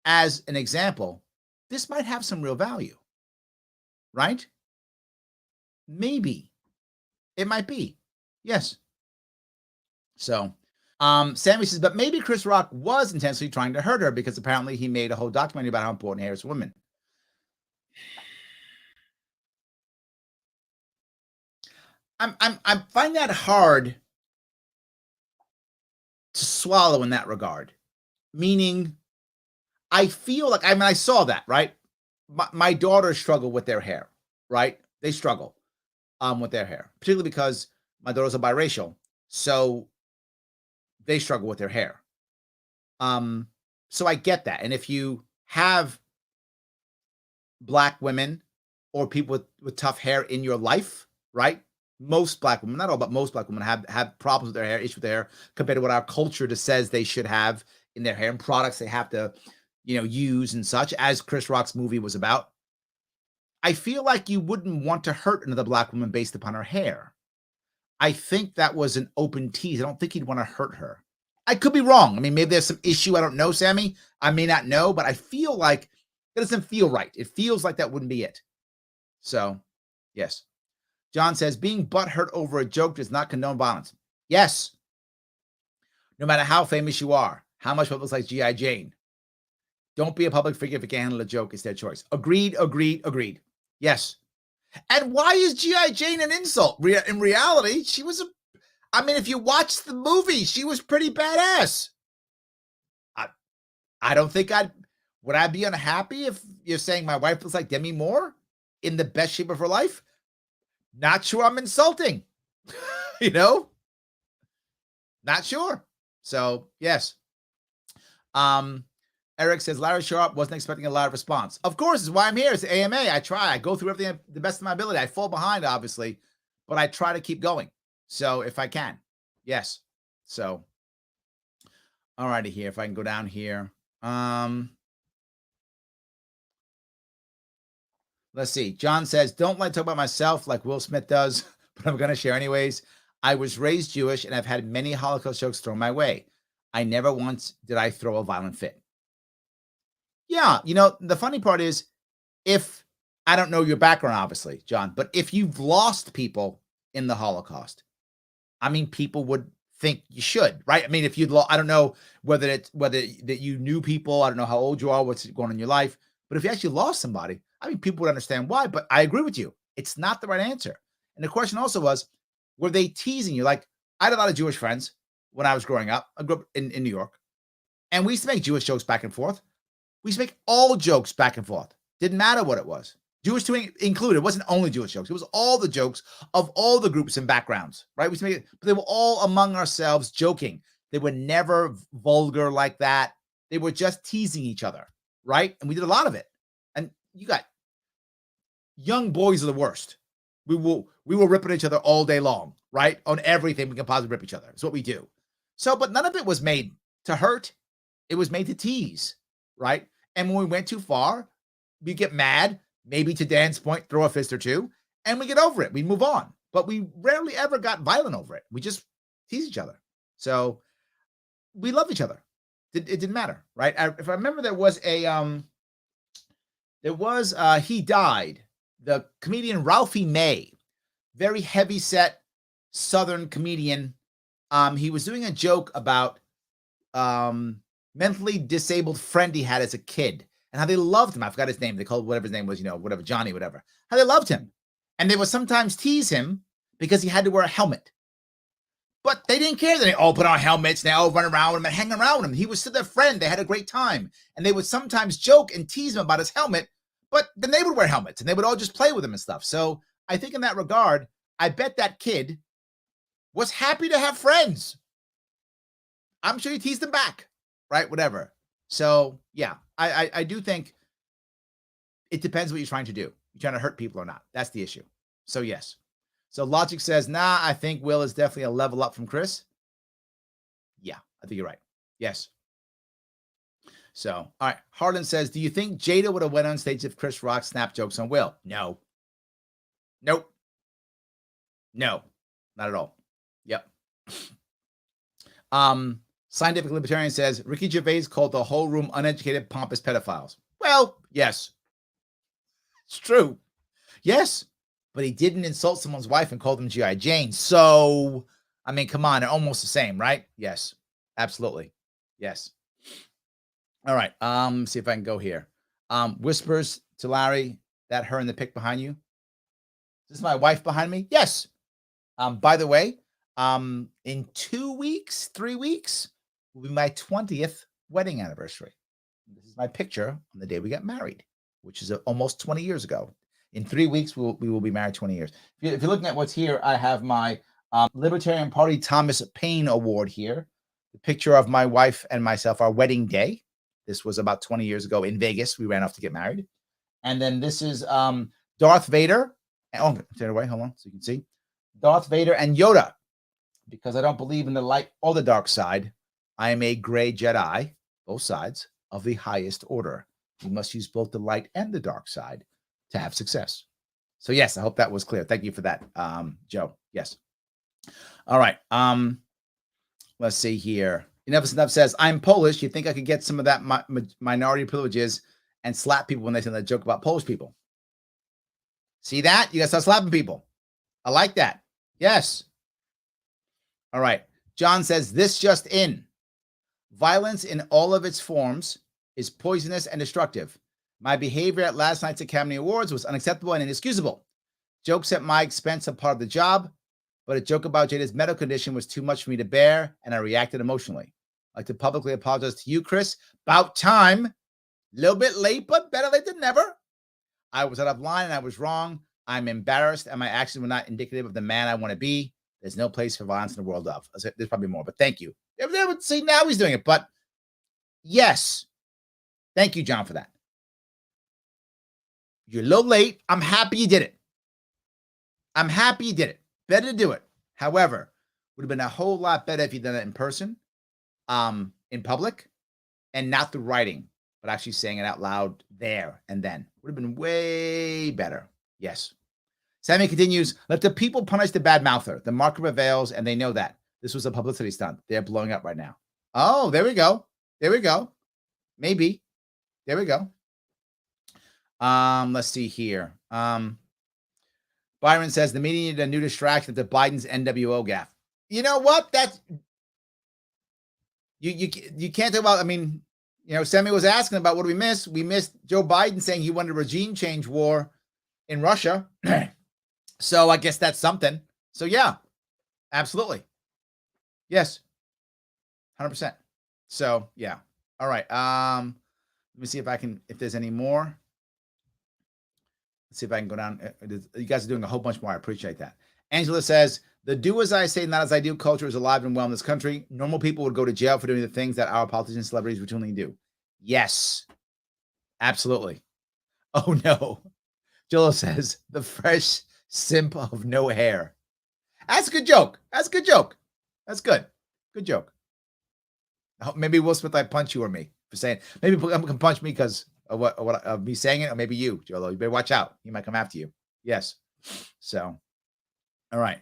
[SPEAKER 1] an example, this might have some real value, right? Maybe. It might be. Yes. So, Sammy says, but maybe Chris Rock was intentionally trying to hurt her because apparently he made a whole documentary about how important hair is to women. I find that hard to swallow in that regard. Meaning, I feel like, I saw that, right? My daughters struggle with their hair, right? They struggle with their hair, particularly because my daughters are biracial. So they struggle with their hair. So I get that. And if you have Black women or people with tough hair in your life, right? Most Black women, not all, but most Black women have problems with their hair, issues with their hair, compared to what our culture just says they should have in their hair and products they have to, use and such, as Chris Rock's movie was about. I feel like you wouldn't want to hurt another Black woman based upon her hair. I think that was an open tease. I don't think he'd want to hurt her. I could be wrong. Maybe there's some issue. I don't know, Sammy. I may not know, but I feel like it doesn't feel right. It feels like that wouldn't be it. So, yes. John says, being butthurt over a joke does not condone violence. Yes. No matter how famous you are, how much looks like G.I. Jane. Don't be a public figure if you can't handle a joke. It's their choice. Agreed. Yes. And why is G.I. Jane an insult? In reality, she was if you watch the movie, she was pretty badass. I don't think would I be unhappy if you're saying my wife looks like Demi Moore in the best shape of her life? Not sure I'm insulting, not sure. So yes. Eric says, Larry Sharpe wasn't expecting a lot of response. Of course, is why I'm here. It's AMA. I try. I go through everything the best of my ability. I fall behind, obviously, but I try to keep going. So if I can, yes. So, all righty here. If I can go down here. Let's see. John says, don't like to talk about myself like Will Smith does, but I'm going to share anyways. I was raised Jewish and I've had many Holocaust jokes thrown my way. I never once did I throw a violent fit. Yeah, the funny part is, if I don't know your background, obviously, John, but if you've lost people in the Holocaust, people would think you should, right? If you'd I don't know whether that you knew people, I don't know how old you are, what's going on in your life, but if you actually lost somebody, people would understand why. But I agree with you. It's not the right answer. And the question also was, were they teasing you? Like, I had a lot of Jewish friends when I was growing up. I grew up in New York, and we used to make Jewish jokes back and forth. We used to make all jokes back and forth. Didn't matter what it was. Jewish too included. It wasn't only Jewish jokes. It was all the jokes of all the groups and backgrounds, right? We made it, but they were all among ourselves joking. They were never vulgar like that. They were just teasing each other, right? And we did a lot of it. And you got young boys are the worst. We will rip at each other all day long, right? On everything we can possibly rip each other. It's what we do. So, but none of it was made to hurt. It was made to tease, right? And when we went too far, we get mad, maybe to Dan's point, throw a fist or two, and we get over it. We move on. But we rarely ever got violent over it. We just tease each other. So we love each other. It didn't matter, right? If I remember, there was he died. The comedian Ralphie May, very heavy set Southern comedian. He was doing a joke about mentally disabled friend he had as a kid and how they loved him. I forgot his name. They called whatever his name was, whatever, Johnny, whatever. How they loved him. And they would sometimes tease him because he had to wear a helmet. But they didn't care that they all put on helmets and they all run around with him and hang around with him. He was still their friend. They had a great time. And they would sometimes joke and tease him about his helmet, but then they would wear helmets and they would all just play with him and stuff. So I think in that regard, I bet that kid was happy to have friends. I'm sure he teased them back, right? Whatever. So yeah, I do think it depends what you're trying to do. You're trying to hurt people or not. That's the issue. So yes. So Logic says, nah, I think Will is definitely a level up from Chris. Yeah, I think you're right. Yes. So, all right. Harlan says, do you think Jada would have went on stage if Chris Rock snapped jokes on Will? No. Nope. No, not at all. Yep. Scientific Libertarian says, Ricky Gervais called the whole room uneducated, pompous pedophiles. Well, yes. It's true. Yes. But he didn't insult someone's wife and call them G.I. Jane. So, I mean, come on. They're almost the same, right? Yes. Absolutely. Yes. All right. See if I can go here. Whispers to Larry, that her in the pic behind you. Is this my wife behind me? Yes. By the way, in 3 weeks, will be my 20th wedding anniversary. This is my picture on the day we got married, which is almost 20 years ago. In 3 weeks, we will be married 20 years. If you're looking at what's here, I have my Libertarian Party Thomas Paine Award here. The picture of my wife and myself, our wedding day. This was about 20 years ago in Vegas. We ran off to get married. And then this is Darth Vader. Oh, turn it away. Hold on so you can see. Darth Vader and Yoda. Because I don't believe in the light or the dark side, I am a gray Jedi, both sides, of the highest order. You must use both the light and the dark side to have success. So yes, I hope that was clear. Thank you for that, Joe. Yes. All right. Let's see here. Enough is Enough says, I'm Polish. You think I could get some of that minority privileges and slap people when they say that joke about Polish people? See that? You got to start slapping people. I like that. Yes. All right. John says, this just in. Violence in all of its forms is poisonous and destructive. My behavior at last night's Academy Awards was unacceptable and inexcusable. Jokes at my expense are part of the job, but a joke about Jada's medical condition was too much for me to bear, and I reacted emotionally. I'd like to publicly apologize to you, Chris. About time. A little bit late, but better late than never. I was out of line and I was wrong. I'm embarrassed, and my actions were not indicative of the man I want to be. There's no place for violence in the world of. There's probably more, but thank you. See, now he's doing it, but yes. Thank you, John, for that. You're a little late. I'm happy you did it. I'm happy you did it. Better to do it. However, would have been a whole lot better if you done it in person, in public, and not through writing, but actually saying it out loud there and then. Would have been way better. Yes. Sammy continues, let the people punish the bad mouther. The market prevails, and they know that. This was a publicity stunt. They're blowing up right now. Oh, there we go. There we go. Maybe. There we go. Let's see here. Byron says the media needed a new distraction to Biden's NWO gaffe. You know what? That's you can't talk about. I mean, Sammy was asking about what do we miss? We missed Joe Biden saying he wanted a regime change war in Russia. So I guess that's something. So yeah, absolutely. Yes. 100%. So yeah. All right. Let me see if there's any more. Let's see if I can go down. You guys are doing a whole bunch more. I appreciate that. Angela says, the do as I say, not as I do culture is alive and well in this country. Normal people would go to jail for doing the things that our politicians and celebrities routinely do. Yes, absolutely. Oh, no. Jolo says, the fresh simp of no hair. That's a good joke. That's a good joke. That's good. Good joke. Maybe Will Smith, I punch you or me for saying. Maybe you can punch me because of what of me saying it, or maybe you, Jolo. You better watch out. He might come after you. Yes. So, all right.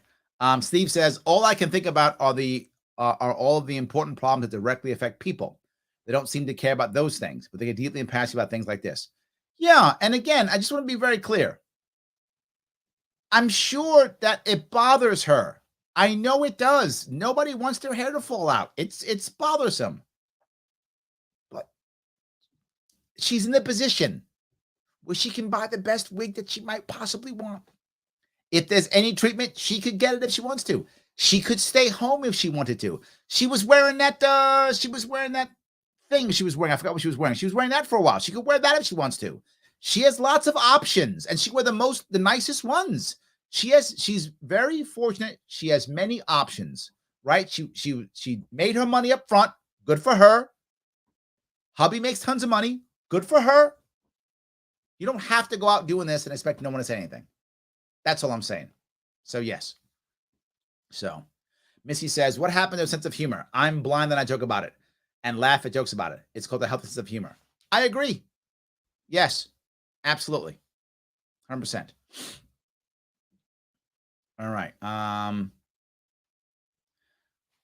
[SPEAKER 1] Steve says, all I can think about are all of the important problems that directly affect people. They don't seem to care about those things, but they get deeply impassioned about things like this. Yeah, and again, I just want to be very clear. I'm sure that it bothers her. I know it does. Nobody wants their hair to fall out. It's bothersome. But she's in the position where she can buy the best wig that she might possibly want. If there's any treatment, she could get it if she wants to. She could stay home if she wanted to. She was wearing that thing she was wearing. I forgot what she was wearing. She was wearing that for a while. She could wear that if she wants to. She has lots of options, and she wear the nicest ones. She's very fortunate. She has many options, right? She made her money up front. Good for her. Hubby makes tons of money. Good for her. You don't have to go out doing this and expect no one to say anything. That's all I'm saying. So, yes. So, Missy says, what happened to a sense of humor? I'm blind and I joke about it and laugh at jokes about it. It's called the healthy sense of humor. I agree. Yes, absolutely. 100%. All right.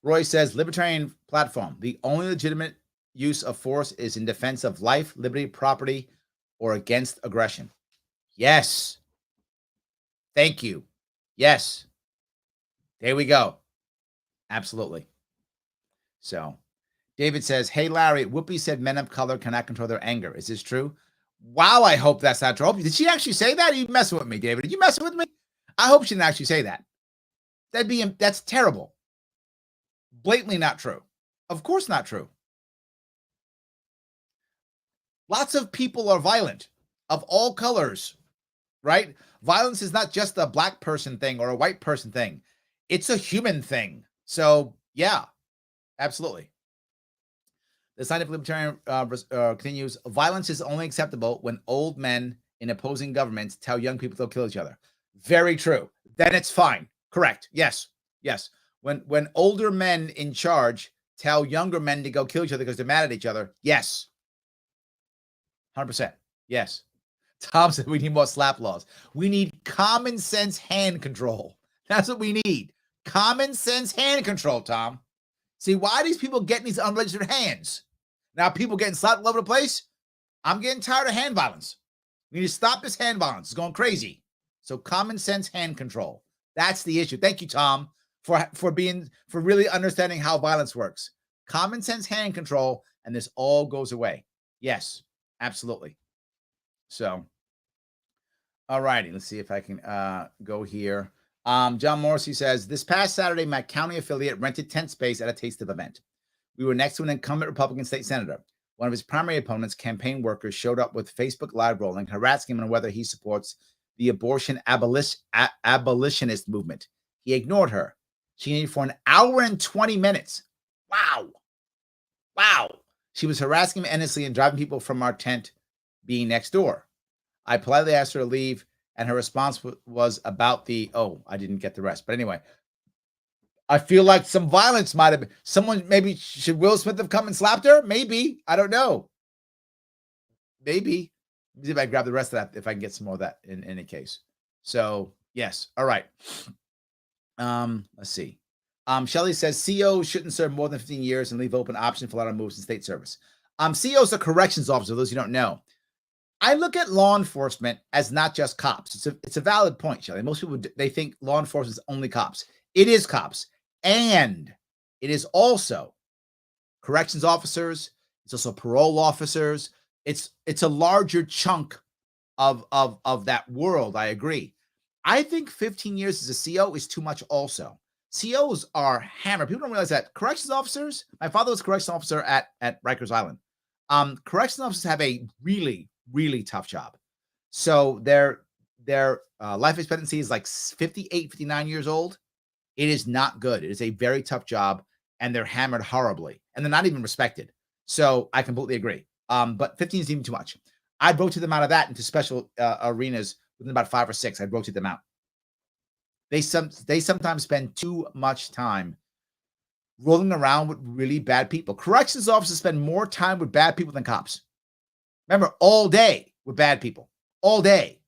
[SPEAKER 1] Roy says, libertarian platform. The only legitimate use of force is in defense of life, liberty, property, or against aggression. Yes. Thank you. Yes. There we go. Absolutely. So, David says, hey, Larry, Whoopi said men of color cannot control their anger. Is this true? Wow, I hope that's not true. Did she actually say that? Are you messing with me, David? Did you messing with me? I hope she didn't actually say that. That's terrible. Blatantly not true. Of course not true. Lots of people are violent of all colors, right? Violence is not just a black person thing or a white person thing. It's a human thing. So, yeah, absolutely. The scientific libertarian continues, violence is only acceptable when old men in opposing governments tell young people they'll kill each other. Very true. Then it's fine. Correct. Yes. Yes. When older men in charge tell younger men to go kill each other because they're mad at each other, yes. 100%. Yes. Tom said we need more slap laws. We need common sense hand control. That's what we need. Common sense hand control, Tom. See, why are these people getting these unregistered hands? Now people getting slapped all over the place? I'm getting tired of hand violence. We need to stop this hand violence. It's going crazy. So common sense hand control. That's the issue. Thank you, Tom, for really understanding how violence works. Common sense hand control, and this all goes away. Yes, absolutely. So, all righty. Let's see if I can go here. John Morrissey says, this past Saturday, my county affiliate rented tent space at a taste-of event. We were next to an incumbent Republican state senator. One of his primary opponents, campaign workers, showed up with Facebook Live rolling, harassing him on whether he supports the abortion abolitionist movement. He ignored her. She needed for an hour and 20 minutes. Wow. Wow. She was harassing him endlessly and driving people from our tent being next door. I politely asked her to leave, and her response was about I didn't get the rest. But anyway, I feel like some violence might have been. Should Will Smith have come and slapped her? Maybe. I don't know. Maybe. See if I grab the rest of that, if I can get some more of that in any case. So, yes. All right. Let's see. Shelley says COs shouldn't serve more than 15 years and leave open option for a lot of moves in state service. COs are corrections officers, those who don't know. I look at law enforcement as not just cops. It's a valid point, Shelley. Most people, they think law enforcement is only cops. It is cops. And it is also corrections officers. It's also parole officers. It's a larger chunk of that world. I agree. I think 15 years as a CO is too much also. COs are hammered. People don't realize that. Corrections officers, my father was a corrections officer at Rikers Island. Corrections officers have a really, really tough job. So their life expectancy is like 58, 59 years old. It is not good. It is a very tough job, and they're hammered horribly, and they're not even respected. So I completely agree. But 15 is even too much. I'd rotate them out of that into special arenas within about 5 or 6. I'd rotate them out. They sometimes spend too much time rolling around with really bad people. Corrections officers spend more time with bad people than cops. Remember, all day with bad people. All day.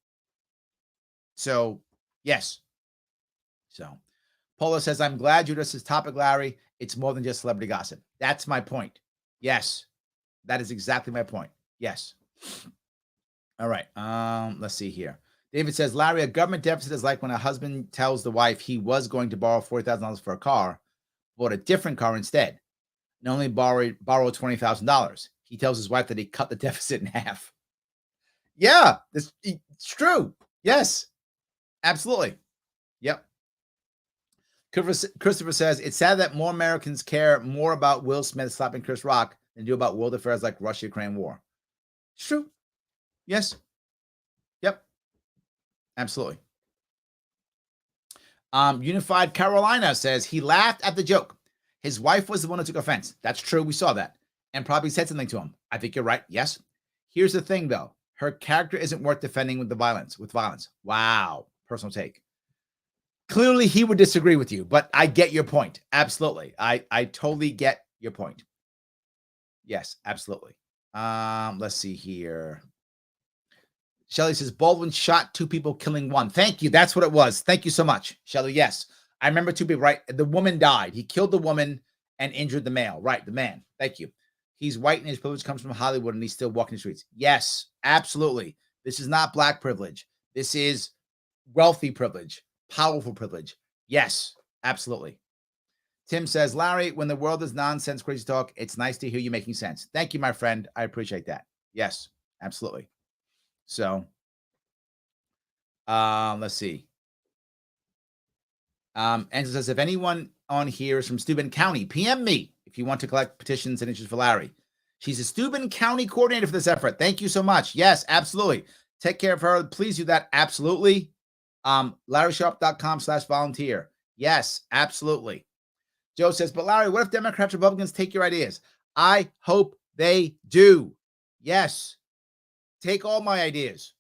[SPEAKER 1] So, yes. So, Paula says, I'm glad you addressed this topic, Larry. It's more than just celebrity gossip. That's my point. Yes. That is exactly my point. Yes. All right. Let's see here. David says, Larry, a government deficit is like when a husband tells the wife he was going to borrow $40,000 for a car, bought a different car instead, and only borrowed $20,000. He tells his wife that he cut the deficit in half. Yeah, it's true. Yes, absolutely. Yep. Christopher says, it's sad that more Americans care more about Will Smith slapping Chris Rock than do about world affairs like Russia-Ukraine war. It's true. Yes. Yep. Absolutely. Unified Carolina says he laughed at the joke. His wife was the one who took offense. That's true. We saw that. And probably said something to him. I think you're right. Yes. Here's the thing, though. Her character isn't worth defending with violence. Wow. Personal take. Clearly, he would disagree with you, but I get your point. Absolutely. I totally get your point. Yes, absolutely. Let's see here. Shelly says, Baldwin shot 2 people, killing 1. Thank you. That's what it was. Thank you so much, Shelly. Yes. I remember 2 people, right? The woman died. He killed the woman and injured the male. Right, the man. Thank you. He's white and his privilege comes from Hollywood and he's still walking the streets. Yes, absolutely. This is not black privilege. This is wealthy privilege, powerful privilege. Yes, absolutely. Tim says, Larry, when the world is nonsense, crazy talk, it's nice to hear you making sense. Thank you, my friend. I appreciate that. Yes, absolutely. So, let's see. Angela says, if anyone on here is from Steuben County, PM me if you want to collect petitions and issues for Larry. She's a Steuben County coordinator for this effort. Thank you so much. Yes, absolutely. Take care of her. Please do that. Absolutely. LarrySharpe.com/volunteer. Yes, absolutely. Joe says, but Larry, what if Democrats, Republicans take your ideas? I hope they do. Yes. Take all my ideas.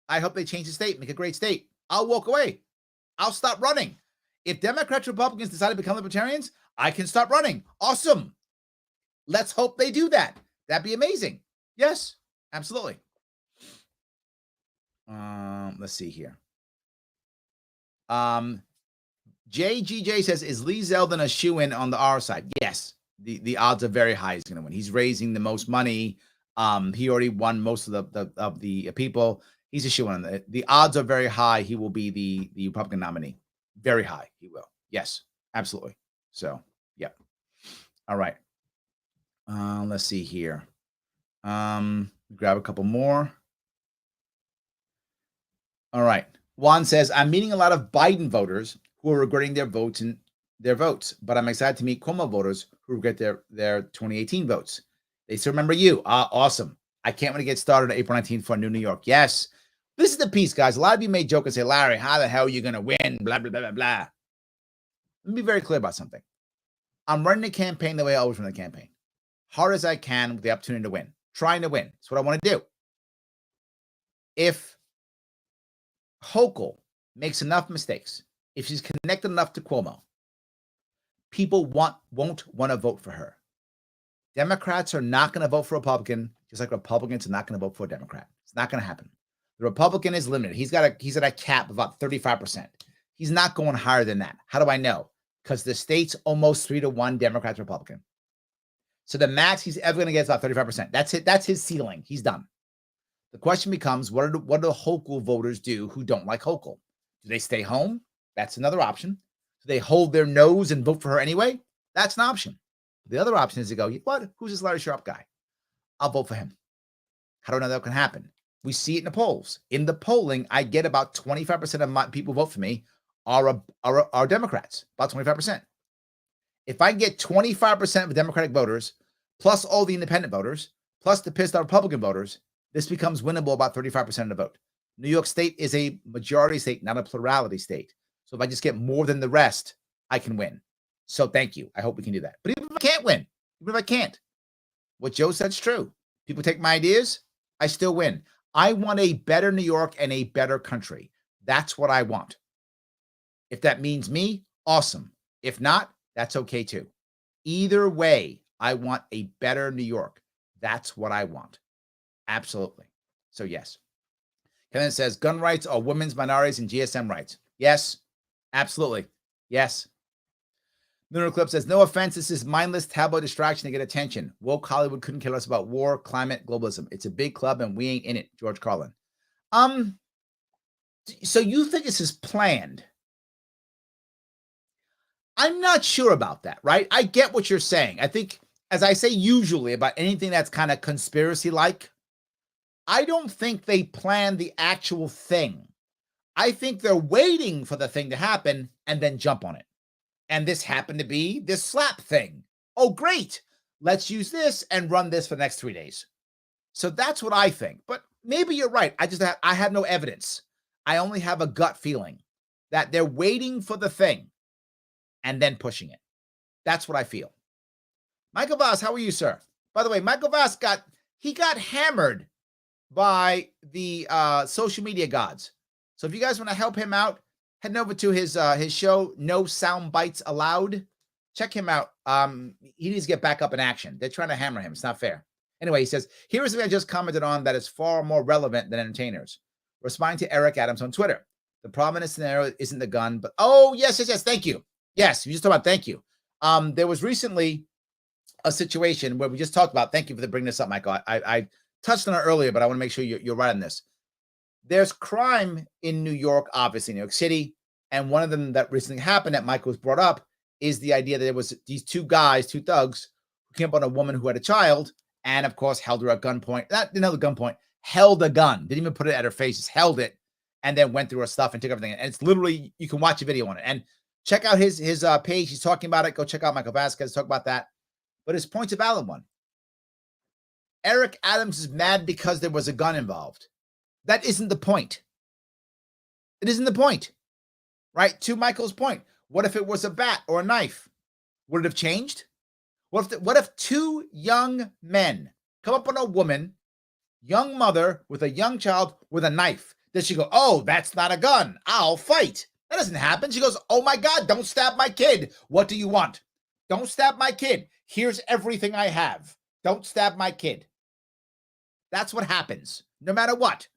[SPEAKER 1] I hope they change the state, make a great state. I'll walk away. I'll stop running. If Democrats, Republicans decide to become libertarians, I can stop running. Awesome. Let's hope they do that. That'd be amazing. Yes, absolutely. Let's see here. JGJ says, is Lee Zeldin a shoe-in on the R side? Yes. The odds are very high he's going to win. He's raising the most money. He already won most of the people. He's a shoe-in. The odds are very high he will be the Republican nominee. Very high. He will. Yes, absolutely. So, yep. All right. Let's see here. Grab a couple more. All right. Juan says, I'm meeting a lot of Biden voters who are regretting their votes, but I'm excited to meet Cuomo voters who regret their 2018 votes. They still remember you. Awesome. I can't wait to get started on April 19th for New York. Yes. This is the piece, guys. A lot of you may joke and say, Larry, how the hell are you going to win? Blah, blah, blah, blah, blah. Let me be very clear about something. I'm running a campaign the way I always run the campaign. Hard as I can with the opportunity to win. Trying to win. That's what I want to do. If Hochul makes enough mistakes, if she's connected enough to Cuomo, people won't want to vote for her. Democrats are not going to vote for a Republican, just like Republicans are not going to vote for a Democrat. It's not going to happen. The Republican is limited. He's at a cap of about 35%. He's not going higher than that. How do I know? Because the state's almost 3-1 Democrats, Republican. So the max he's ever going to get is about 35%. That's it. That's his ceiling. He's done. The question becomes, what do the Hochul voters do who don't like Hochul? Do they stay home? That's another option. Do they hold their nose and vote for her anyway? That's an option. The other option is to go, what? Who's this Larry Sharpe guy? I'll vote for him. How do I know that can happen? We see it in the polls. In the polling, I get about 25% of my people who vote for me are Democrats, about 25%. If I get 25% of the Democratic voters, plus all the independent voters, plus the pissed off Republican voters, this becomes winnable about 35% of the vote. New York State is a majority state, not a plurality state. So if I just get more than the rest, I can win. So thank you. I hope we can do that. But even if I can't win, even if I can't, what Joe said's true. People take my ideas, I still win. I want a better New York and a better country. That's what I want. If that means me, awesome. If not, that's okay too. Either way, I want a better New York. That's what I want. Absolutely. So yes. Kevin says gun rights are women's, minorities, and GSM rights. Yes, absolutely. Yes. Lunar Clip says, no offense, this is mindless tabloid distraction to get attention. Woke Hollywood couldn't care less about war, climate, globalism. It's a big club and we ain't in it, George Carlin. So you think this is planned? I'm not sure about that, right? I get what you're saying. I think, as I say usually about anything that's kind of conspiracy-like, I don't think they plan the actual thing. I think they're waiting for the thing to happen and then jump on it. And this happened to be this slap thing. Oh, great. Let's use this and run this for the next 3 days. So that's what I think. But maybe you're right. I have no evidence. I only have a gut feeling that they're waiting for the thing and then pushing it. That's what I feel. Michael Voss, how are you, sir? By the way, Michael Voss got hammered by the social media gods. So if you guys want to help him out, heading over to his show, No Sound Bites Allowed. Check him out. He needs to get back up in action. They're trying to hammer him. It's not fair. Anyway, he says, here is something I just commented on that is far more relevant than entertainers. Responding to Eric Adams on Twitter. The problem in this scenario isn't the gun, but yes. Thank you. Yes, you just talked about thank you. There was recently a situation where we just talked about, thank you for bringing this up, Michael. I touched on it earlier, but I want to make sure you're right on this. There's crime in New York, obviously, New York City. And one of them that recently happened that Michael was brought up is the idea that there was these two thugs, who came up on a woman who had a child and, of course, held her at gunpoint. Not another gunpoint, held a gun. Didn't even put it at her face, just held it and then went through her stuff and took everything. And it's literally, you can watch a video on it. And check out his page. He's talking about it. Go check out Michael Vasquez, talk about that. But his point's a valid one. Eric Adams is mad because there was a gun involved. That isn't the point. It isn't the point, right? To Michael's point, what if it was a bat or a knife? Would it have changed? What if two young men come up on a woman, young mother with a young child with a knife? Does she go, oh, that's not a gun, I'll fight? That doesn't happen. She goes, oh my God, don't stab my kid. What do you want? Don't stab my kid. Here's everything I have. Don't stab my kid. That's what happens, no matter what.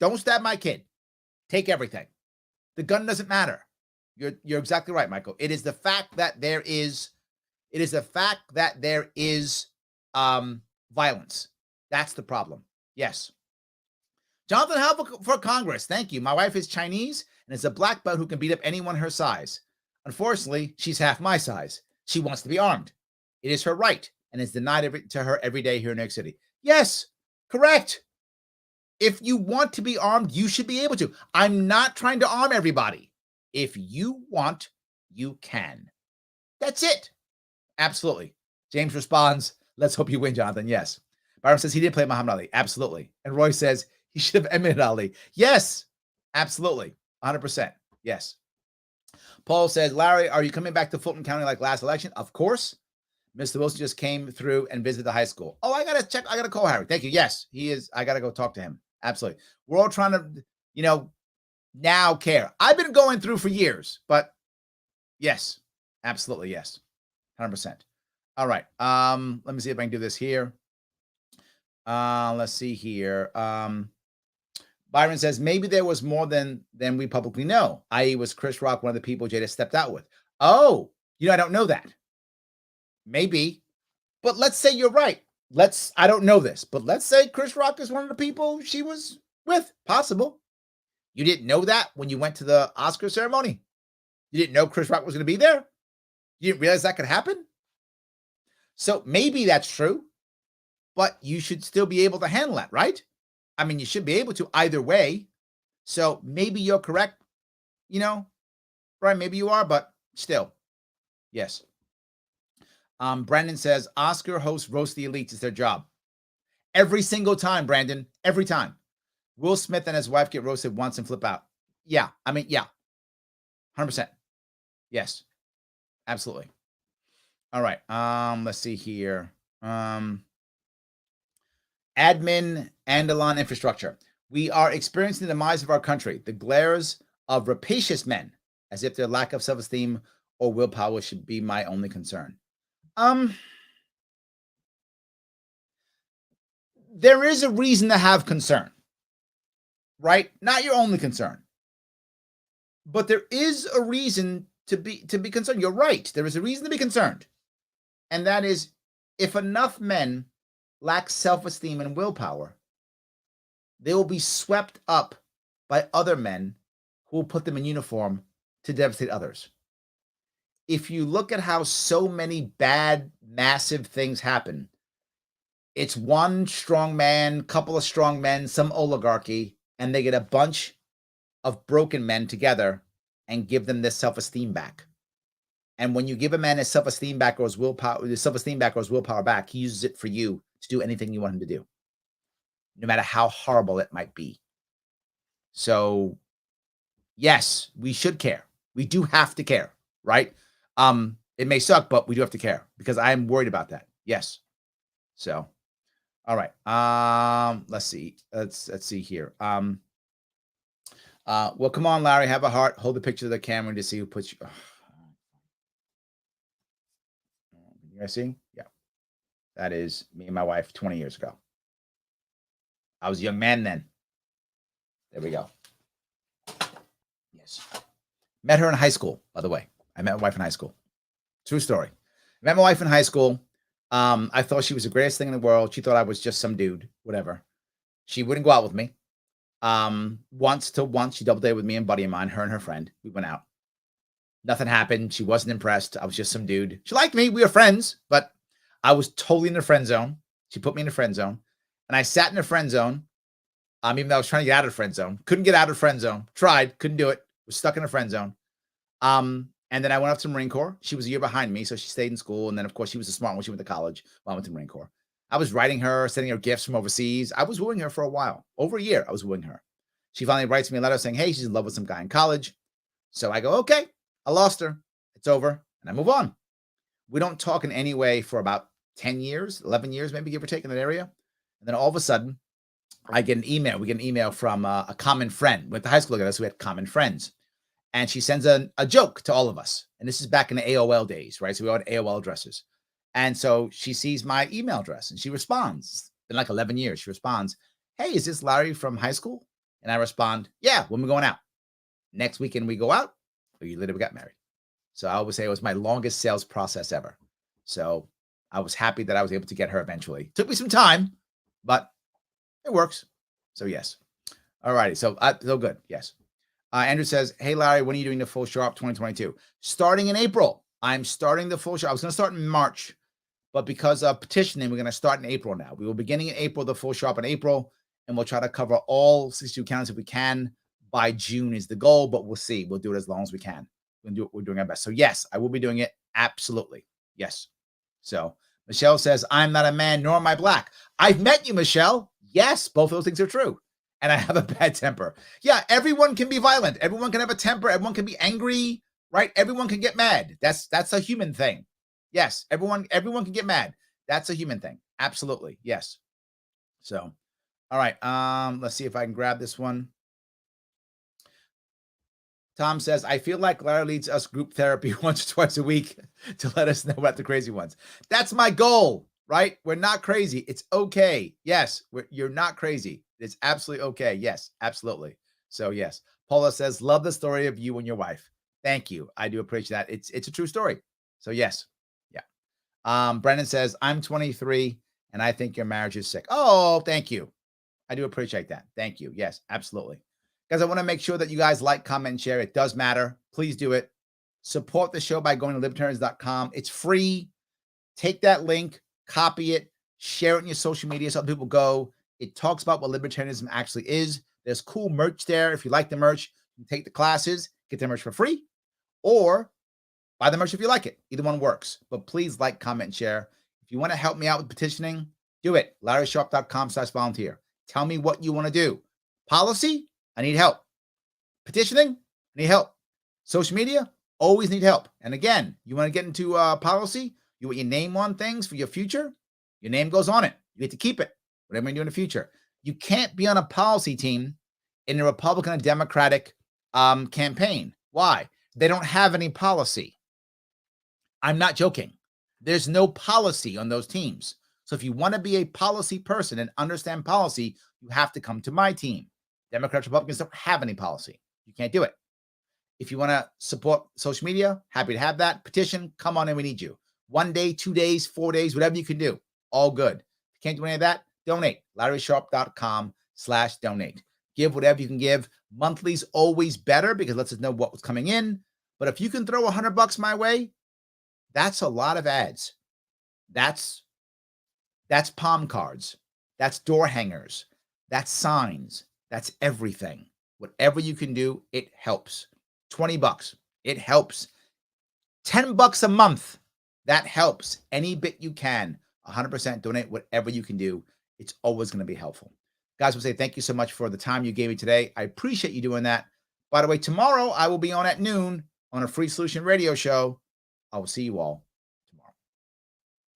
[SPEAKER 1] Don't stab my kid. Take everything. The gun doesn't matter. You're exactly right, Michael. It is the fact that there is violence. That's the problem. Yes. Jonathan, help for Congress. Thank you. My wife is Chinese and is a black belt who can beat up anyone her size. Unfortunately, she's half my size. She wants to be armed. It is her right and is denied to her every day here in New York City. Yes, correct. If you want to be armed, you should be able to. I'm not trying to arm everybody. If you want, you can. That's it. Absolutely. James responds, let's hope you win, Jonathan. Yes. Byron says he did play Muhammad Ali. Absolutely. And Roy says he should have admitted Ali. Yes. Absolutely. 100%. Yes. Paul says, Larry, are you coming back to Fulton County like last election? Of course. Mr. Wilson just came through and visited the high school. Oh, I got to check. I got to call Harry. Thank you. Yes, he is. I got to go talk to him. Absolutely. We're all trying to, now care. I've been going through for years, but yes, absolutely. Yes. 100%. All right. Let me see if I can do this here. Let's see here. Byron says, maybe there was more than we publicly know, i.e. was Chris Rock one of the people Jada stepped out with? Oh, I don't know that. Maybe, but let's say you're right. I don't know this, but let's say Chris Rock is one of the people she was with. Possible. You didn't know that when you went to the Oscar ceremony. You didn't know Chris Rock was going to be there. You didn't realize that could happen. So maybe that's true, but you should still be able to handle that, right? I mean, you should be able to either way. So maybe you're correct, right? Maybe you are, but still, yes. Brandon says, Oscar hosts roast the elites. It's their job. Every single time, Brandon. Every time. Will Smith and his wife get roasted once and flip out. Yeah. I mean, yeah. 100%. Yes. Absolutely. All right. Let's see here. Admin Andalon infrastructure. We are experiencing the demise of our country, the glares of rapacious men, as if their lack of self-esteem or willpower should be my only concern. There is a reason to have concern, right? Not your only concern, but there is a reason to be concerned. You're right. There is a reason to be concerned, and that is if enough men lack self-esteem and willpower, they will be swept up by other men who will put them in uniform to devastate others. If you look at how so many bad, massive things happen, it's one strong man, couple of strong men, some oligarchy, and they get a bunch of broken men together and give them this self-esteem back. And when you give a man his self-esteem back or his willpower back, he uses it for you to do anything you want him to do, no matter how horrible it might be. So, yes, we should care. We do have to care, right? It may suck, but we do have to care because I am worried about that. Yes. So, all right. Let's see. Let's see here. Well, come on, Larry, have a heart. Hold the picture of the camera to see who puts you. You guys see? Yeah. That is me and my wife 20 years ago. I was a young man then. There we go. Yes. Met her in high school, by the way. I met my wife in high school. True story. Met my wife in high school. I thought she was the greatest thing in the world. She thought I was just some dude, whatever. She wouldn't go out with me. Once, she double dated with me and a buddy of mine, her and her friend. We went out. Nothing happened. She wasn't impressed. I was just some dude. She liked me. We were friends, but I was totally in the friend zone. She put me in the friend zone. And I sat in the friend zone. Even though I was trying to get out of the friend zone. Couldn't get out of the friend zone. Tried. Couldn't do it. Was stuck in the friend zone. And then I went up to the Marine Corps. She was a year behind me, so she stayed in school. And then, of course, she was a smart one. She went to college while I went to the Marine Corps. I was writing her, sending her gifts from overseas. I was wooing her for a while. Over a year, I was wooing her. She finally writes me a letter saying, hey, she's in love with some guy in college. So I go, okay, I lost her. It's over. And I move on. We don't talk in any way for about 10 years, 11 years, maybe give or take in that area. And then all of a sudden, I get an email. We get an email from a common friend. We went to high school together, so we had common friends. And she sends a joke to all of us. And this is back in the AOL days, right? So we all had AOL addresses. And so she sees my email address and she responds. It's been like 11 years. She responds, hey, is this Larry from high school? And I respond, yeah, when we're going out. Next weekend we go out. A year later we got married. So I always say it was my longest sales process ever. So I was happy that I was able to get her eventually. Took me some time, but it works. So yes. All righty. So good. Yes. Andrew says, hey, Larry, when are you doing the full Sharpe 2022? Starting in April. I'm starting the full Sharpe. I was going to start in March, but because of petitioning, we're going to start in April now. We will be beginning in April, the full Sharpe in April, and we'll try to cover all 62 counties if we can. By June is the goal, but we'll see. We'll do it as long as we can. We're doing our best. So yes, I will be doing it. Absolutely. Yes. So Michelle says, I'm not a man, nor am I black. I've met you, Michelle. Yes, both of those things are true. And I have a bad temper. Yeah, everyone can be violent. Everyone can have a temper. Everyone can be angry, right? Everyone can get mad. That's a human thing. Yes, everyone can get mad. That's a human thing. Absolutely. Yes. So, all right. Let's see if I can grab this one. Tom says, I feel like Larry leads us group therapy once or twice a week to let us know about the crazy ones. That's my goal, right? We're not crazy. It's okay. Yes, you're not crazy. It's absolutely okay. Yes, absolutely. So yes, Paula says, love the story of you and your wife. Thank you. I do appreciate that. It's a true story. So yes. Yeah. Brendan says, I'm 23 and I think your marriage is sick. Oh, thank you. I do appreciate that. Thank you. Yes, absolutely. Guys, I want to make sure that you guys like, comment, and share. It does matter. Please do it. Support the show by going to libertarians.com. It's free. Take that link, copy it, share it in your social media so other people go. It talks about what libertarianism actually is. There's cool merch there. If you like the merch, you can take the classes, get the merch for free, or buy the merch if you like it. Either one works. But please like, comment, and share. If you want to help me out with petitioning, do it. LarrySharpe.com/volunteer. Tell me what you want to do. Policy, I need help. Petitioning, I need help. Social media, always need help. And again, you want to get into policy, you want your name on things for your future, your name goes on it. You get to keep it, whatever you do in the future. You can't be on a policy team in a Republican and Democratic campaign. Why? They don't have any policy. I'm not joking. There's no policy on those teams. So if you want to be a policy person and understand policy, you have to come to my team. Democrats, Republicans don't have any policy. You can't do it. If you want to support social media, happy to have that. Petition, come on in, we need you. 1 day, 2 days, 4 days, whatever you can do. All good. If you can't do any of that, donate. LarrySharpe.com/donate. Give whatever you can give. Monthly's always better because it lets us know what was coming in. But if you can throw $100 my way, that's a lot of ads. That's palm cards. That's door hangers. That's signs. That's everything. Whatever you can do, it helps. $20, it helps. $10 a month, that helps. Any bit you can, 100% donate whatever you can do. It's always going to be helpful. Guys, we'll say thank you so much for the time you gave me today. I appreciate you doing that. By the way, tomorrow I will be on at noon on a Free Solution radio show. I will see you all